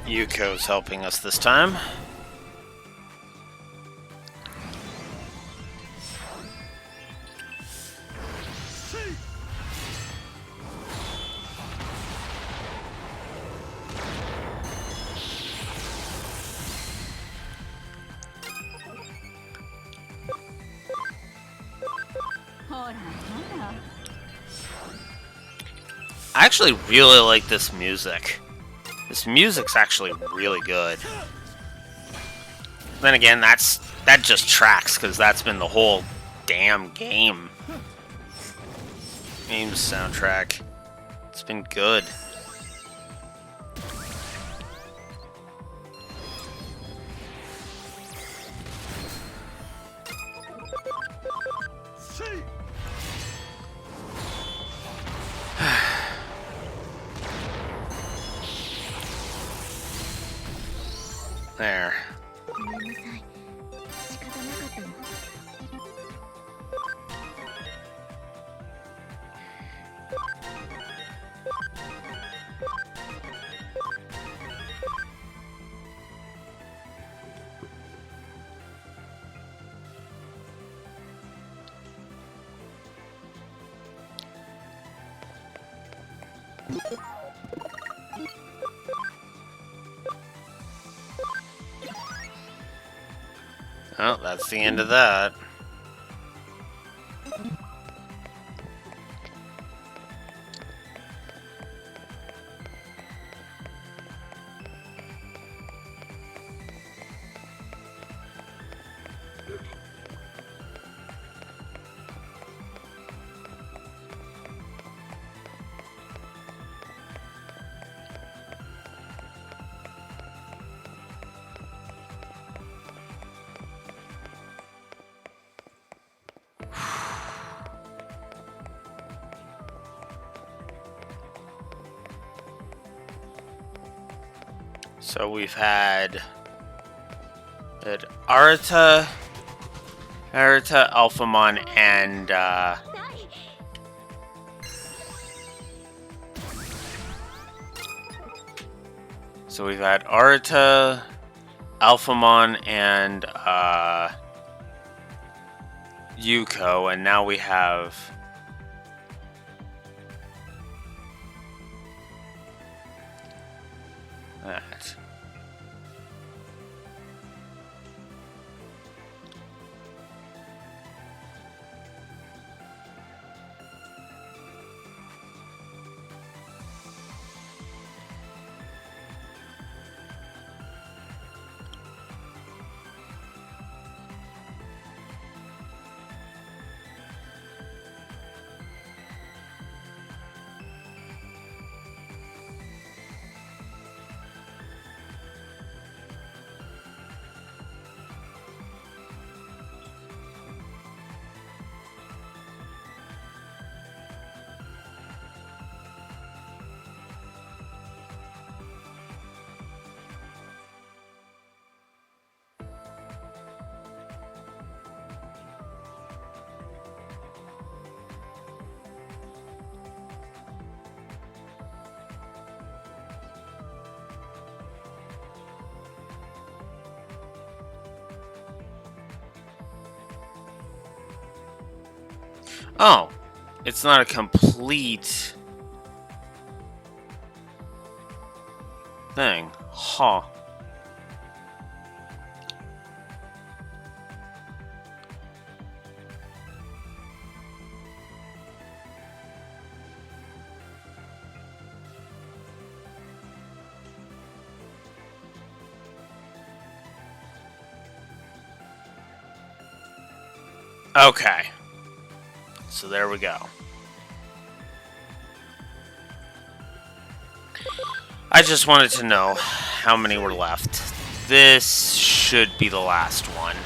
Yuko's helping us this time. I actually really like this music. This music's actually really good. Then again, that just tracks because that's been the whole damn game. Games soundtrack. It's been good. There. Oh, that's the end of that. So we've had Arata, Alphamon, and so we've had Arata, Alphamon, and Yuko, and now we have that. Oh, it's not a complete thing. Huh. Okay. So there we go. I just wanted to know how many were left. This should be the last one.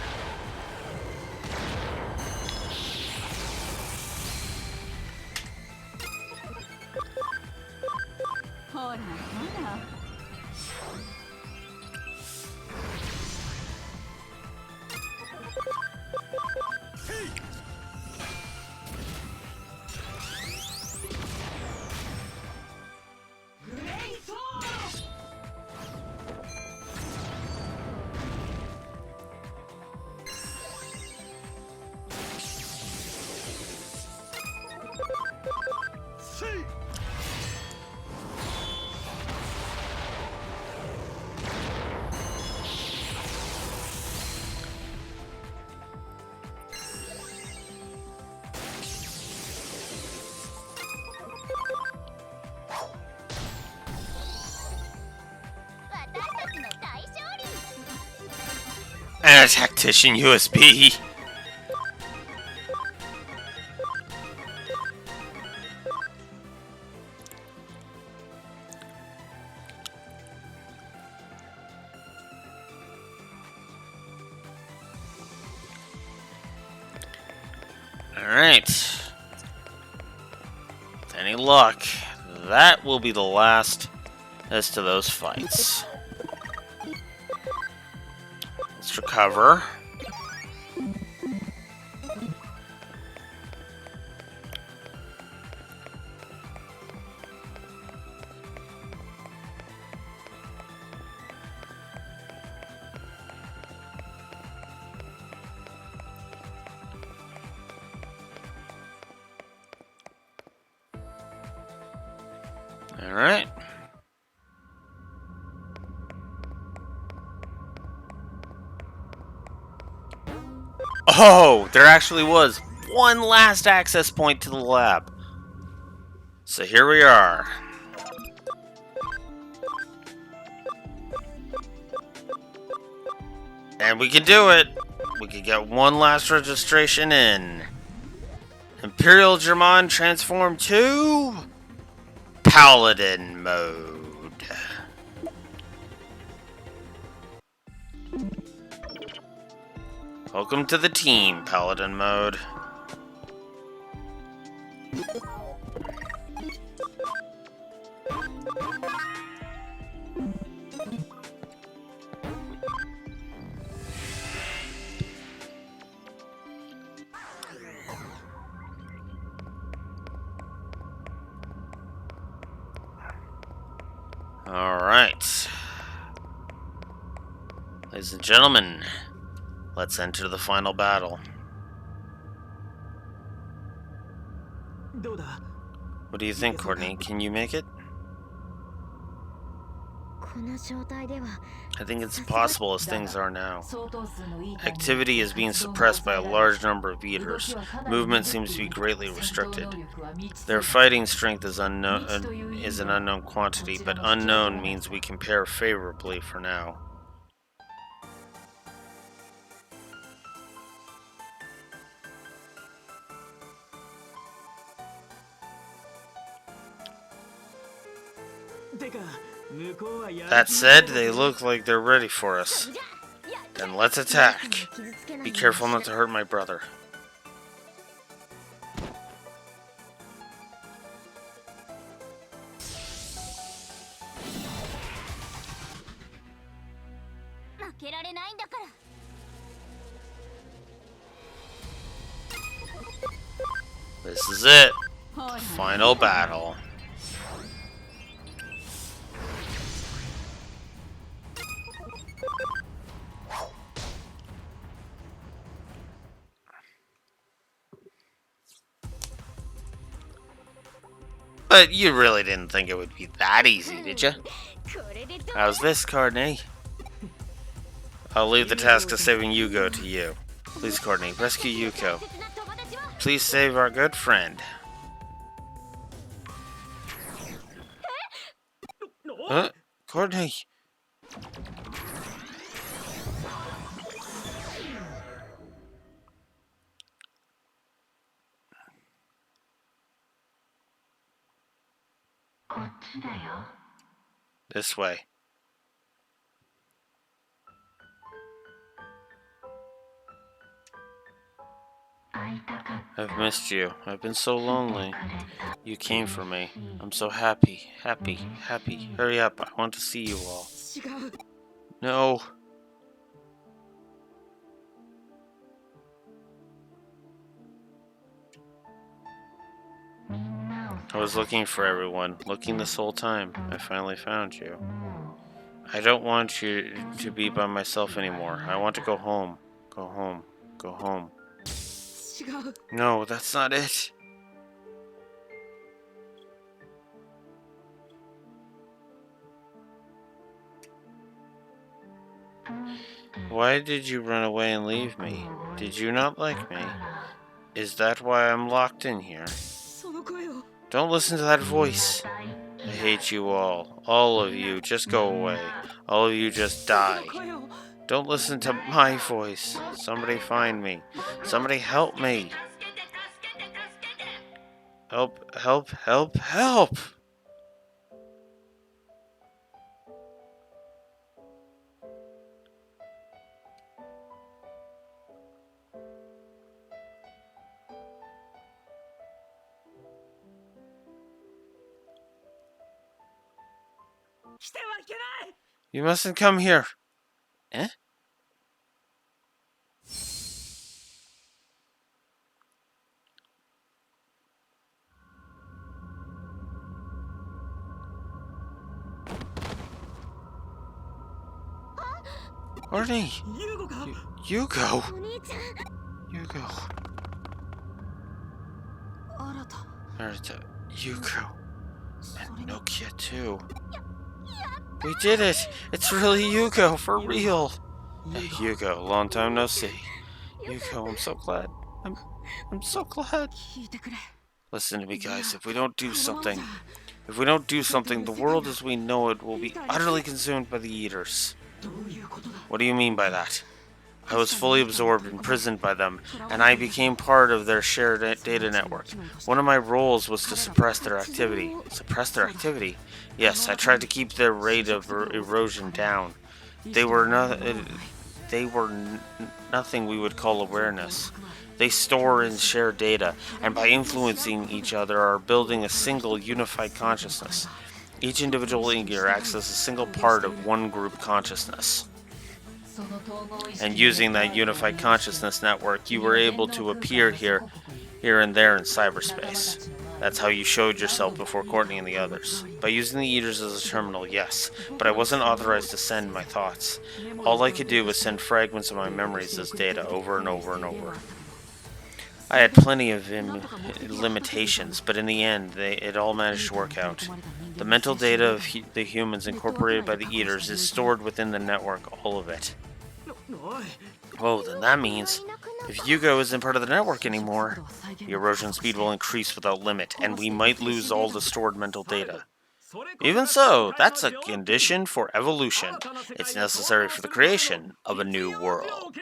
And a tactician USB. Alright. With any luck, that will be the last as to those fights. Let's recover. Alright. Oh, there actually was one last access point to the lab. So here we are. And we can do it. We can get one last registration in. Imperial German transform to Paladin mode. Welcome to the team, Paladin mode. Alright. Ladies and gentlemen, let's enter the final battle. What do you think, Courtney? Can you make it? I think it's impossible as things are now. Activity is being suppressed by a large number of eaters. Movement seems to be greatly restricted. Their fighting strength is an unknown quantity, but unknown means we compare favorably for now. That said, they look like they're ready for us. Then let's attack. Be careful not to hurt my brother. This is it. The final battle. But you really didn't think it would be that easy, did you? How's this, Courtney? I'll leave the task of saving Yugo to you. Please, Courtney, rescue Yuko. Please save our good friend. Huh? Courtney? This way. I've missed you. I've been so lonely. You came for me. I'm so happy. Happy. Happy. Hurry up. I want to see you all. No. I was looking for everyone. Looking this whole time. I finally found you. I don't want you to be by myself anymore. I want to go home. Go home. Go home. No, that's not it. Why did you run away and leave me? Did you not like me? Is that why I'm locked in here? Don't listen to that voice. I hate you all. All of you. Just go away. All of you just die. Don't listen to my voice. Somebody find me. Somebody help me. Help, help, help, help! You mustn't come here. Eh? Courtney! Yugo! Yugo. Narita, Yugo. And Nokia too. We did it! It's really Yugo, for real! Hey, Yugo, long time no see. Yugo, I'm so glad. I'm so glad. Listen to me, guys. If we don't do something, the world as we know it will be utterly consumed by the Eaters. What do you mean by that? I was fully absorbed, imprisoned by them, and I became part of their shared data network. One of my roles was to suppress their activity. Suppress their activity? Yes, I tried to keep their rate of erosion down. They were nothing we would call awareness. They store and share data, and by influencing each other are building a single unified consciousness. Each individual Eater acts as a single part of one group consciousness. And using that unified consciousness network, you were able to appear here and there in cyberspace. That's how you showed yourself before Courtney and the others. By using the Eaters as a terminal, yes, but I wasn't authorized to send my thoughts. All I could do was send fragments of my memories as data over and over and over. I had plenty of limitations, but in the end, it all managed to work out. The mental data of the humans incorporated by the Eaters is stored within the network, all of it. Whoa, then that means if Yugo isn't part of the network anymore, the erosion speed will increase without limit, and we might lose all the stored mental data. Even so, that's a condition for evolution. It's necessary for the creation of a new world.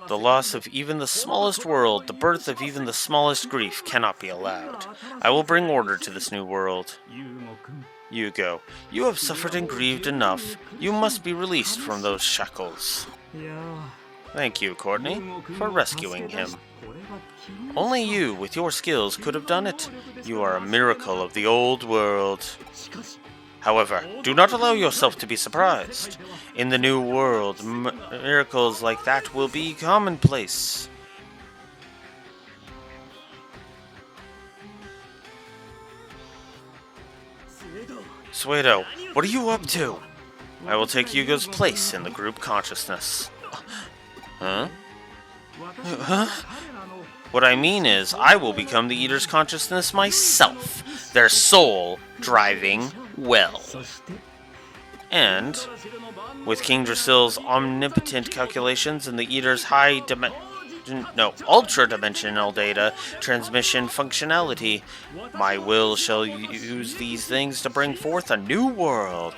The loss of even the smallest world, the birth of even the smallest grief cannot be allowed. I will bring order to this new world. Yugo, you have suffered and grieved enough. You must be released from those shackles. Thank you, Courtney, for rescuing him. Only you, with your skills, could have done it. You are a miracle of the old world. However, do not allow yourself to be surprised. In the new world, miracles like that will be commonplace. Suedo, what are you up to? I will take Yugo's place in the group consciousness. Huh? What I mean is, I will become the Eater's consciousness myself, their soul driving well. And, with King Drasil's omnipotent calculations and the Eater's ultra-dimensional data transmission functionality, my will shall use these things to bring forth a new world.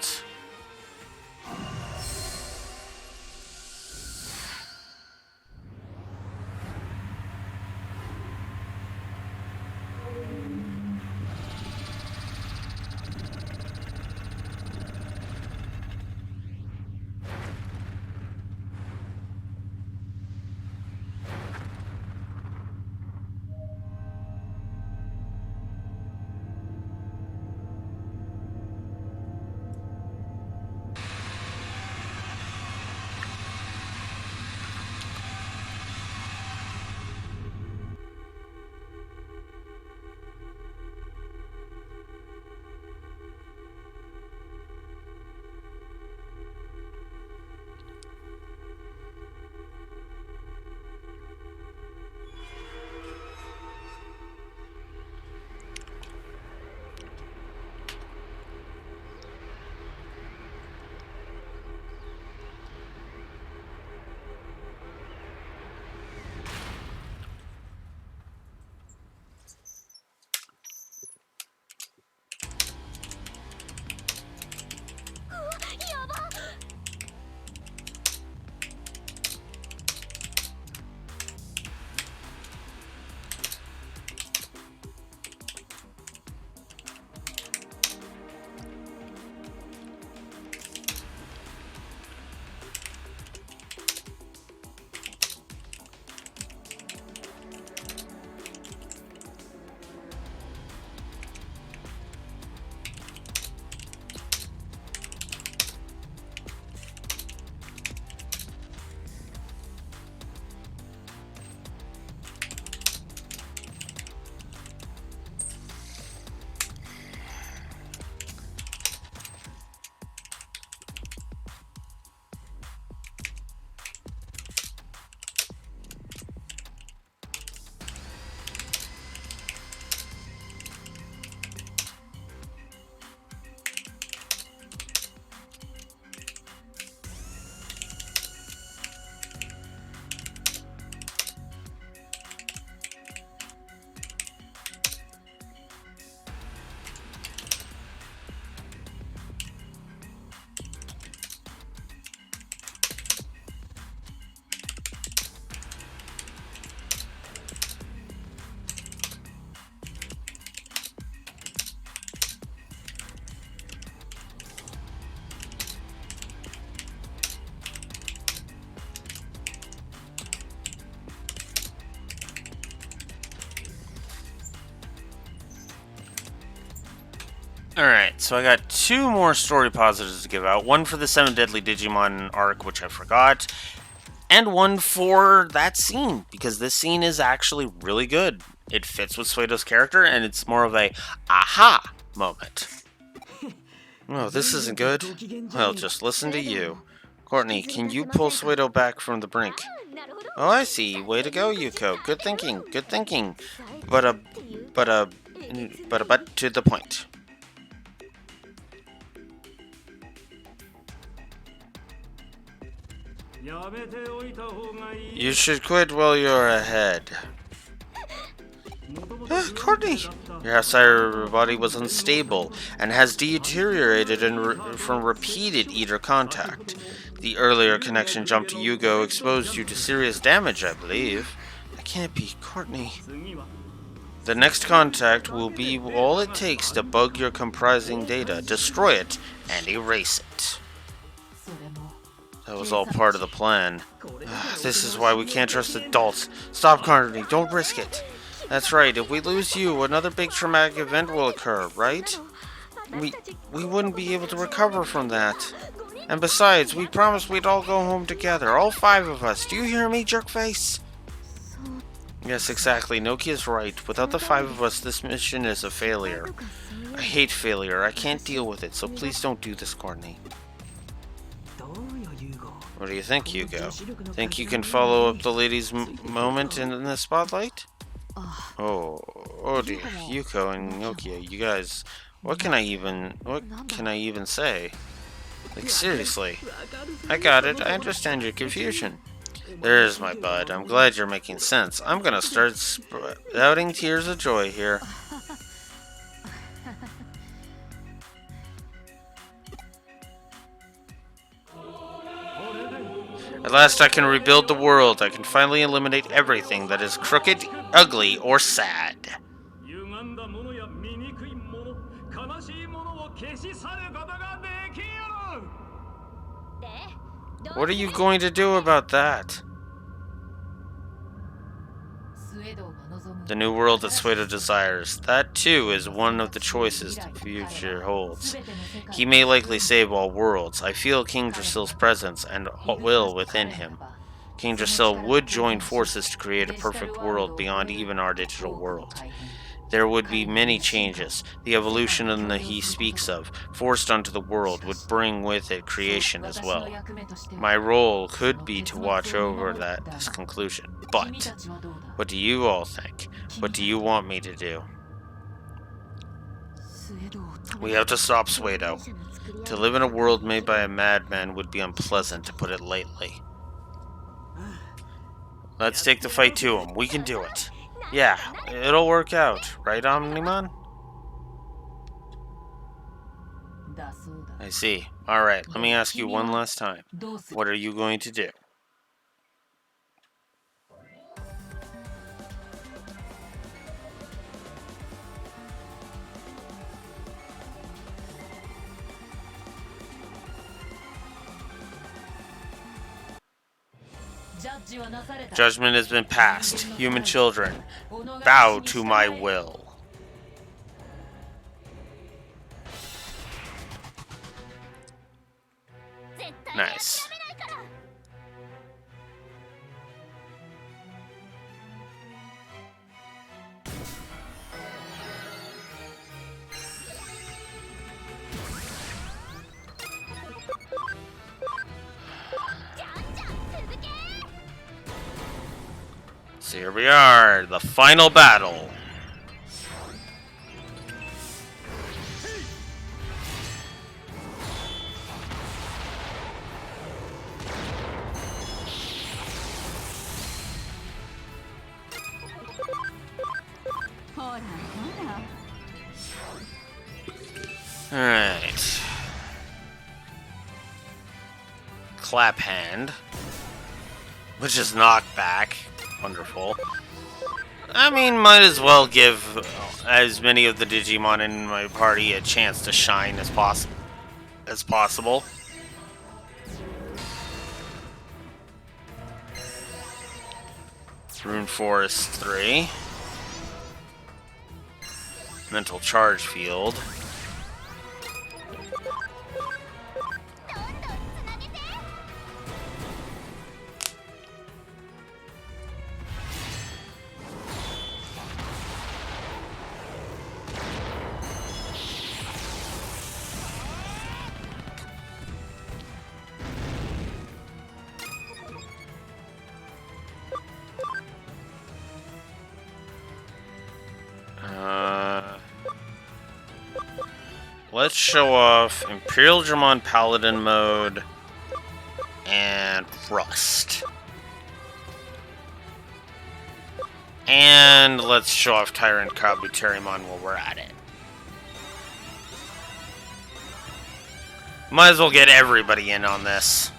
Alright, so I got 2 more story positives to give out. One for the 7 Deadly Digimon arc, which I forgot, and one for that scene, because this scene is actually really good. It fits with Suedo's character, and it's more of a aha moment. Oh, this isn't good. Well, just listen to you. Courtney, can you pull Suedo back from the brink? Oh, I see. Way to go, Yuko. Good thinking. Good thinking. But to the point. You should quit while you're ahead. Courtney! Your outside body was unstable and has deteriorated from repeated eater contact. The earlier connection jump to Yugo exposed you to serious damage, I believe. That can't be Courtney. The next contact will be all it takes to bug your comprising data, destroy it, and erase it. That was all part of the plan. This is why we can't trust adults. Stop, Courtney. Don't risk it. That's right. If we lose you, another big traumatic event will occur, right? We wouldn't be able to recover from that. And besides, we promised we'd all go home together. All 5 of us. Do you hear me, jerkface? Yes, exactly. Nokia's right. Without the 5 of us, this mission is a failure. I hate failure. I can't deal with it, so please don't do this, Courtney. What do you think, Hugo? Think you can follow up the lady's moment in the spotlight? Oh dear, Yuko and Nokia, you guys, what can I even say? Like, seriously. I got it, I understand your confusion. There's my bud, I'm glad you're making sense. I'm gonna start spouting tears of joy here. At last I can rebuild the world. I can finally eliminate everything that is crooked, ugly, or sad. What are you going to do about that? The new world that Suedo desires. That, too, is one of the choices the future holds. He may likely save all worlds. I feel King Drasil's presence and will within him. King Drasil would join forces to create a perfect world beyond even our digital world. There would be many changes. The evolution he speaks of, forced onto the world, would bring with it creation as well. My role could be to watch over this conclusion. But what do you all think? What do you want me to do? We have to stop Suedo. To live in a world made by a madman would be unpleasant, to put it lightly. Let's take the fight to him. We can do it. Yeah, it'll work out. Right, Omnimon? I see. Alright, let me ask you one last time. What are you going to do? Judgment has been passed. Human children, bow to my will. Nice. So here we are, the final battle. Alright. Clap hand. Which is knockback. Wonderful. I mean, might as well give as many of the Digimon in my party a chance to shine as possible. Rune Forest 3. Mental Charge Field. let's show off Imperial Dramon Paladin mode and Rust. And let's show off Tyrant Kabuterimon while we're at it. Might as well get everybody in on this.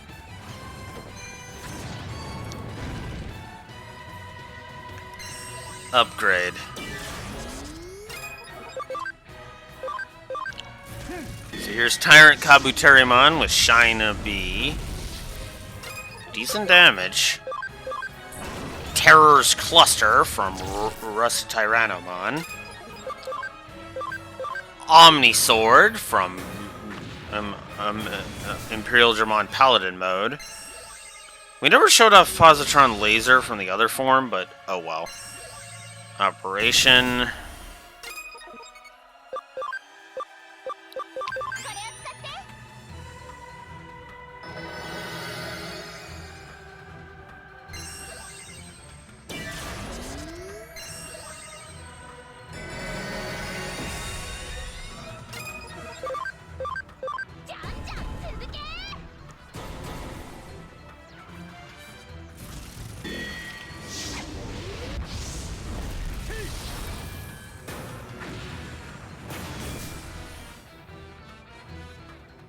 Upgrade. So here's Tyrant Kabuterimon with Shina B. Decent damage. Terror's Cluster from Rust Tyrannomon. Omni Sword from Imperial Dramon Paladin mode. We never showed off Positron Laser from the other form, but oh well. Operation.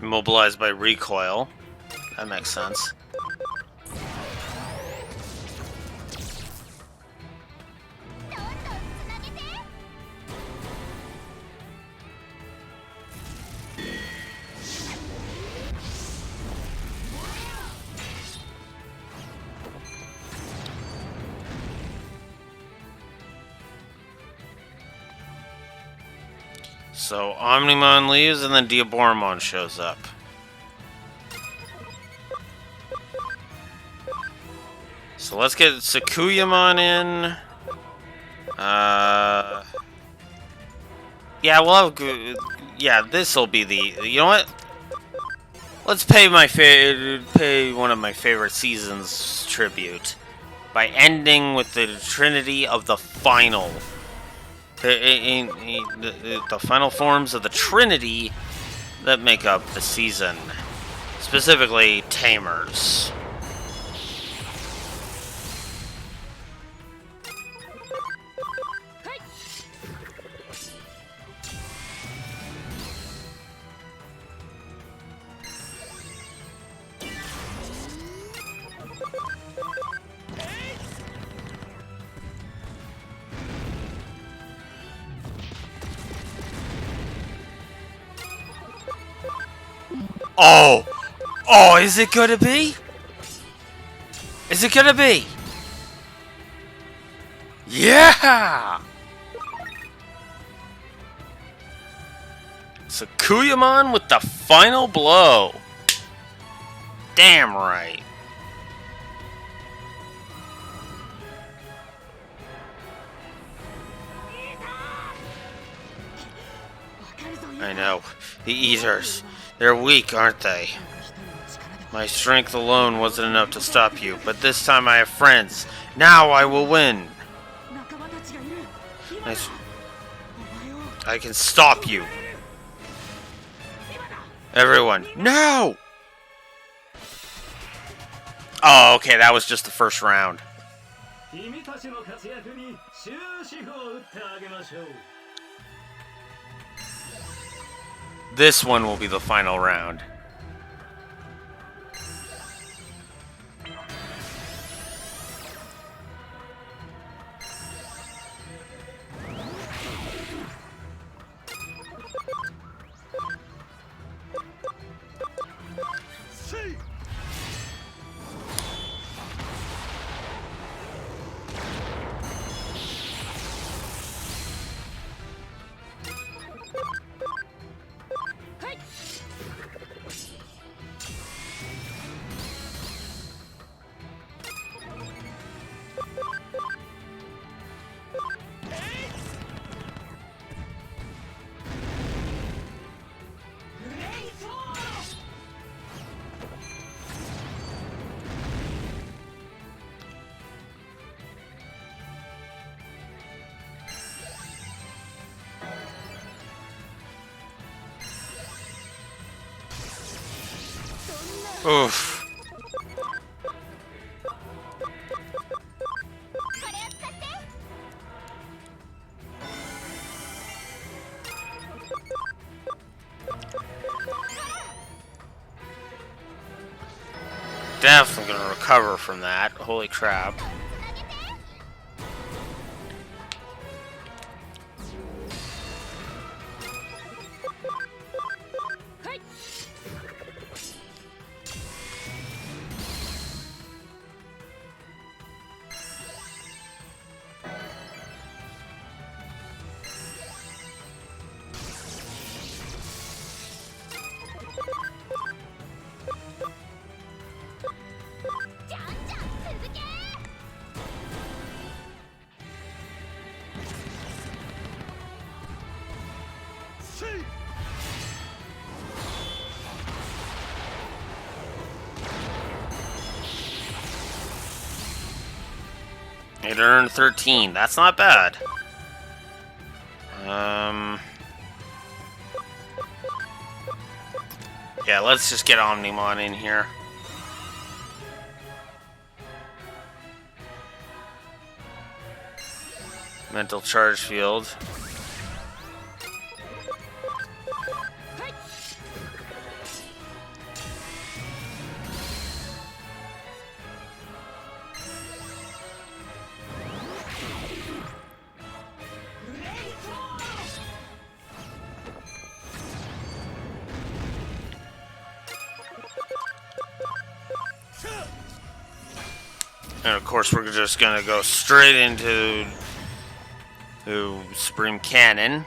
Immobilized by recoil. That makes sense. So Omnimon leaves and then Diaboromon shows up. So let's get Sakuyamon in. Yeah, we'll have. Yeah, this'll be the. You know what? Let's pay one of my favorite seasons tribute by ending with the Trinity of the final. The final forms of the Trinity that make up the season. Specifically, Tamers. Oh! Oh, is it gonna be? Is it gonna be? Yeah! Sakuyamon with the final blow. Damn right. I know. The Eaters. They're weak, aren't they? My strength alone wasn't enough to stop you, but this time I have friends. Now I will win. I can stop you. Everyone, no! Oh, okay, that was just the first round. This one will be the final round. Oof. Definitely gonna recover from that. Holy crap. It earned 13. That's not bad. Yeah, let's just get Omnimon in here. Mental charge field. And of course, we're just gonna go straight into Supreme Cannon.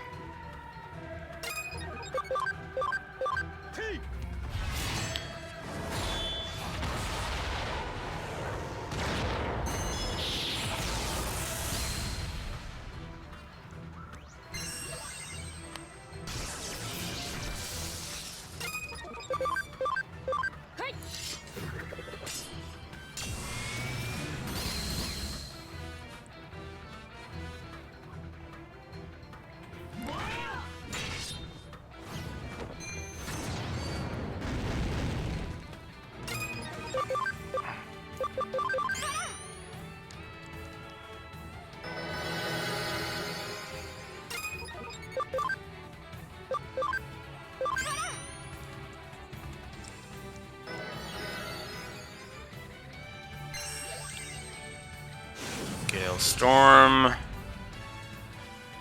Gale Storm.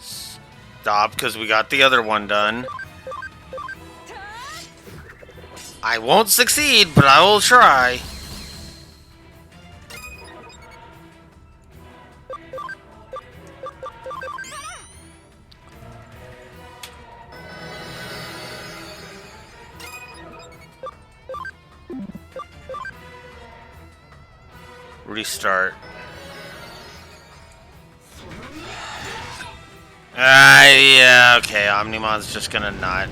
Stop, because we got the other one done. I won't succeed, but I will try. Restart. Yeah, okay, Omnimon's just gonna not.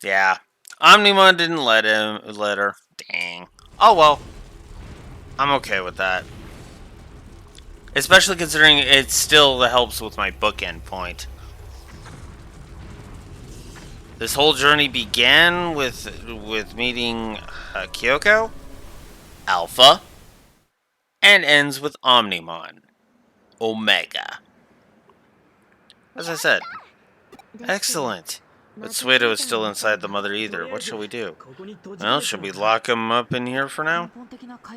Yeah. Omnimon didn't let her. Dang. Oh well. I'm okay with that. Especially considering it still helps with my bookend point. This whole journey began with meeting Kyoko, Alpha, and ends with Omnimon, Omega. As I said, excellent. But Suedo is still inside the Mother Ether. What shall we do? Well, should we lock him up in here for now?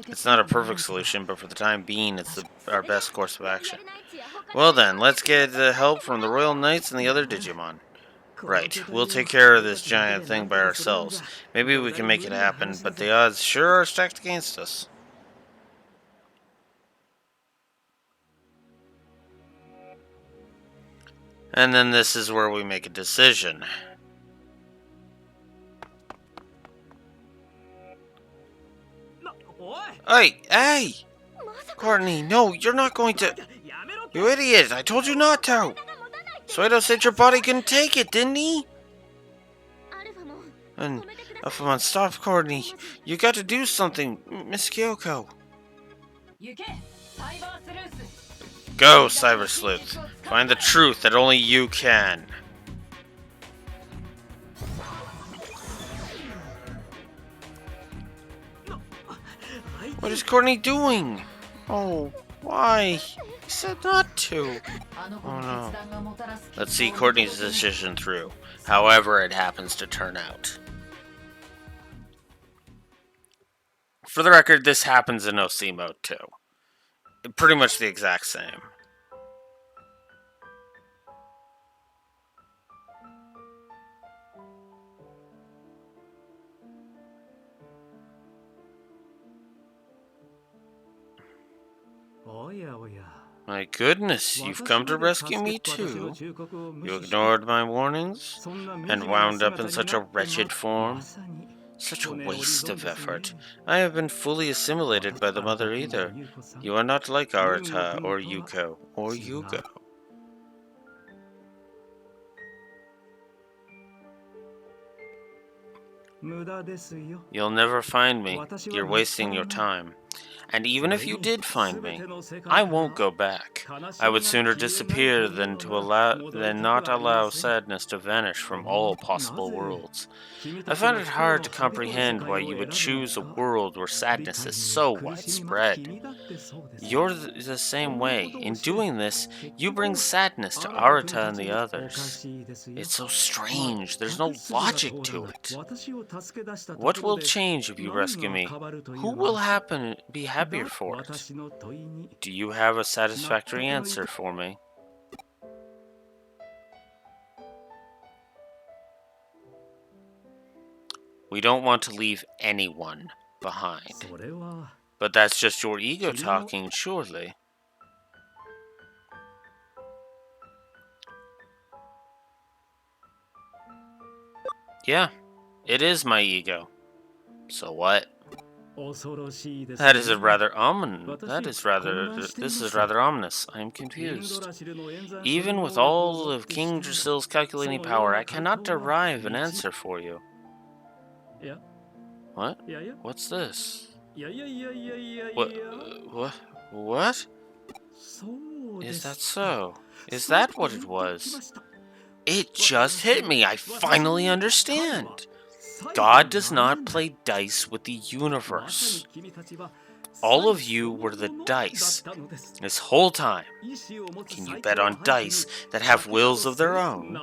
It's not a perfect solution, but for the time being, it's our best course of action. Well then, let's get help from the Royal Knights and the other Digimon. Right, we'll take care of this giant thing by ourselves. Maybe we can make it happen, but the odds sure are stacked against us. And then this is where we make a decision. Hey! Courtney, no, you're not going to... You idiot, I told you not to! Suedo said your body couldn't take it, didn't he? And Alphamon, stop, Courtney. You got to do something, Miss Kyoko. Go, Cyber Sleuth. Find the truth that only you can. What is Courtney doing? Oh, why? He said not to. Oh no. Let's see Courtney's decision through, however it happens to turn out. For the record, this happens in OC mode too. Pretty much the exact same. My goodness, you've come to rescue me too. You ignored my warnings and wound up in such a wretched form. Such a waste of effort. I have been fully assimilated by the Mother either. You are not like Arata or Yuko or Yugo. You'll never find me. You're wasting your time. And even if you did find me, I won't go back. I would sooner disappear than not allow sadness to vanish from all possible worlds. I find it hard to comprehend why you would choose a world where sadness is so widespread. You're the same way. In doing this, you bring sadness to Arata and the others. It's so strange. There's no logic to it. What will change if you rescue me? Who will be happier for it? Do you have a satisfactory answer for me? We don't want to leave anyone behind. But that's just your ego talking, surely. Yeah, it is my ego. So what? This is rather ominous. I am confused. Even with all of King Drasil's calculating power, I cannot derive an answer for you. What? What's this? What? Is that so? Is that what it was? It just hit me. I finally understand. God does not play dice with the universe. All of you were the dice this whole time. Can you bet on dice that have wills of their own?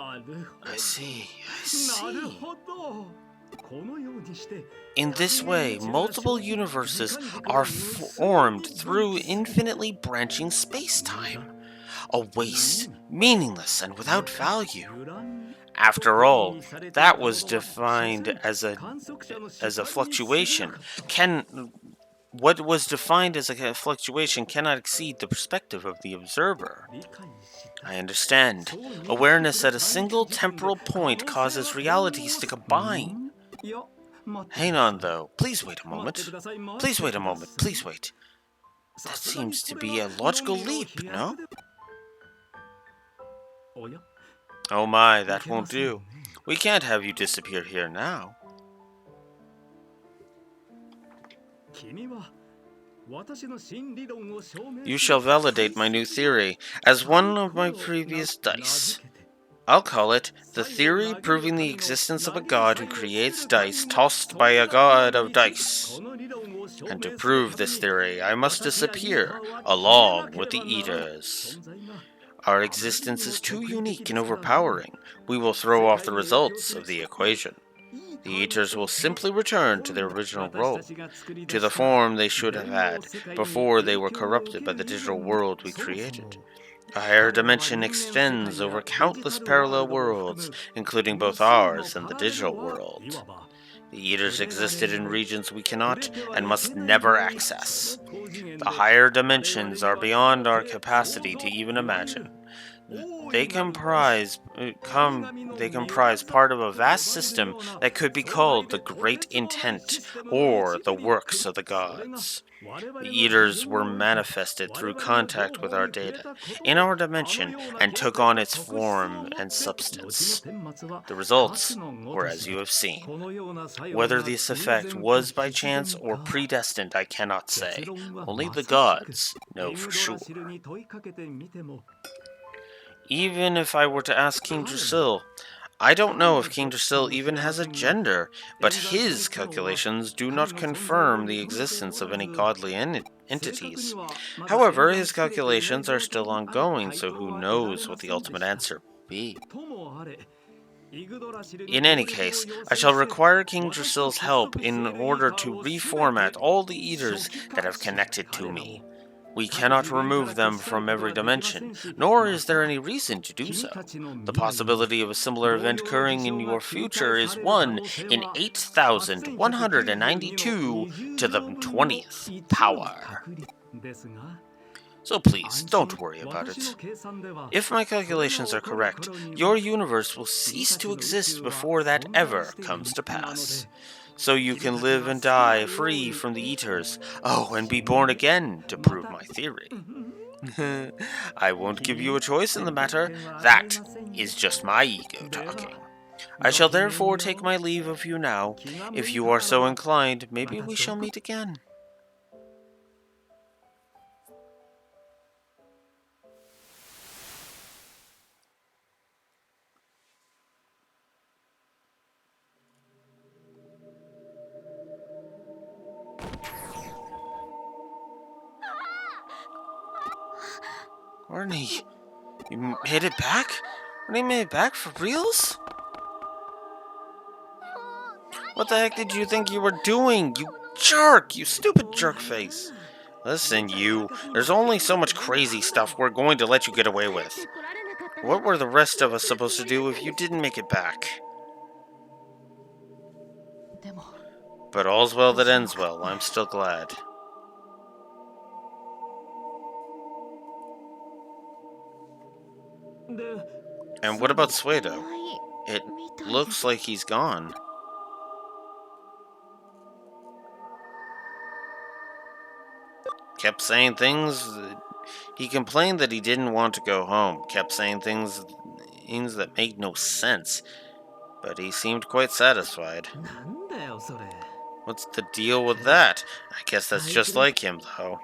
I see. In this way, multiple universes are formed through infinitely branching space-time. A waste, meaningless, and without value. After all, that was defined as a fluctuation. What was defined as a fluctuation cannot exceed the perspective of the observer. I understand. Awareness at a single temporal point causes realities to combine. Hang on, though. Please wait a moment. Please wait. That seems to be a logical leap, no? Oh my, that won't do. We can't have you disappear here now. You shall validate my new theory as one of my previous dice. I'll call it the theory proving the existence of a god who creates dice tossed by a god of dice. And to prove this theory, I must disappear along with the eaters. Our existence is too unique and overpowering. We will throw off the results of the equation. The eaters will simply return to their original role, to the form they should have had before they were corrupted by the digital world we created. A higher dimension extends over countless parallel worlds, including both ours and the digital world. The eaters existed in regions we cannot and must never access. The higher dimensions are beyond our capacity to even imagine. They comprise part of a vast system that could be called the Great Intent or the works of the gods. The eaters were manifested through contact with our data in our dimension and took on its form and substance. The results were as you have seen. Whether this effect was by chance or predestined, I cannot say. Only the gods know for sure. Even if I were to ask King Drasil, I don't know if King Drasil even has a gender, but his calculations do not confirm the existence of any godly entities. However, his calculations are still ongoing, so who knows what the ultimate answer will be. In any case, I shall require King Drasil's help in order to reformat all the Eaters that have connected to me. We cannot remove them from every dimension, nor is there any reason to do so. The possibility of a similar event occurring in your future is 1 in 8,192 to the 20th power. So please, don't worry about it. If my calculations are correct, your universe will cease to exist before that ever comes to pass. So you can live and die free from the Eaters, oh, and be born again to prove my theory. I won't give you a choice in the matter. That is just my ego talking. I shall therefore take my leave of you now. If you are so inclined, maybe we shall meet again. Courtney, you made it back? Courtney made it back for reals? What the heck did you think you were doing? You jerk! You stupid jerk face! Listen, you. There's only so much crazy stuff we're going to let you get away with. What were the rest of us supposed to do if you didn't make it back? But all's well that ends well. I'm still glad. And what about Suedo? It looks like he's gone. Kept saying things. He complained that he didn't want to go home. Kept saying things that made no sense. But he seemed quite satisfied. What's the deal with that? I guess that's just like him, though.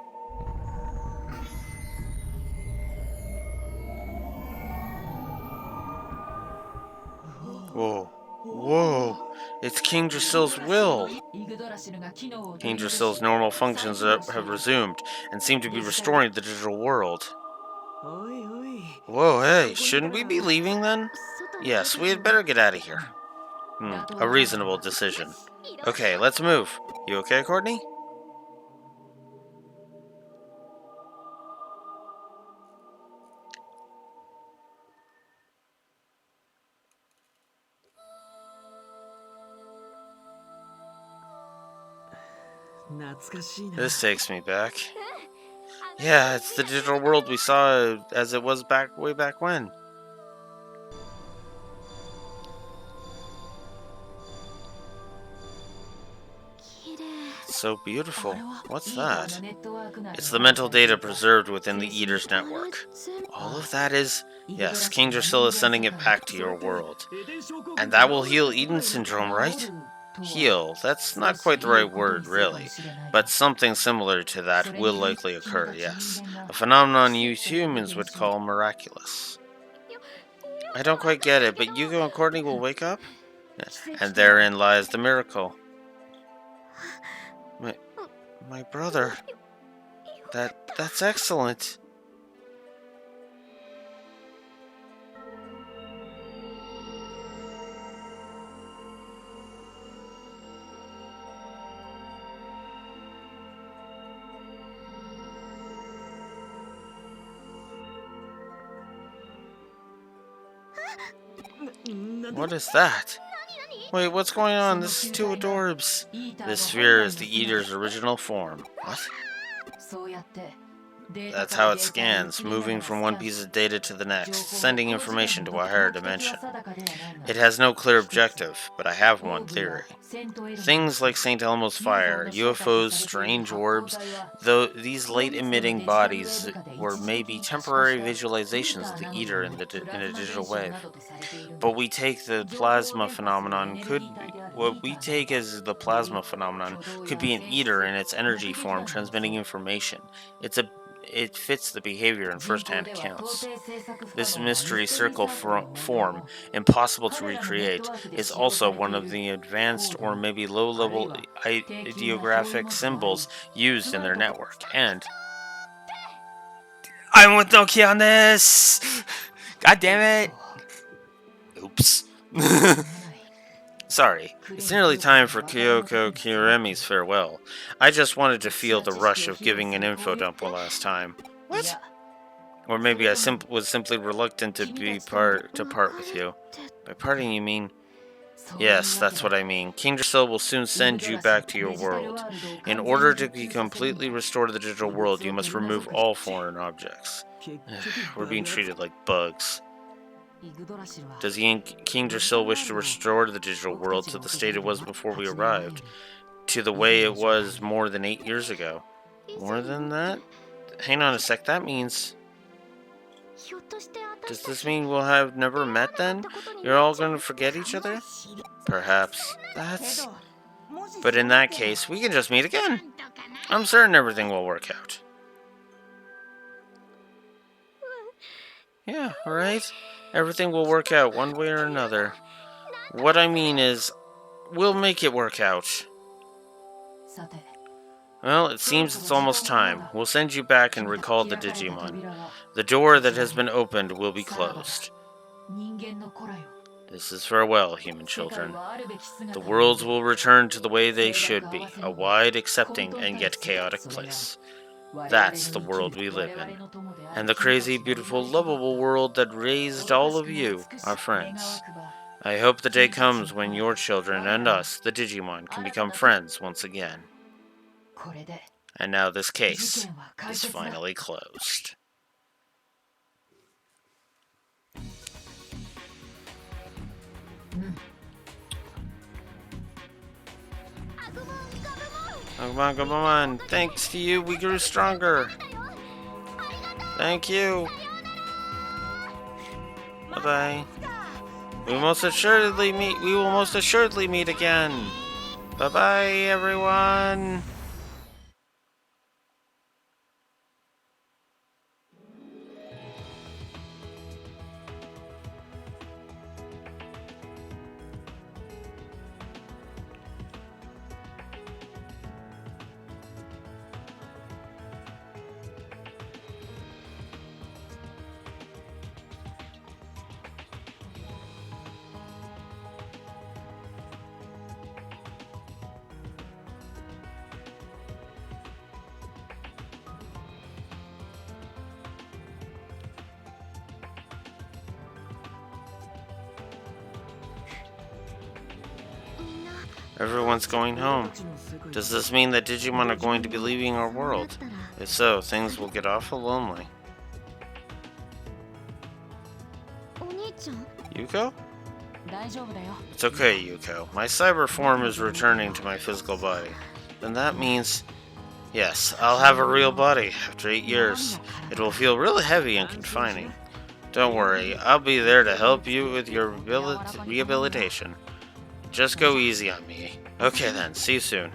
Whoa. Whoa. It's King Drasil's will. King Drasil's normal functions have resumed and seem to be restoring the digital world. Whoa, hey, shouldn't we be leaving then? Yes, we had better get out of here. A reasonable decision. Okay, let's move. You okay, Courtney? This takes me back. Yeah, it's the digital world we saw as it was way back when. So beautiful. What's that? It's the mental data preserved within the Eater's network. All of that is... Yes, King Drasil is sending it back to your world. And that will heal Eden Syndrome, right? Heal, that's not quite the right word, really. But something similar to that will likely occur, yes. A phenomenon you humans would call miraculous. I don't quite get it, but Yugo and Courtney will wake up? And therein lies the miracle. My brother. That's excellent. What is that? Wait, what's going on? This is too adorbs. This sphere is the Eater's original form. What? That's how it scans, moving from one piece of data to the next, sending information to a higher dimension. It has no clear objective, but I have one theory. Things like St. Elmo's fire, UFOs, strange orbs, though these light-emitting bodies were maybe temporary visualizations of the Eater in a digital wave. But what we take as the plasma phenomenon could be an Eater in its energy form transmitting information. it fits the behavior in first-hand accounts. This mystery circle form, impossible to recreate, is also one of the advanced or maybe low-level ideographic symbols used in their network. And I'm with Nokia on this! God damn it! Oops. Sorry, it's nearly time for Kyoko Kiremi's farewell. I just wanted to feel the rush of giving an info dump one last time. What? Or maybe I was simply reluctant to part with you. By parting, you mean? Yes, that's what I mean. King Drusilla will soon send you back to your world. In order to be completely restored to the digital world, you must remove all foreign objects. We're being treated like bugs. Does King Drusilla wish to restore the digital world to the state it was before we arrived? To the way it was more than 8 years ago? More than that? Hang on a sec, that means... Does this mean we'll have never met then? You're all going to forget each other? Perhaps. But in that case, we can just meet again. I'm certain everything will work out. Yeah, right? Everything will work out one way or another. What I mean is, we'll make it work out. Well, it seems it's almost time. We'll send you back and recall the Digimon. The door that has been opened will be closed. This is farewell, human children. The worlds will return to the way they should be, a wide, accepting, and yet chaotic place. That's the world we live in. And the crazy, beautiful, lovable world that raised all of you, our friends. I hope the day comes when your children and us, the Digimon, can become friends once again. And now this case is finally closed. Come on. Thanks to you, we grew stronger. Thank you. Bye-bye. We will most assuredly meet again. Bye-bye, everyone. Everyone's going home. Does this mean that Digimon are going to be leaving our world? If so, things will get awful lonely. Yuko? It's okay, Yuko. My cyber form is returning to my physical body. Then that means... Yes, I'll have a real body after 8 years. It will feel really heavy and confining. Don't worry, I'll be there to help you with your rehabilitation. Just go easy on me. Okay then, see you soon.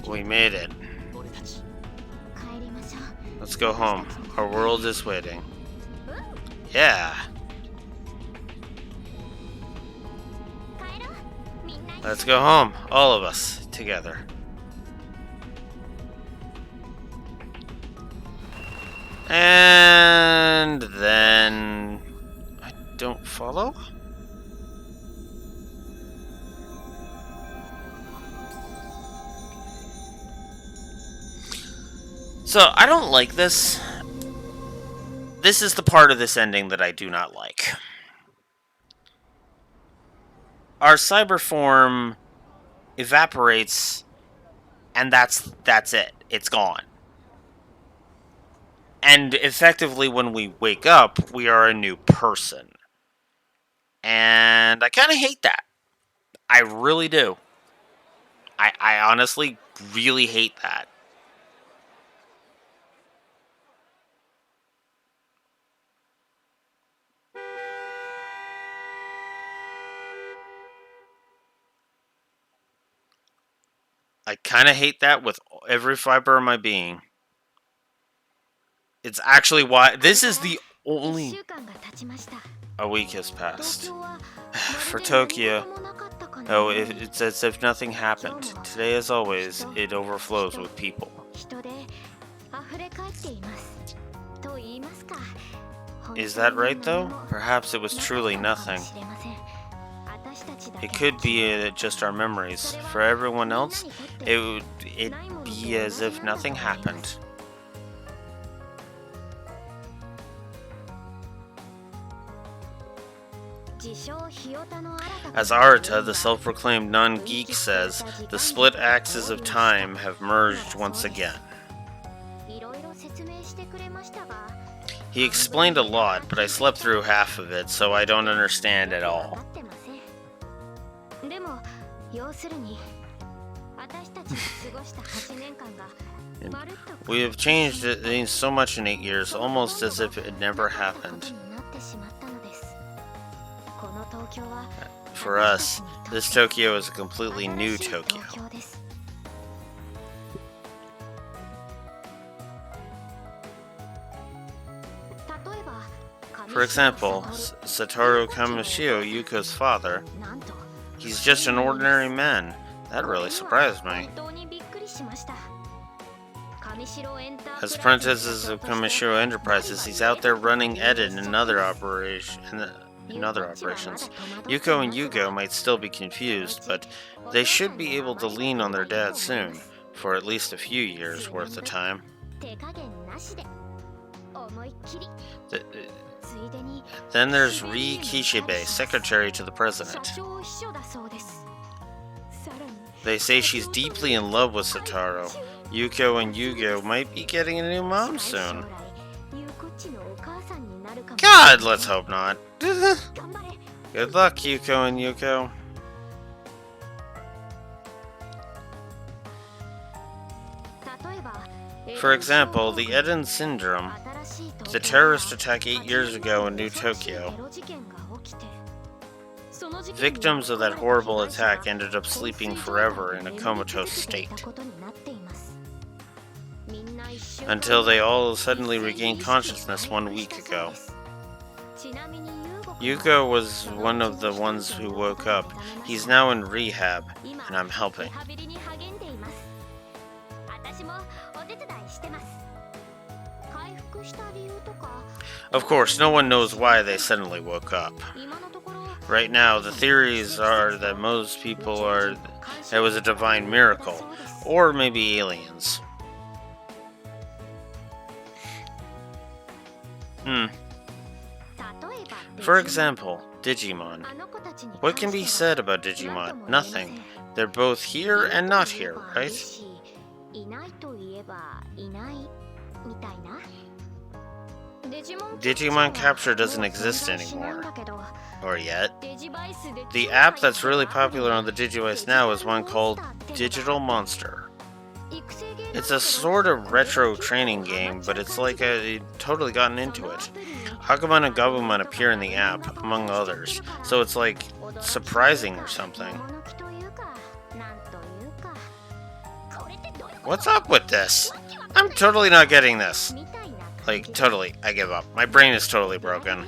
We made it. Let's go home. Our world is waiting. Yeah. Let's go home, all of us, together. And then... I don't follow? So, I don't like this. This is the part of this ending that I do not like. Our cyber form evaporates, and that's it. It's gone. And effectively, when we wake up, we are a new person. And I kind of hate that. I really do. I honestly really hate that. I kind of hate that with every fiber of my being. It's actually why this is the only. A week has passed. For Tokyo, oh, it's as if nothing happened. Today, as always, it overflows with people. Is that right, though? Perhaps it was truly nothing. It could be just our memories. For everyone else, it'd be as if nothing happened. As Arata, the self-proclaimed non-geek, says, the split axes of time have merged once again. He explained a lot, but I slept through half of it, so I don't understand at all. We have changed it so much in 8 years, almost as if it never happened. For us, this Tokyo is a completely new Tokyo. For example, Satoru Kamishio, Yuko's father, he's just an ordinary man. That really surprised me. As apprentices of Kamishiro Enterprises, he's out there running Edit and other operations. Yuko and Yugo might still be confused, but they should be able to lean on their dad soon, for at least a few years worth of time. Then there's Ri Kishibe, secretary to the president. They say she's deeply in love with Satoru. Yuko and Yugo might be getting a new mom soon. God, let's hope not. Good luck, Yuko and Yuko. For example, the Eden Syndrome, the terrorist attack 8 years ago in New Tokyo. Victims of that horrible attack ended up sleeping forever in a comatose state, until they all suddenly regained consciousness 1 week ago. Yuko was one of the ones who woke up. He's now in rehab, and I'm helping. Of course, no one knows why they suddenly woke up. Right now, the theories are that most people are it was a divine miracle, or maybe aliens. For example, Digimon. What can be said about Digimon? Nothing. They're both here and not here, right? Digimon Capture doesn't exist anymore. Or yet. The app that's really popular on the Digivice now is one called Digital Monster. It's a sort of retro training game, but it's like I've totally gotten into it. Agumon and Gabumon appear in the app, among others, so it's like surprising or something. What's up with this? I'm totally not getting this. Like, totally, I give up. My brain is totally broken.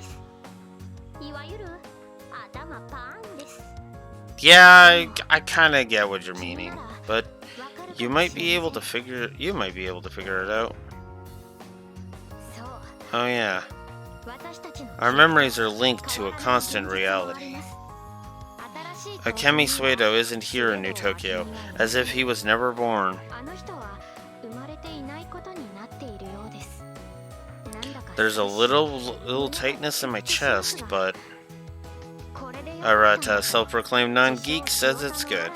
Yeah, I kinda get what you're meaning, but you might be able to figure it out. Oh yeah. Our memories are linked to a constant reality. Akemi Suedo isn't here in New Tokyo, as if he was never born. There's a little tightness in my chest, but Arata, self-proclaimed non-geek, says it's good.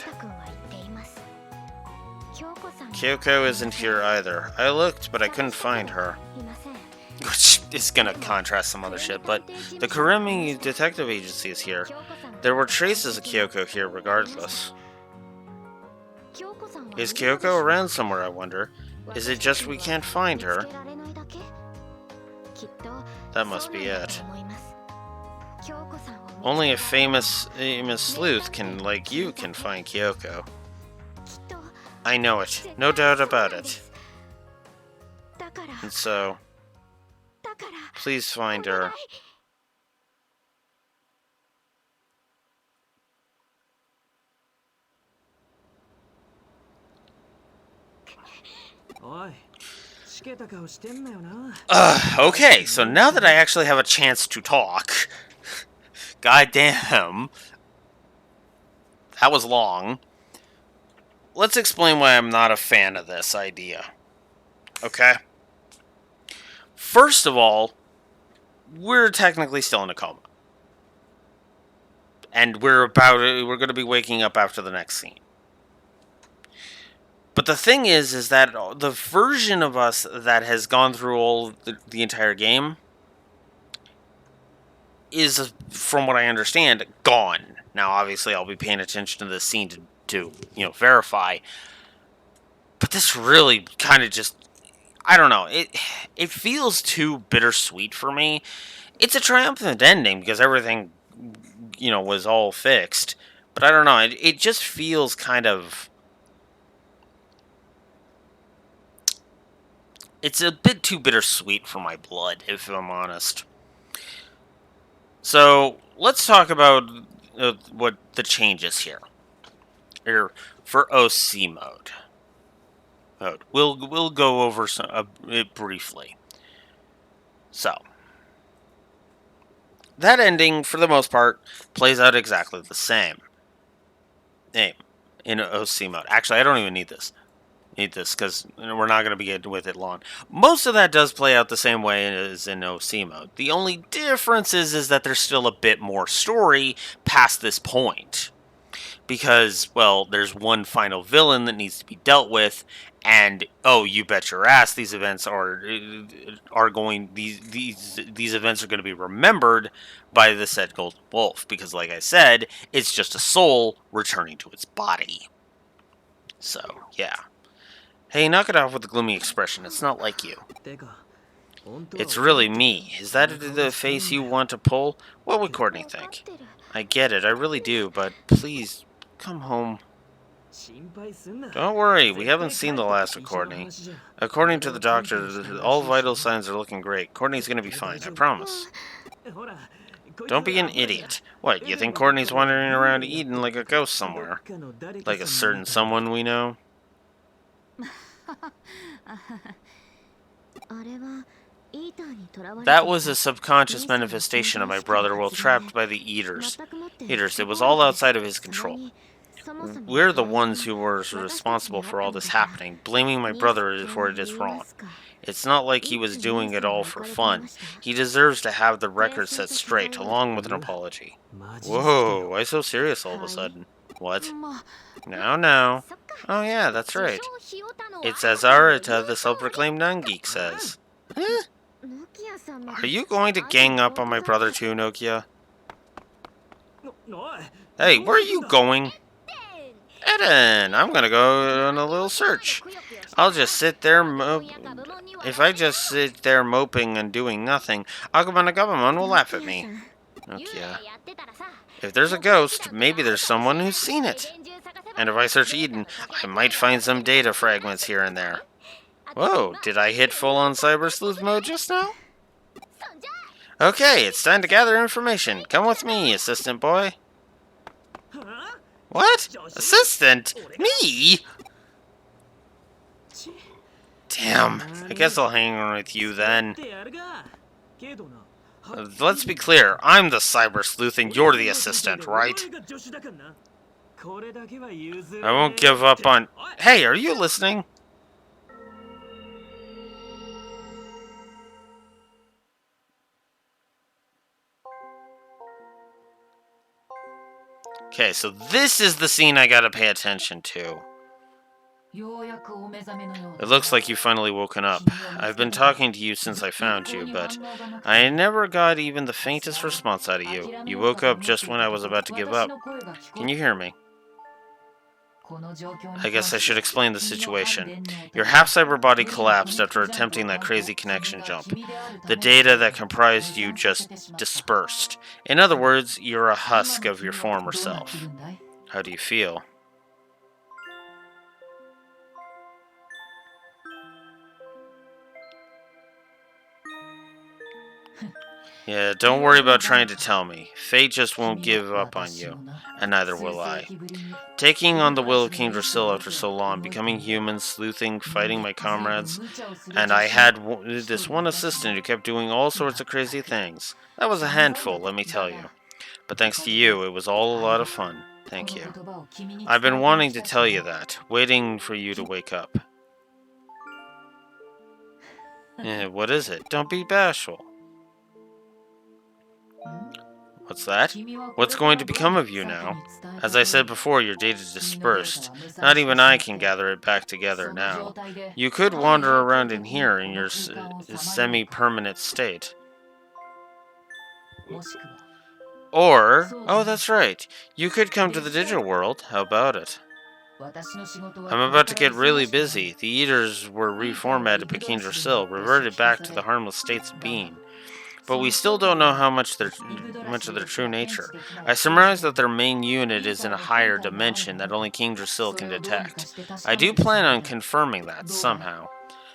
Kyoko isn't here either. I looked, but I couldn't find her. Which is gonna contrast some other shit, but the Kurumi Detective Agency is here. There were traces of Kyoko here regardless. Is Kyoko around somewhere, I wonder? Is it just we can't find her? That must be it. Only a famous sleuth like you can find Kyoko. I know it. No doubt about it. And so, please find her. Okay, so now that I actually have a chance to talk, goddamn, that was long. Let's explain why I'm not a fan of this idea. Okay? First of all, we're technically still in a coma. And we're going to be waking up after the next scene. But the thing is that the version of us that has gone through all the entire game is, from what I understand, gone. Now, obviously, I'll be paying attention to this scene to verify. But this really kind of just, I don't know. It feels too bittersweet for me. It's a triumphant ending because everything, was all fixed. But I don't know. It just feels kind of... It's a bit too bittersweet for my blood, if I'm honest. So, let's talk about what the changes here for OC mode. We'll go over it briefly. So, that ending, for the most part, plays out exactly the same. In OC mode. Actually, I don't even need this. Because we're not going to be getting with it long. Most of that does play out the same way as in OC mode. The only difference is that there's still a bit more story past this point. Because, well, there's one final villain that needs to be dealt with, and you bet your ass these events are going these events are going to be remembered by the said golden wolf, because like I said, it's just a soul returning to its body. So, yeah. Hey, knock it off with the gloomy expression. It's not like you. It's really me. Is that the face you want to pull? What would Courtney think? I get it, I really do, but please, come home. Don't worry, we haven't seen the last of Courtney. According to the doctor, all vital signs are looking great. Courtney's gonna be fine, I promise. Don't be an idiot. What, you think Courtney's wandering around Eden like a ghost somewhere? Like a certain someone we know? That was a subconscious manifestation of my brother while trapped by the Eaters. It was all outside of his control. We're the ones who were responsible for all this happening. Blaming my brother for it is wrong. It's not like he was doing it all for fun. He deserves to have the record set straight, along with an apology. Whoa, why so serious all of a sudden? What? No. Oh yeah, that's right. It's as Arata, the self-proclaimed non-geek, says. Huh? Are you going to gang up on my brother too, Nokia? Hey, where are you going? Eden, I'm gonna go on a little search. I'll just sit there If I just sit there moping and doing nothing, Agumon will laugh at me. Nokia. If there's a ghost, maybe there's someone who's seen it. And if I search Eden, I might find some data fragments here and there. Whoa, did I hit full-on Cyber Sleuth mode just now? Okay, it's time to gather information. Come with me, assistant boy. What? Assistant? Me? Damn, I guess I'll hang with you then. Let's be clear, I'm the Cyber Sleuth and you're the assistant, right? I won't give up on... Hey, are you listening? Okay, so this is the scene I gotta pay attention to. It looks like you've finally woken up. I've been talking to you since I found you, but I never got even the faintest response out of you. You woke up just when I was about to give up. Can you hear me? I guess I should explain the situation. Your half-cyber body collapsed after attempting that crazy connection jump. The data that comprised you just dispersed. In other words, you're a husk of your former self. How do you feel? Yeah, don't worry about trying to tell me. Fate just won't give up on you, and neither will I. Taking on the will of King Drasil after so long, becoming human, sleuthing, fighting my comrades, and I had this one assistant who kept doing all sorts of crazy things. That was a handful, let me tell you. But thanks to you, it was all a lot of fun. Thank you. I've been wanting to tell you that, waiting for you to wake up. What is it? Don't be bashful. What's that? What's going to become of you now? As I said before, your data dispersed. Not even I can gather it back together now. You could wander around in here in your semi-permanent state. Or, oh, that's right, you could come to the digital world. How about it? I'm about to get really busy. The Eaters were reformatted by King Drasil, reverted back to the harmless states of being. But we still don't know how much of their true nature. I surmise that their main unit is in a higher dimension that only King Drasil can detect. I do plan on confirming that somehow.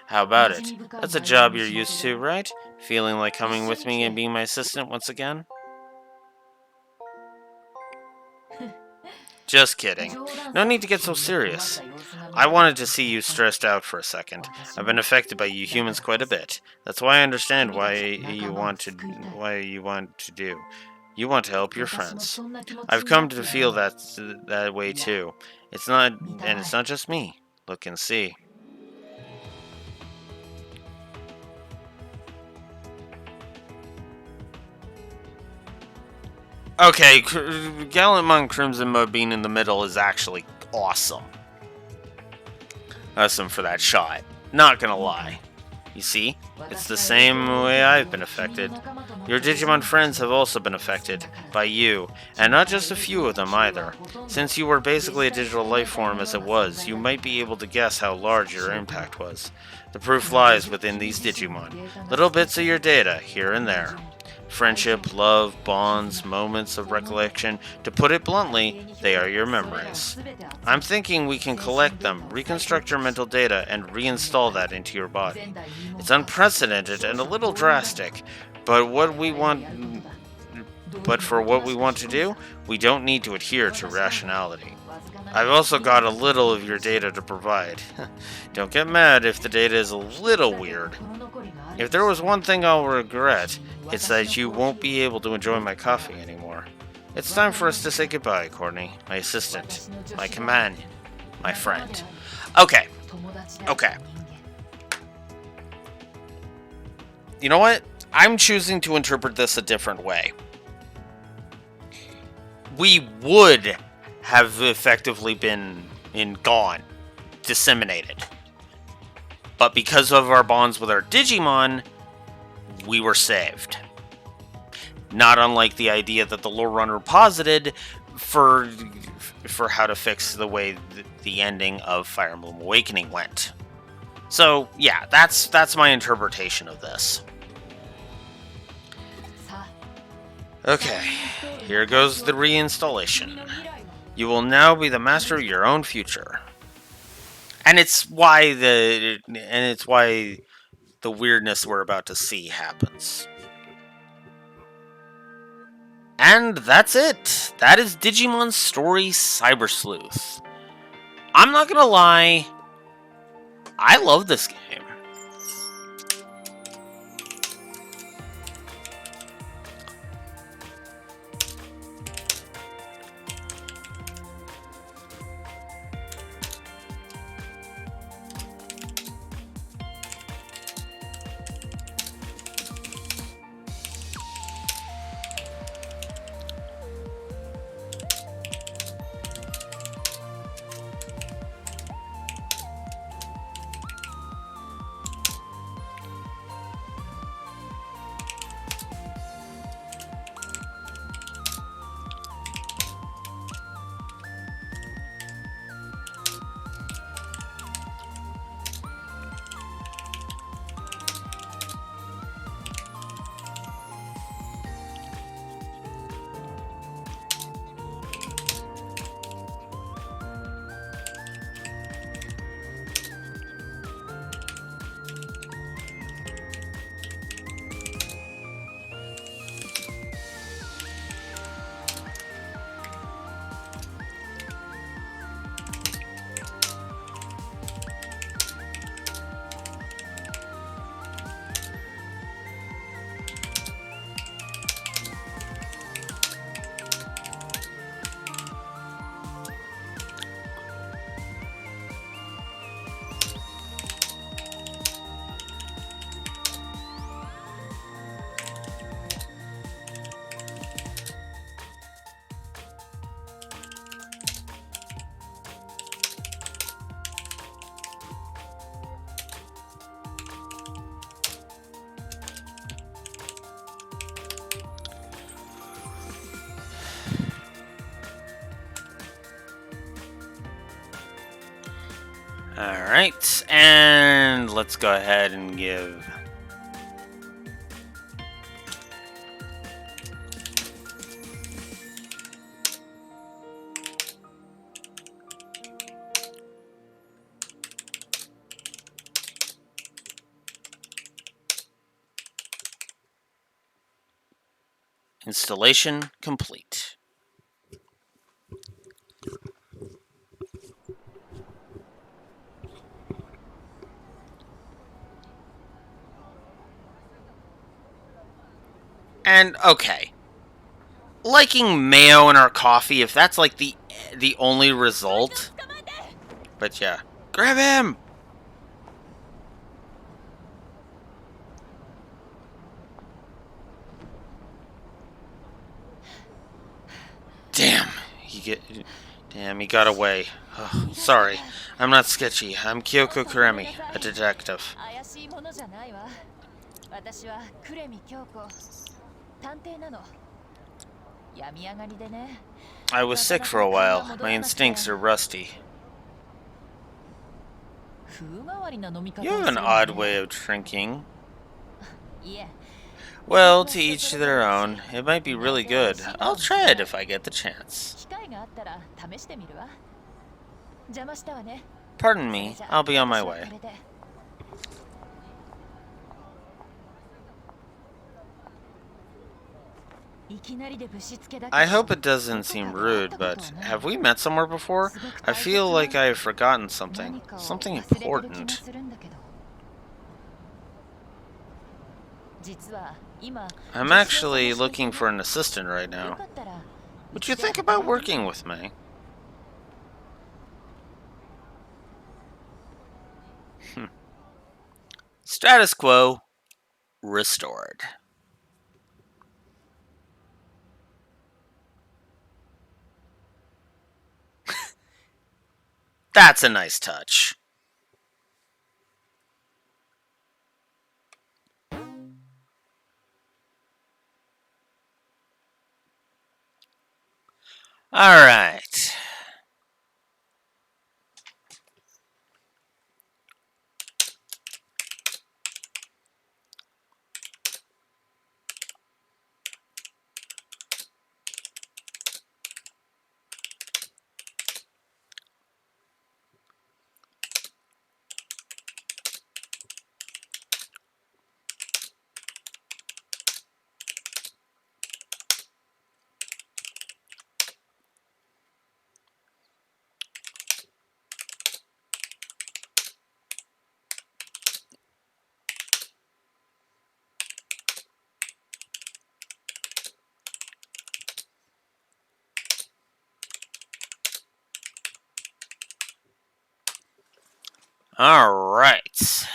How about it? That's a job you're used to, right? Feeling like coming with me and being my assistant once again? Just kidding. No need to get so serious. I wanted to see you stressed out for a second. I've been affected by you humans quite a bit. That's why I understand why you want to do. You want to help your friends. I've come to feel that way too. It's not just me. Look and see. Okay, Gallant Monk Crimson Mud being in the middle is actually awesome. Awesome for that shot. Not gonna lie. You see, it's the same way I've been affected. Your Digimon friends have also been affected by you, and not just a few of them either. Since you were basically a digital life form as it was, you might be able to guess how large your impact was. The proof lies within these Digimon. Little bits of your data, here and there. Friendship, love, bonds, moments of recollection. To put it bluntly, they are your memories. I'm thinking we can collect them, reconstruct your mental data, and reinstall that into your body. It's unprecedented and a little drastic, but for what we want to do, we don't need to adhere to rationality. I've also got a little of your data to provide. Don't get mad if the data is a little weird. If there was one thing I'll regret, it's that you won't be able to enjoy my coffee anymore. It's time for us to say goodbye, Courtney, my assistant, my companion, my friend. Okay. You know what? I'm choosing to interpret this a different way. We would have effectively been gone, disseminated. But because of our bonds with our Digimon, we were saved. Not unlike the idea that the lore runner posited for how to fix the way the ending of Fire Emblem Awakening went. So, yeah, that's my interpretation of this. Okay, here goes the reinstallation. You will now be the master of your own future. And it's why the weirdness we're about to see happens. And that's it. That is DigimonStory Cyber Sleuth. I'm not gonna lie, I love this game. Alright, and let's go ahead and give... Installation complete. And, okay. Liking mayo in our coffee, if that's like the only result. But yeah. Grab him! Damn, he got away. Oh, sorry. I'm not sketchy. I'm Kyoko Kuremi, a detective. I was sick for a while. My instincts are rusty. You have an odd way of drinking. Well, to each their own. It might be really good. I'll try it if I get the chance. Pardon me, I'll be on my way. I hope it doesn't seem rude, but have we met somewhere before? I feel like I have forgotten something. Something important. I'm actually looking for an assistant right now. Would you think about working with me? Status quo restored. That's a nice touch. All right. All right.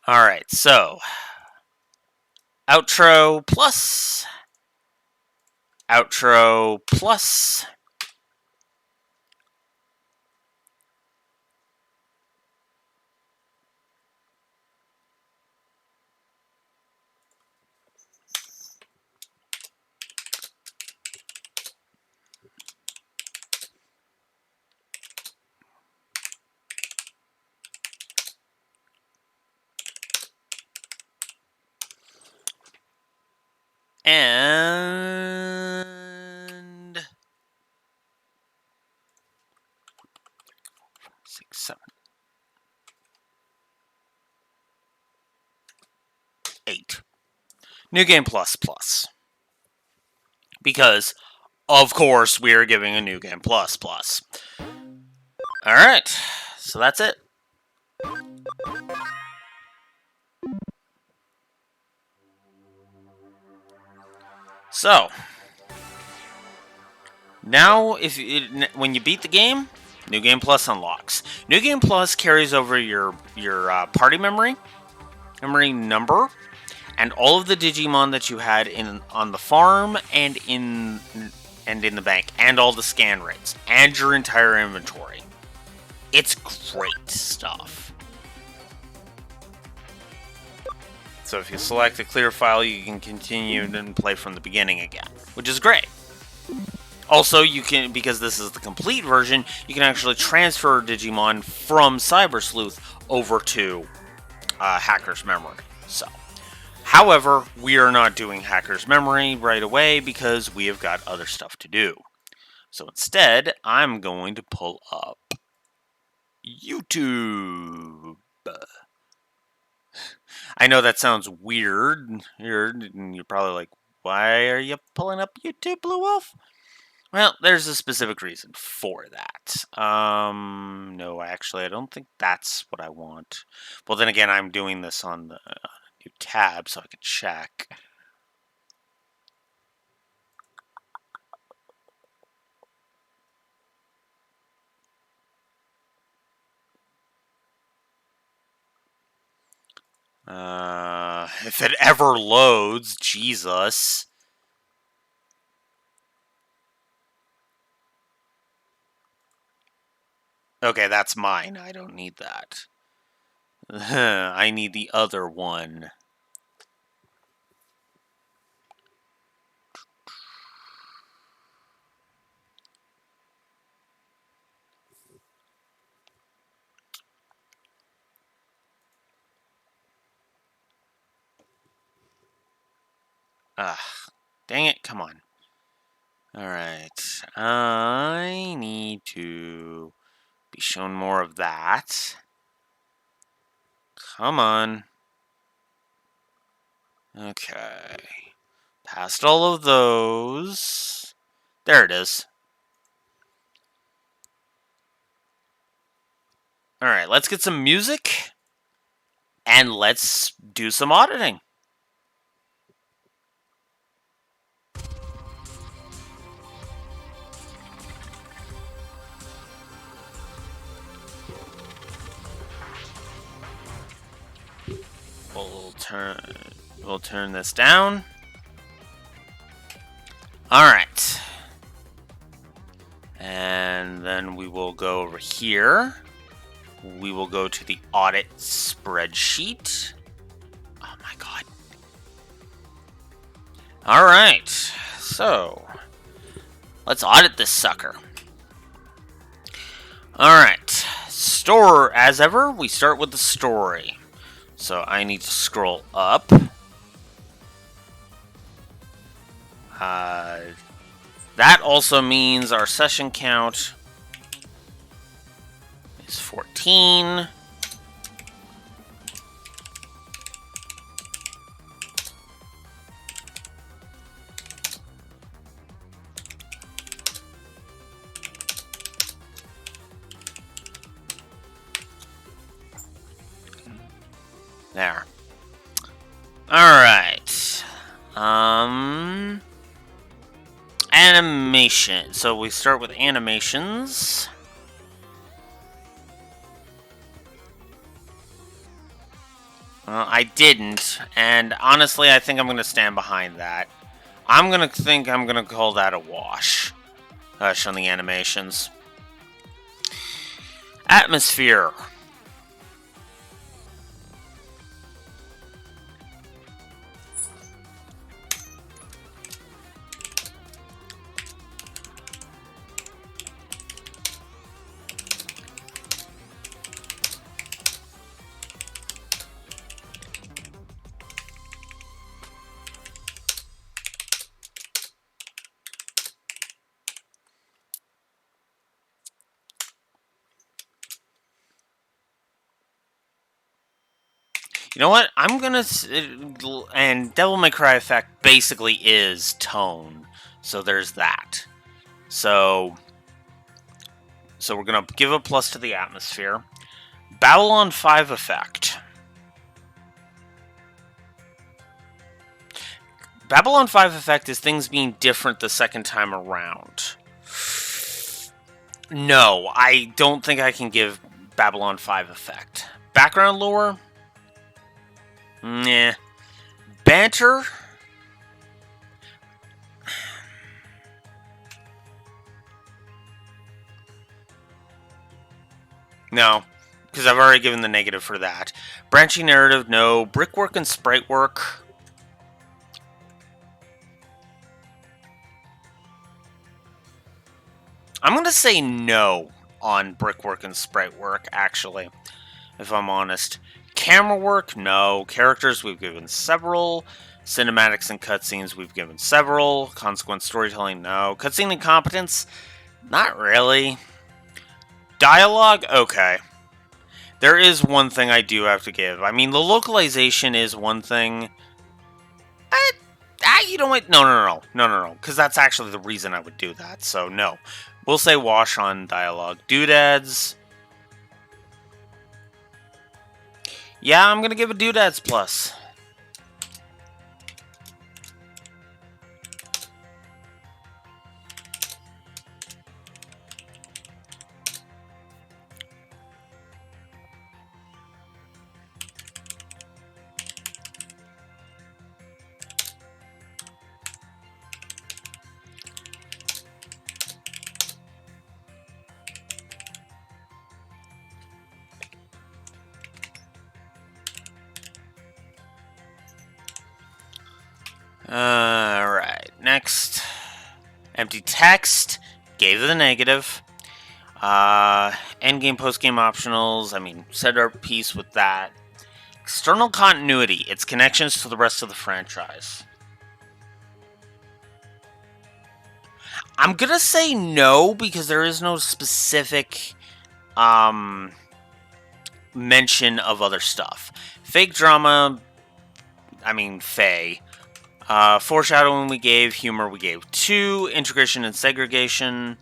All right, so outro plus, outro plus, and 6, 7, 8. New game plus plus. Because, of course, we are giving a new game plus plus. Alright, so that's it. So, now when you beat the game, New Game Plus unlocks. New Game Plus carries over your party memory number, and all of the Digimon that you had on the farm and in the bank, and all the scan rates, and your entire inventory. It's great stuff. So if you select a clear file, you can continue and play from the beginning again, which is great. Also, you can, because this is the complete version, you can actually transfer Digimon from Cyber Sleuth over to Hacker's Memory. So, however, we are not doing Hacker's Memory right away because we have got other stuff to do. So instead, I'm going to pull up YouTube. I know that sounds weird. You're probably like, why are you pulling up YouTube, Blue Wolf? Well, there's a specific reason for that. No, actually, I don't think that's what I want. Well, then again, I'm doing this on the new tab, so I can check. If it ever loads, Jesus. Okay, that's mine. I don't need that. I need the other one. Ugh. Dang it, come on. Alright. I need to be shown more of that. Come on. Okay. Past all of those. There it is. Alright, let's get some music. And let's do some auditing. We'll turn this down. Alright. And then we will go over here. We will go to the audit spreadsheet. Oh my god. Alright. So, let's audit this sucker. Alright. Store, as ever, we start with the story. So I need to scroll up. That also means our session count is 14. There. Alright. Animation. So we start with animations. I didn't, and honestly, I think I'm going to stand behind that. I'm going to call that a wash. On the animations. Atmosphere. You know what? I'm gonna... And Devil May Cry effect basically is tone. So there's that. So we're gonna give a plus to the atmosphere. Babylon 5 effect. Babylon 5 effect is things being different the second time around. No, I don't think I can give Babylon 5 effect. Background lore? Nah. Banter? No, because I've already given the negative for that. Branching narrative, no. Brickwork and sprite work. I'm going to say no on brickwork and sprite work, actually, if I'm honest. Camera work, no. Characters, we've given several. Cinematics and cutscenes, we've given several. Consequent storytelling, no. Cutscene incompetence, not really. Dialogue, okay. There is one thing I do have to give. I mean, the localization is one thing. You know what? No. Because that's actually the reason I would do that. So, no. We'll say wash on dialogue. Doodads. Yeah, I'm going to give it Doodads plus. Alright, next. Empty text. Gave it a negative. Endgame, postgame optionals. I mean, set our piece with that. External continuity. Its connections to the rest of the franchise. I'm gonna say no because there is no specific mention of other stuff. Fake drama. I mean, Faye. Foreshadowing we gave, humor we gave 2, integration and segregation.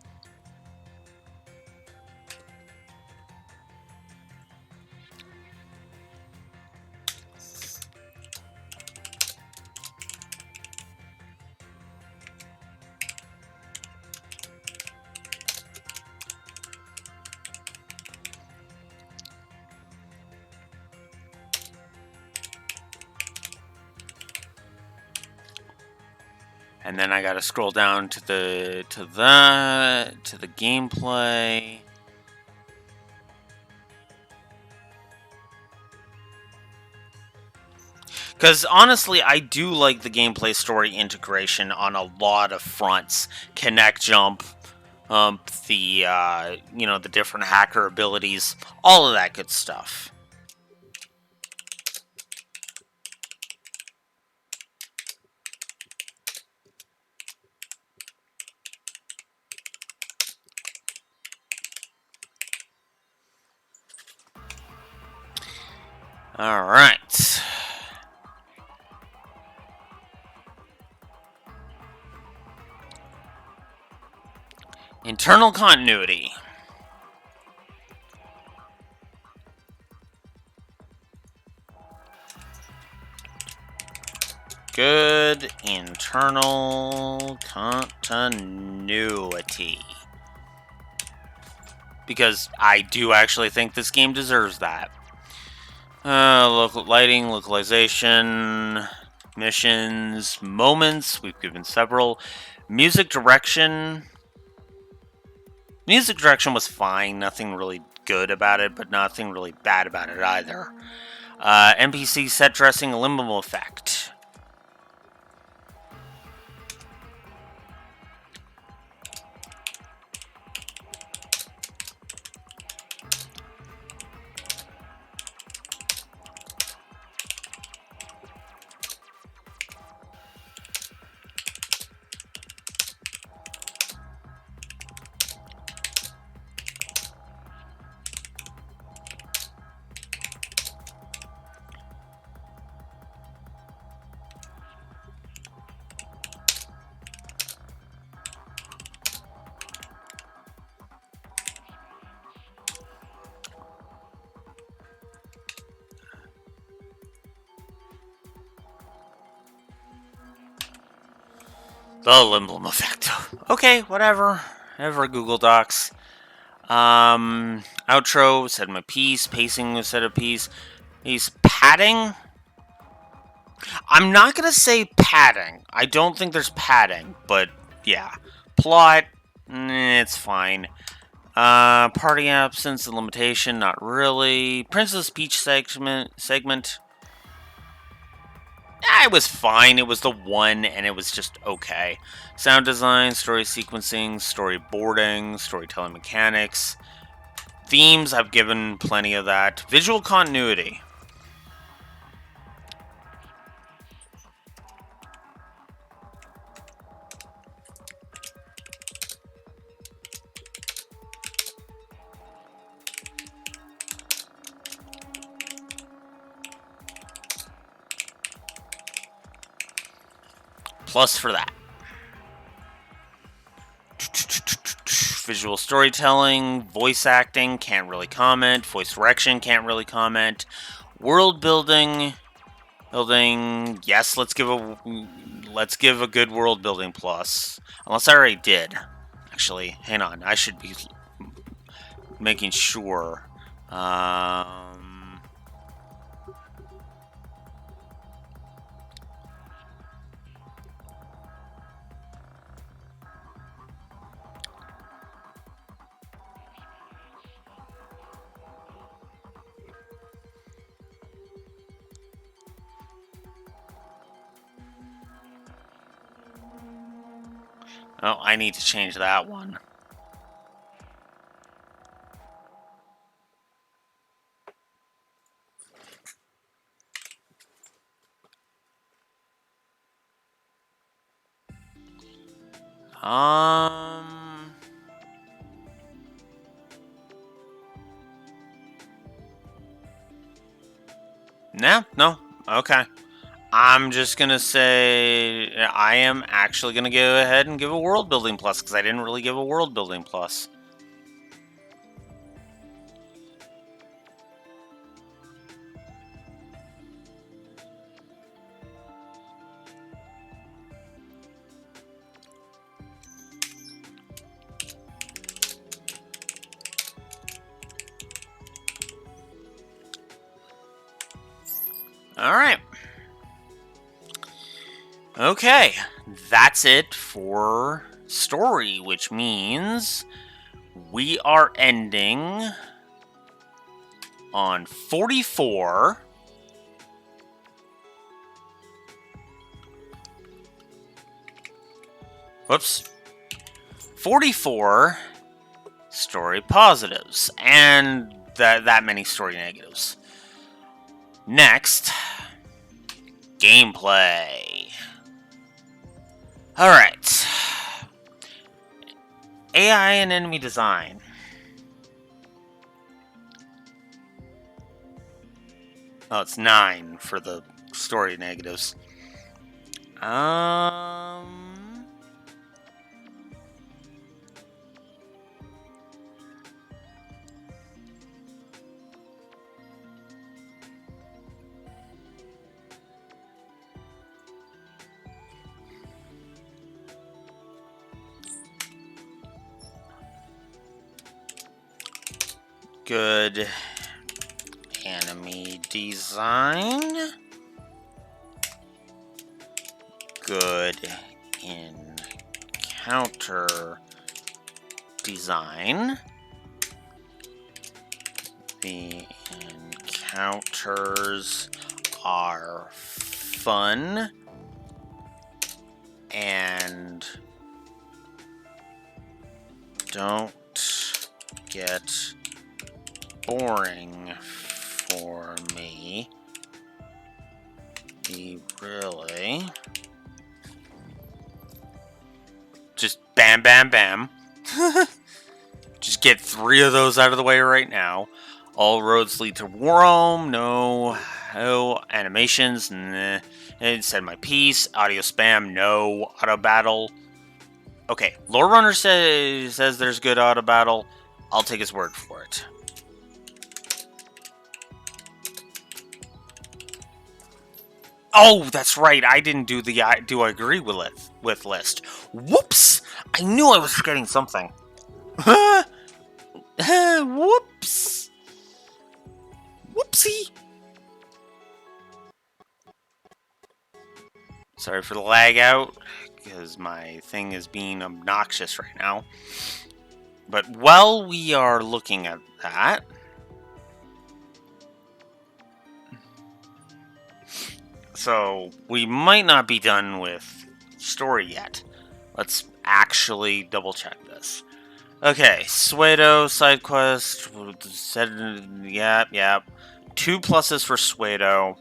And then I gotta scroll down to the gameplay. Because honestly, I do like the gameplay story integration on a lot of fronts. Connect, jump, the different hacker abilities, all of that good stuff. All right. Internal continuity. Good internal continuity. Because I do actually think this game deserves that. Local lighting, localization, missions, moments. We've given several. Music direction. Music direction was fine. Nothing really good about it, but nothing really bad about it either. NPC set dressing, limbal effect. The limbal effect. Okay, whatever. Google Docs. Outro, said my piece. Pacing, said a piece. Padding. I'm not gonna say padding. I don't think there's padding, but yeah. Plot, it's fine. Party absence and limitation, not really. Princess Peach segment. It was fine. It was the one, and it was just okay. Sound design, story sequencing, storyboarding, storytelling mechanics. Themes, I've given plenty of that. Visual continuity. Plus for that. Visual storytelling, voice acting, can't really comment. Voice direction, can't really comment. World building, yes, let's give a good world building plus. Unless I already did. Actually, hang on, I should be making sure. Oh, I need to change that one. No, okay. I'm just gonna say I am actually gonna go ahead and give a world building plus because I didn't really give a world building plus. Alright. Okay, that's it for story, which means we are ending on 44. Whoops. 44 story positives and that many story negatives. Next, gameplay. Alright. AI and enemy design. Oh, it's 9 for the story negatives. Good enemy design. Good encounter design. The encounters are fun and don't get boring for me. Be really just bam, bam, bam. Just get 3 of those out of the way right now. All roads lead to Rome. No animations. Nah. It said my piece. Audio spam. No. Auto battle. Okay. Lore Runner says there's good auto battle. I'll take his word for it. Oh, that's right. I didn't do the do I agree with list. Whoops! I knew I was forgetting something. Whoops! Whoopsie! Sorry for the lag out, because my thing is being obnoxious right now. But while we are looking at that, So, we might not be done with story yet. Let's actually double check this. Okay, Suedo, side quest, yep. 2 pluses for Suedo.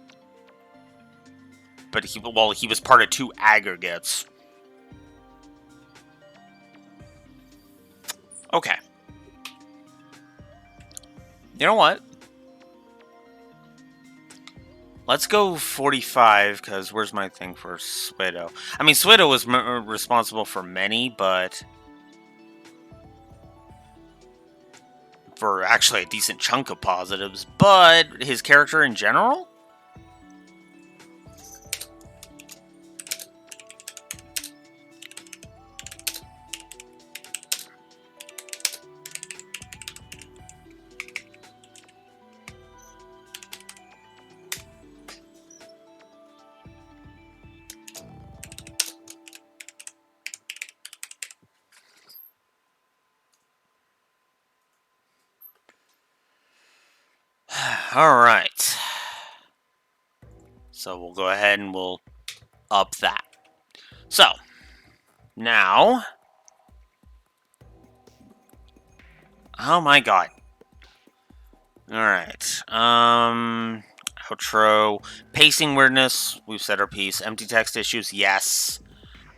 But he was part of 2 aggregates. Okay. You know what? Let's go 45, because where's my thing for Suedo? I mean, Suedo was responsible for many, but... for actually a decent chunk of positives, but his character in general? Alright. So we'll go ahead and we'll up that. So, now... oh my god. Alright. Outro. Pacing weirdness, we've said our piece. Empty text issues, yes.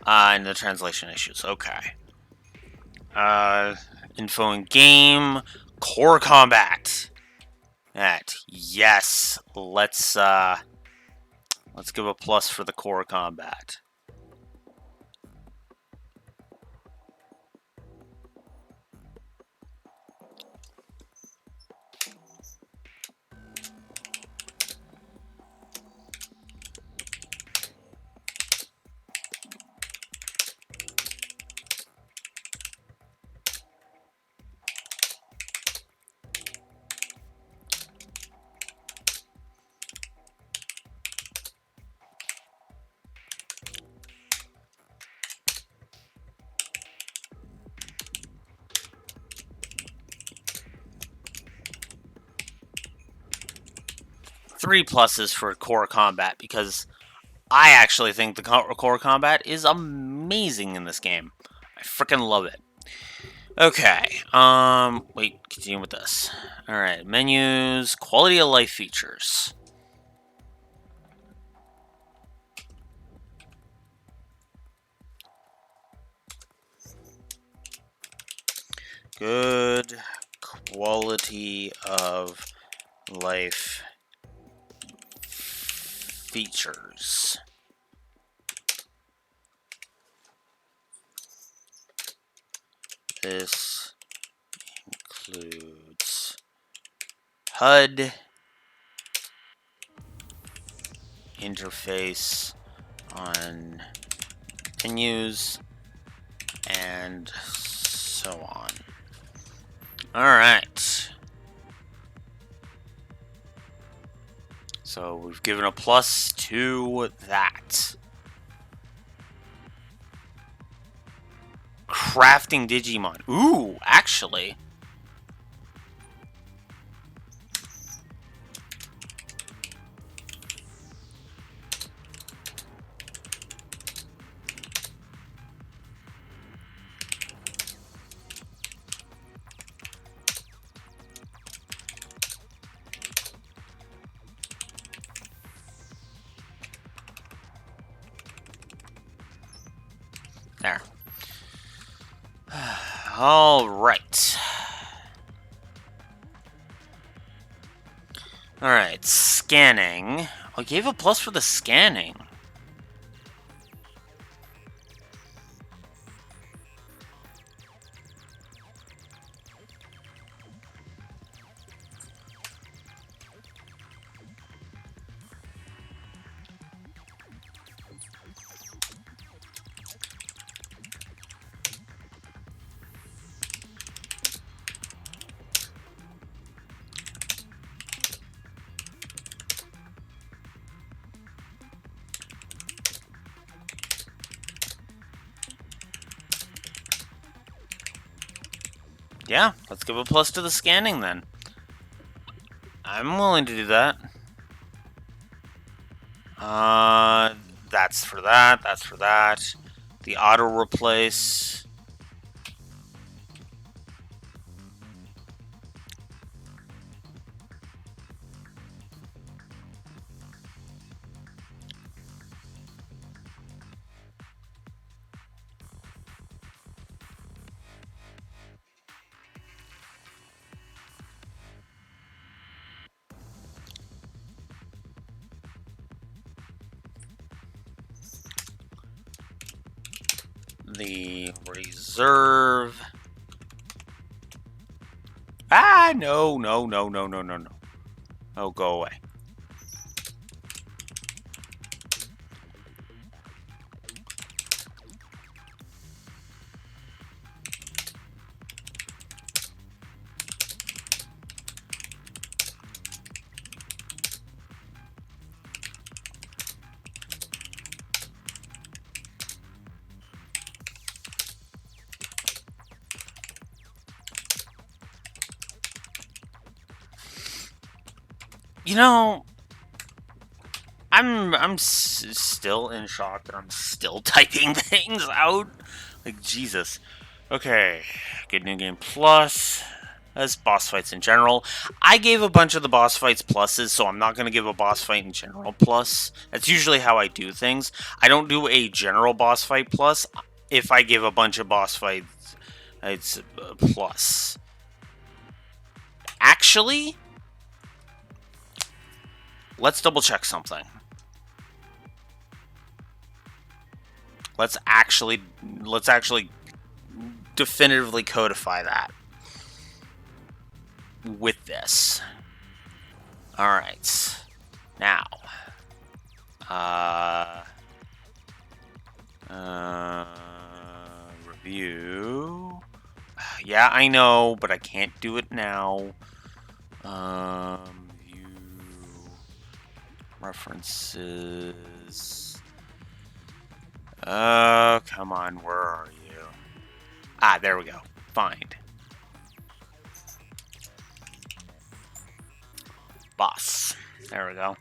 And the translation issues, okay. Info in game. Core combat. That, yes. Let's give a plus for the core combat. Three pluses for core combat, because I actually think the core combat is amazing in this game. I freaking love it. Okay, wait, continue with this. Alright, menus, quality of life features. Good quality of life features. This includes HUD, interface on menus, and so on. Alright. So we've given a plus to that. Crafting Digimon. Ooh, actually. There. Alright. Alright, scanning. I gave a plus for the scanning. Yeah, let's give a plus to the scanning then. I'm willing to do that. That's for that. That's for that. The auto replace. The reserve. Ah, no, no, no, no, no, no, no. Oh, go away. You know, I'm still in shock that I'm still typing things out. Like, Jesus. Okay, good new game plus. That's boss fights in general. I gave a bunch of the boss fights pluses, so I'm not going to give a boss fight in general plus. That's usually how I do things. I don't do a general boss fight plus. If I give a bunch of boss fights, it's a plus. Actually, let's double check something. Let's actually definitively codify that with this. All right. Now, review. Yeah, I know, but I can't do it now. View references. Come on, where are you? Ah, there we go. Find. Boss. There we go.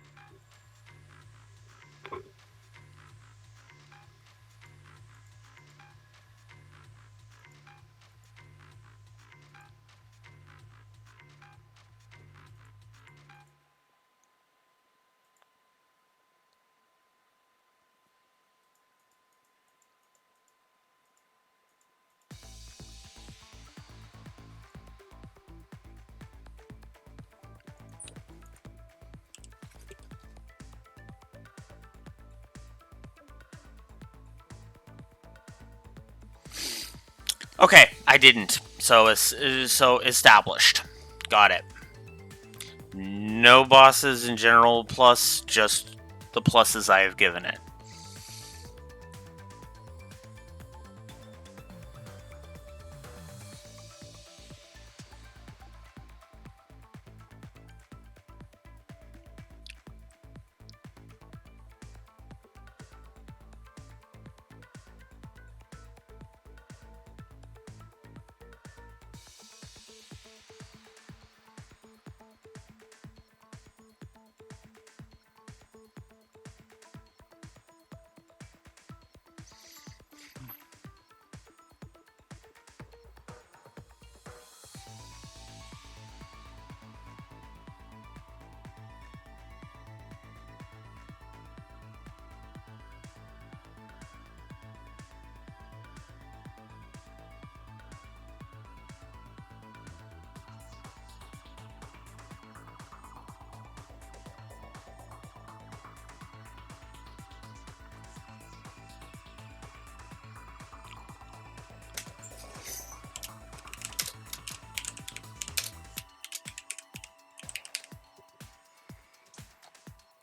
Okay, I didn't. So established. Got it. No bosses in general plus, just the pluses I have given it.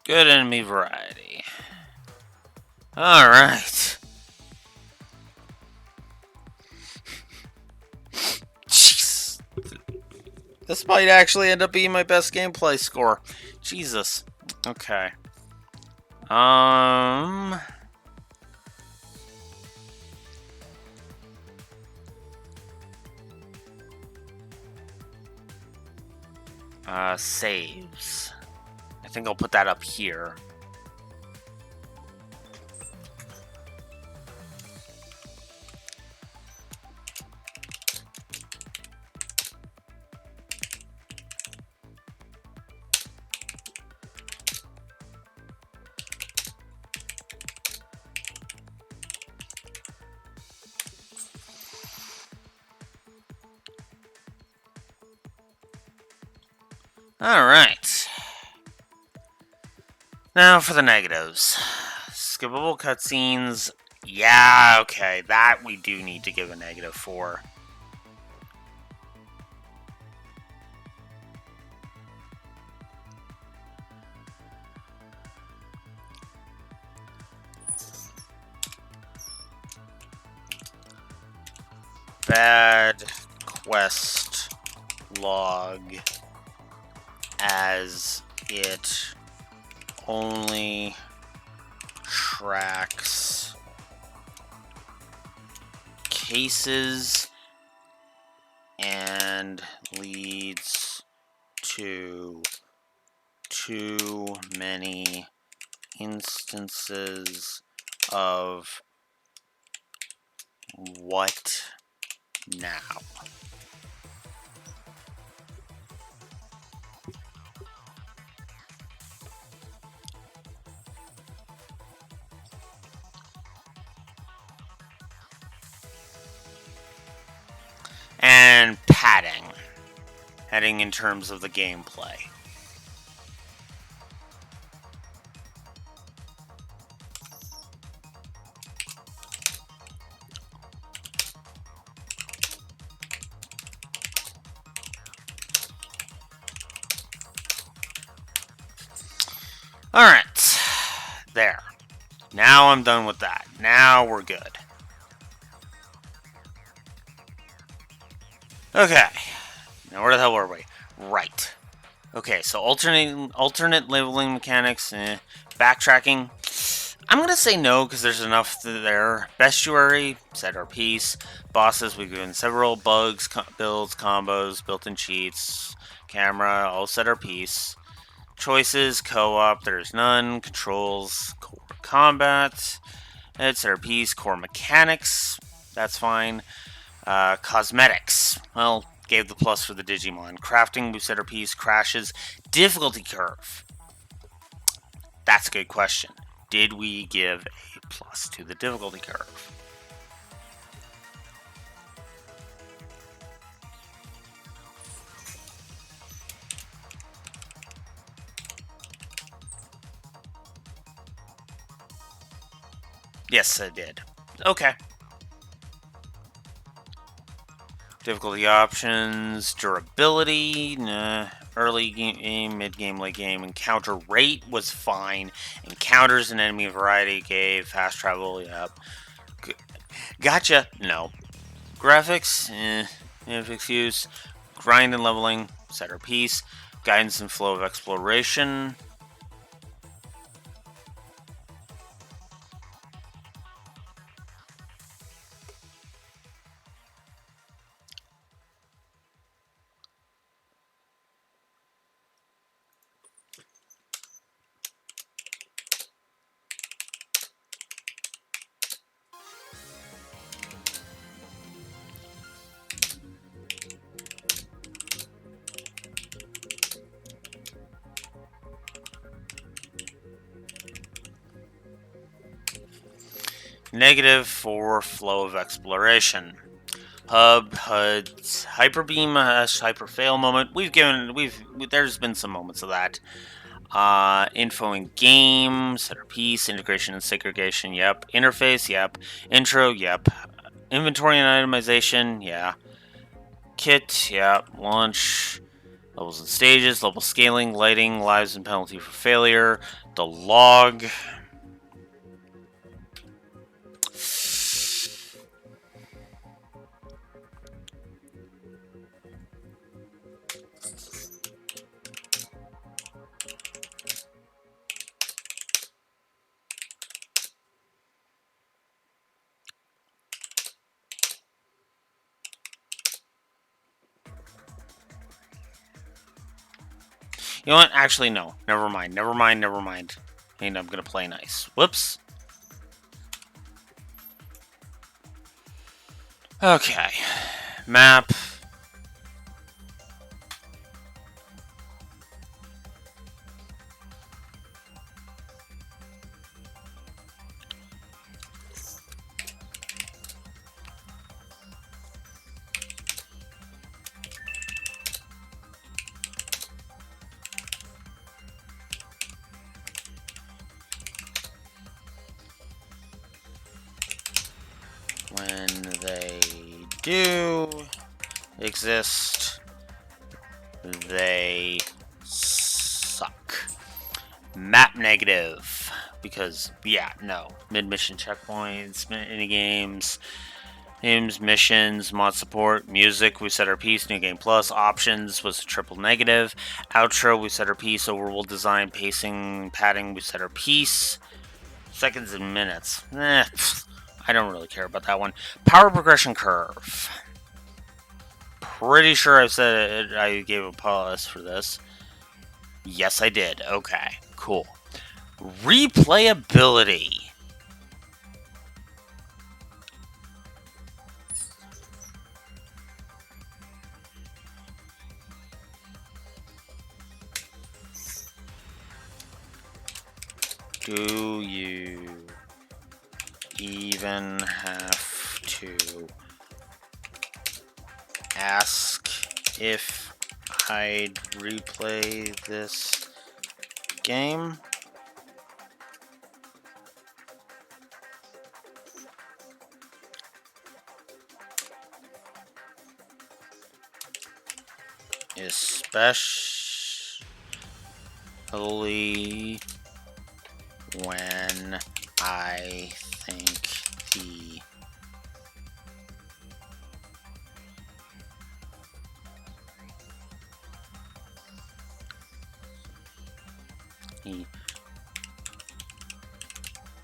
Good enemy variety. Alright. Jeez. This might actually end up being my best gameplay score. Jesus. Okay. Saves. I think I'll put that up here. Alright. Now for the negatives. Skippable cutscenes. Yeah, okay. That we do need to give a negative for. Bad quest log as it only tracks cases and leads to too many instances of what now? And padding. Heading in terms of the gameplay. Alright. There. Now I'm done with that. Now we're good. Okay. Now where the hell were we? Right. Okay, so alternate leveling mechanics, backtracking. I'm gonna say no because there's enough there. Bestiary, set our piece. Bosses, we've given several bugs, builds, combos, built-in cheats, camera, all set our piece. Choices, co-op, there's none. Controls, core combat, set our piece, core mechanics, that's fine. Cosmetics, well, gave the plus for the Digimon. Crafting, we set our piece, crashes, difficulty curve. That's a good question. Did we give a plus to the difficulty curve? Yes, I did. Okay. Difficulty options, durability, nah. Early game, mid-game, late game. Encounter rate was fine. Encounters and enemy variety gave. Fast travel, yep. Gotcha, no. Graphics, graphics use. Grind and leveling, set our piece. Guidance and flow of exploration. Negative for flow of exploration. Hub, HUDs, hyper beam, hyper fail moment. There's been some moments of that. Info in game, set our piece, integration and segregation, yep. Interface, yep. Intro, yep. Inventory and itemization, yeah. Kit, yep. Launch, levels and stages, level scaling, lighting, lives and penalty for failure. The log. You know what? Actually, no. Never mind. Never mind. Never mind. And I'm gonna play nice. Whoops. Okay. Map. do exist. They suck. Map negative. Because, yeah, no. Mid-mission checkpoints, mini-games, games, missions, mod support, music, we set our piece, new game plus, options was a triple negative, outro, we set our piece, overworld design, pacing, padding, we set our piece, seconds and minutes, I don't really care about that one. Power progression curve. Pretty sure I said it, I gave a pause for this. Yes, I did. Okay, cool. Replayability. Do you even have to ask if I'd replay this game? Especially when I think the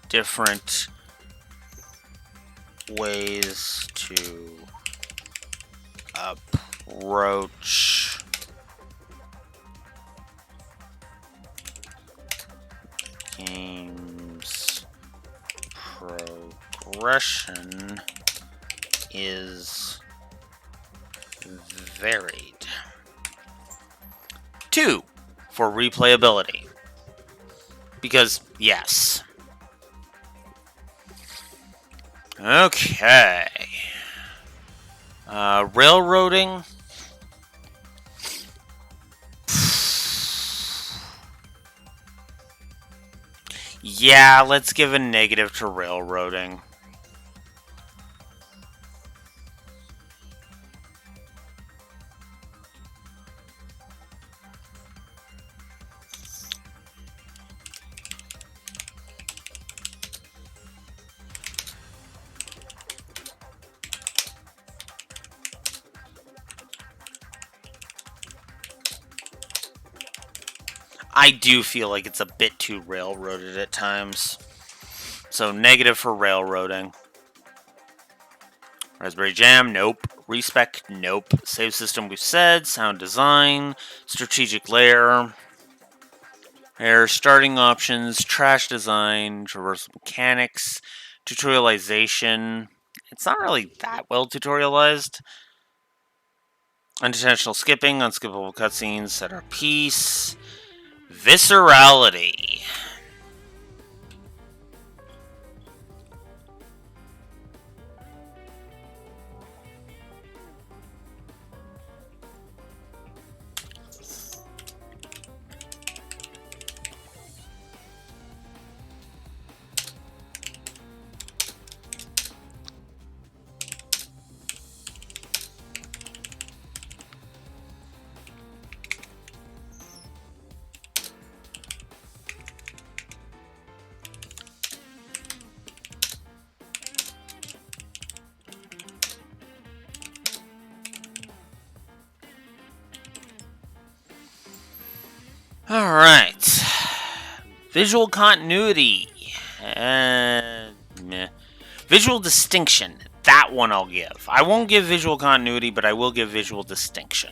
different ways to approach game's progression is varied. 2 for replayability. Because, yes. Okay. Railroading. Yeah, let's give a negative to railroading. I do feel like it's a bit too railroaded at times. So negative for railroading. Raspberry Jam, nope. Respec, nope. Save system, we said. Sound design. Strategic layer. Air starting options. Trash design. Traversal mechanics. Tutorialization. It's not really that well tutorialized. Unintentional skipping. Unskippable cutscenes. Set our piece. Viscerality. Alright. Visual continuity. Meh. Visual distinction. That one I'll give. I won't give visual continuity, but I will give visual distinction.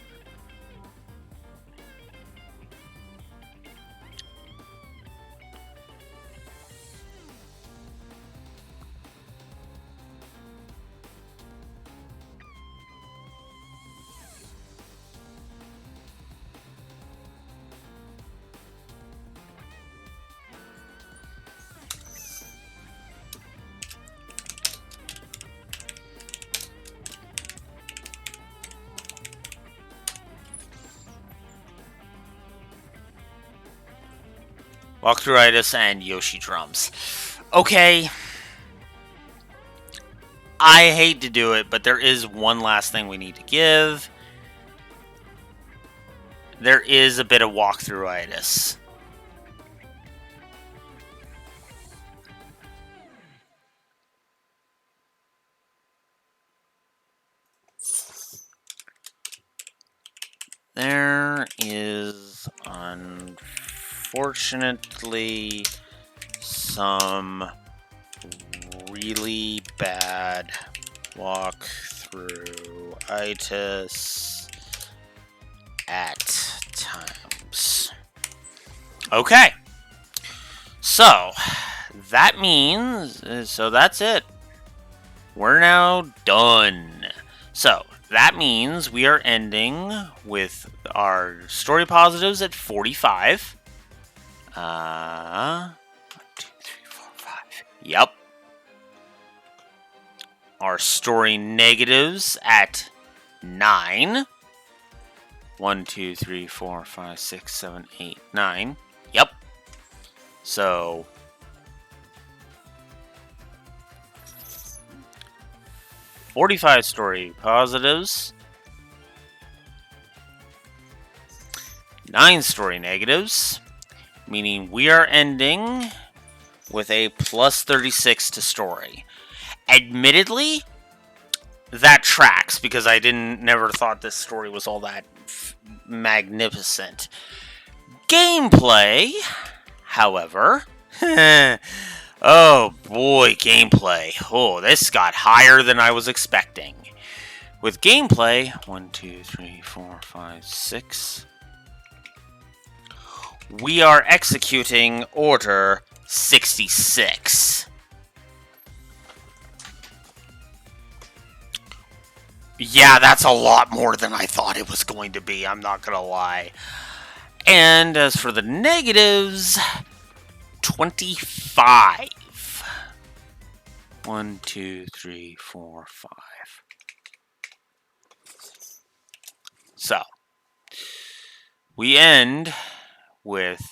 Walkthroughitis and Yoshi drums. Okay. I hate to do it, but there is one last thing we need to give. There is a bit of walkthrough-itis. There is, unfortunately, some really bad walkthrough-itis at times. Okay. So, that means... So, that's it. We're now done. So, that means we are ending with our story positives at 45. 1, 2, 3, 4, 5. Yep. Our story negatives at 9. 1, 2, 3, 4, 5, 6, 7, 8, 9. Yep. So 45 story positives, 9 story negatives, meaning we are ending with a plus 36 to story. Admittedly, that tracks because I never thought this story was all that magnificent. Gameplay, however, oh boy, gameplay. Oh, this got higher than I was expecting. With gameplay, 1, 2, 3, 4, 5, 6. We are executing Order 66. Yeah, that's a lot more than I thought it was going to be, I'm not gonna lie. And as for the negatives, 25. 1, 2, 3, 4, 5. So, we end with...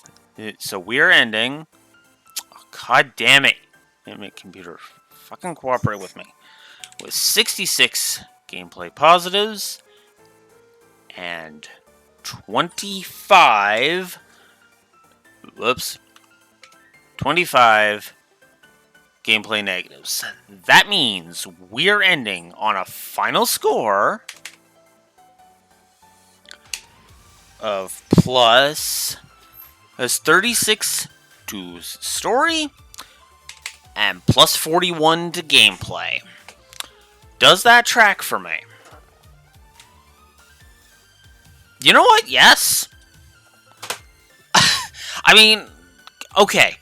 So, we're ending... Oh, God damn it. Damn it, computer. Fucking cooperate with me. With 66 gameplay positives and 25... Whoops. 25 gameplay negatives. That means we're ending on a final score of plus 36 to story and plus 41 to gameplay. Does that track for me? You know what? Yes. I mean, okay.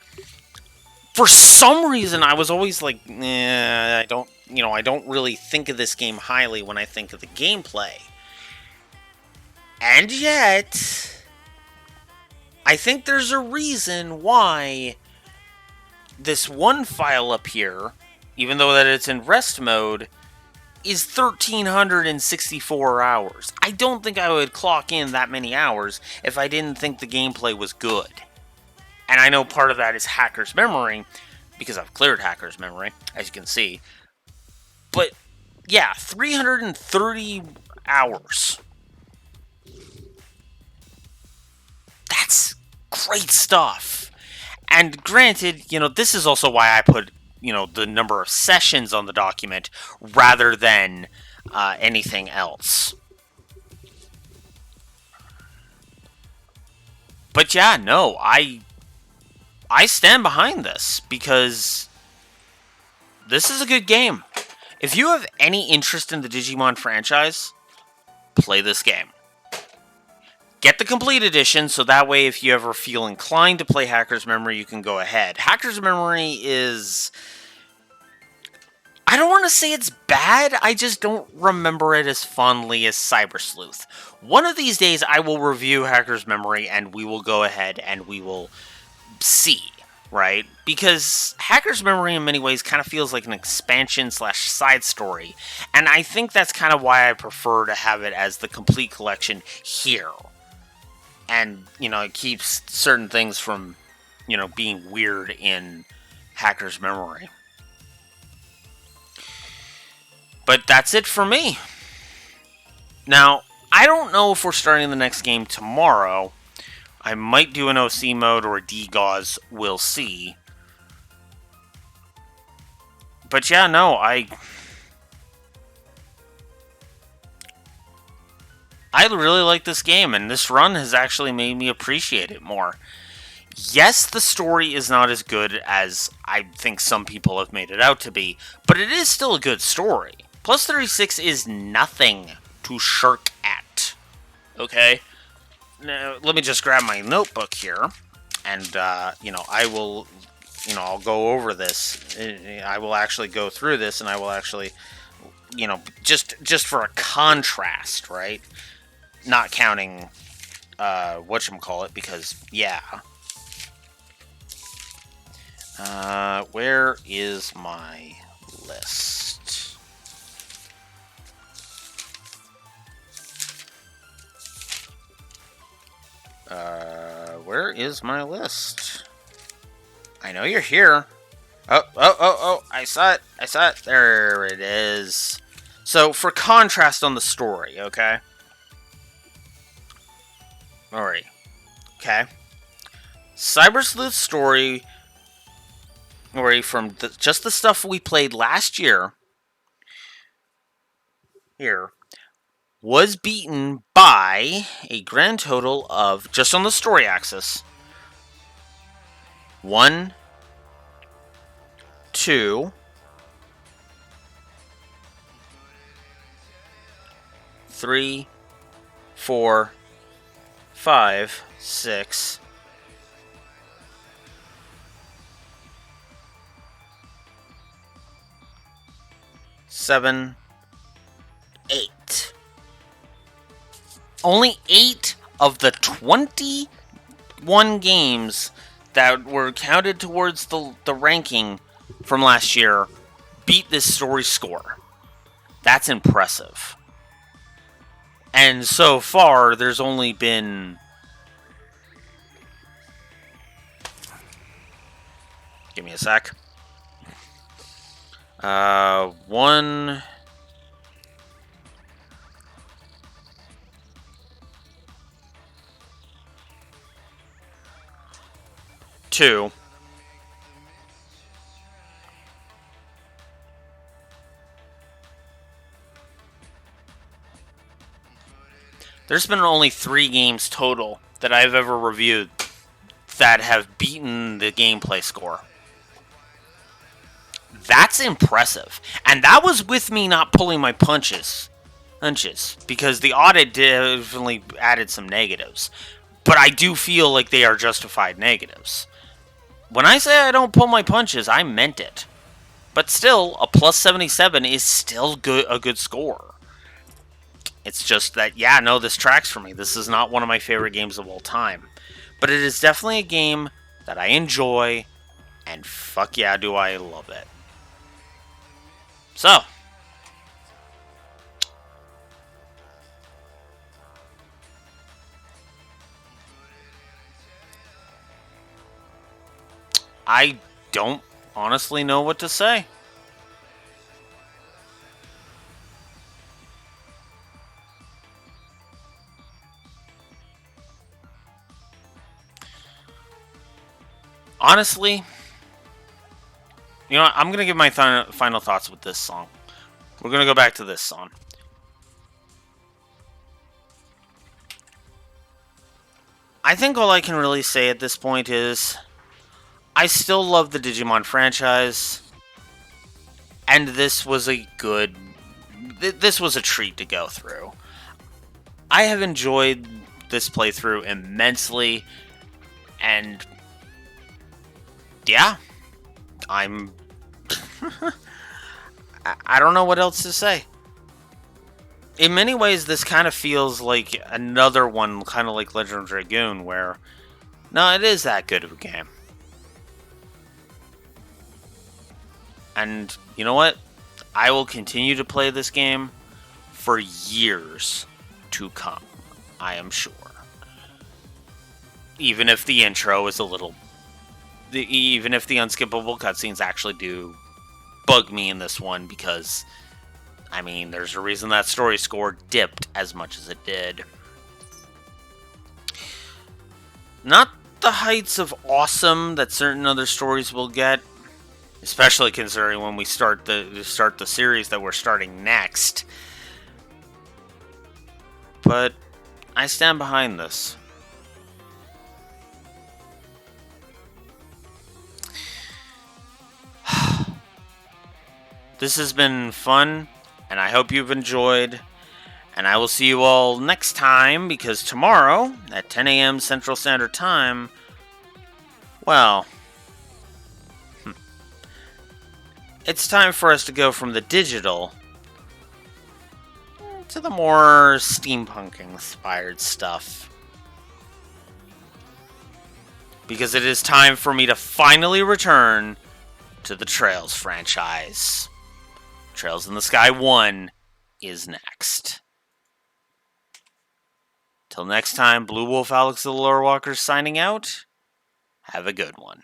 For some reason, I was always like, I don't really think of this game highly when I think of the gameplay. And yet, I think there's a reason why this one file up here, even though that it's in rest mode, is 1,364 hours. I don't think I would clock in that many hours if I didn't think the gameplay was good. And I know part of that is hacker's memory, because I've cleared hacker's memory, as you can see. But, yeah, 330 hours. That's great stuff. And granted, this is also why I put, the number of sessions on the document rather than anything else. But yeah, no, I stand behind this because this is a good game. If you have any interest in the Digimon franchise, play this game. Get the complete edition, so that way if you ever feel inclined to play Hacker's Memory, you can go ahead. Hacker's Memory is... I don't want to say it's bad, I just don't remember it as fondly as Cyber Sleuth. One of these days, I will review Hacker's Memory, and we will go ahead and we will see, right? Because Hacker's Memory in many ways kind of feels like an expansion / side story, and I think that's kind of why I prefer to have it as the complete collection here. And, it keeps certain things from, being weird in Hacker's Memory. But that's it for me. Now, I don't know if we're starting the next game tomorrow. I might do an OC mode or a DGAUZ. We'll see. But yeah, no, I really like this game, and this run has actually made me appreciate it more. Yes, the story is not as good as I think some people have made it out to be, but it is still a good story. Plus 36 is nothing to shirk at. Okay? Now, let me just grab my notebook here, and, I will, I'll go over this. I will actually go through this, and I will actually, just for a contrast, right? Not counting, whatchamacallit, because, yeah. Where is my list? Where is my list? I know you're here. Oh, I saw it. There it is. So, for contrast on the story, okay? Alright. Okay. Cyber Sleuth story from just the stuff we played last year here was beaten by a grand total of, just on the story axis, 1, 2, 3, 4, 5, 6, 7, 8. Only 8 of the 21 games that were counted towards the ranking from last year beat this story score. That's impressive. And so far, there's only been... Give me a sec. 1... 2... There's been only 3 games total that I've ever reviewed that have beaten the gameplay score. That's impressive. And that was with me not pulling my punches. Because the audit definitely added some negatives. But I do feel like they are justified negatives. When I say I don't pull my punches, I meant it. But still, a plus 77 is still a good score. It's just that, yeah, no, this tracks for me. This is not one of my favorite games of all time. But it is definitely a game that I enjoy, and fuck yeah, do I love it. So. I don't honestly know what to say. Honestly, you know what? I'm going to give my final thoughts with this song. We're going to go back to this song. I think all I can really say at this point is I still love the Digimon franchise, and this was a treat to go through. I have enjoyed this playthrough immensely, and yeah, I'm... I don't know what else to say. In many ways, this kind of feels like another one, kind of like Legend of Dragoon, where, no, it is that good of a game. And, you know what? I will continue to play this game for years to come, I am sure. Even if the intro is a little... Even if the unskippable cutscenes actually do bug me in this one, because I mean, there's a reason that story score dipped as much as it did. Not the heights of awesome that certain other stories will get, especially considering when we start the series that we're starting next. But I stand behind this. This has been fun, and I hope you've enjoyed. And I will see you all next time, because tomorrow, at 10 a.m. Central Standard Time, well, it's time for us to go from the digital to the more steampunk-inspired stuff. Because it is time for me to finally return to the Trails franchise. Trails in the Sky 1 is next. Till next time, Blue Wolf Alex the Lore Walker signing out. Have a good one.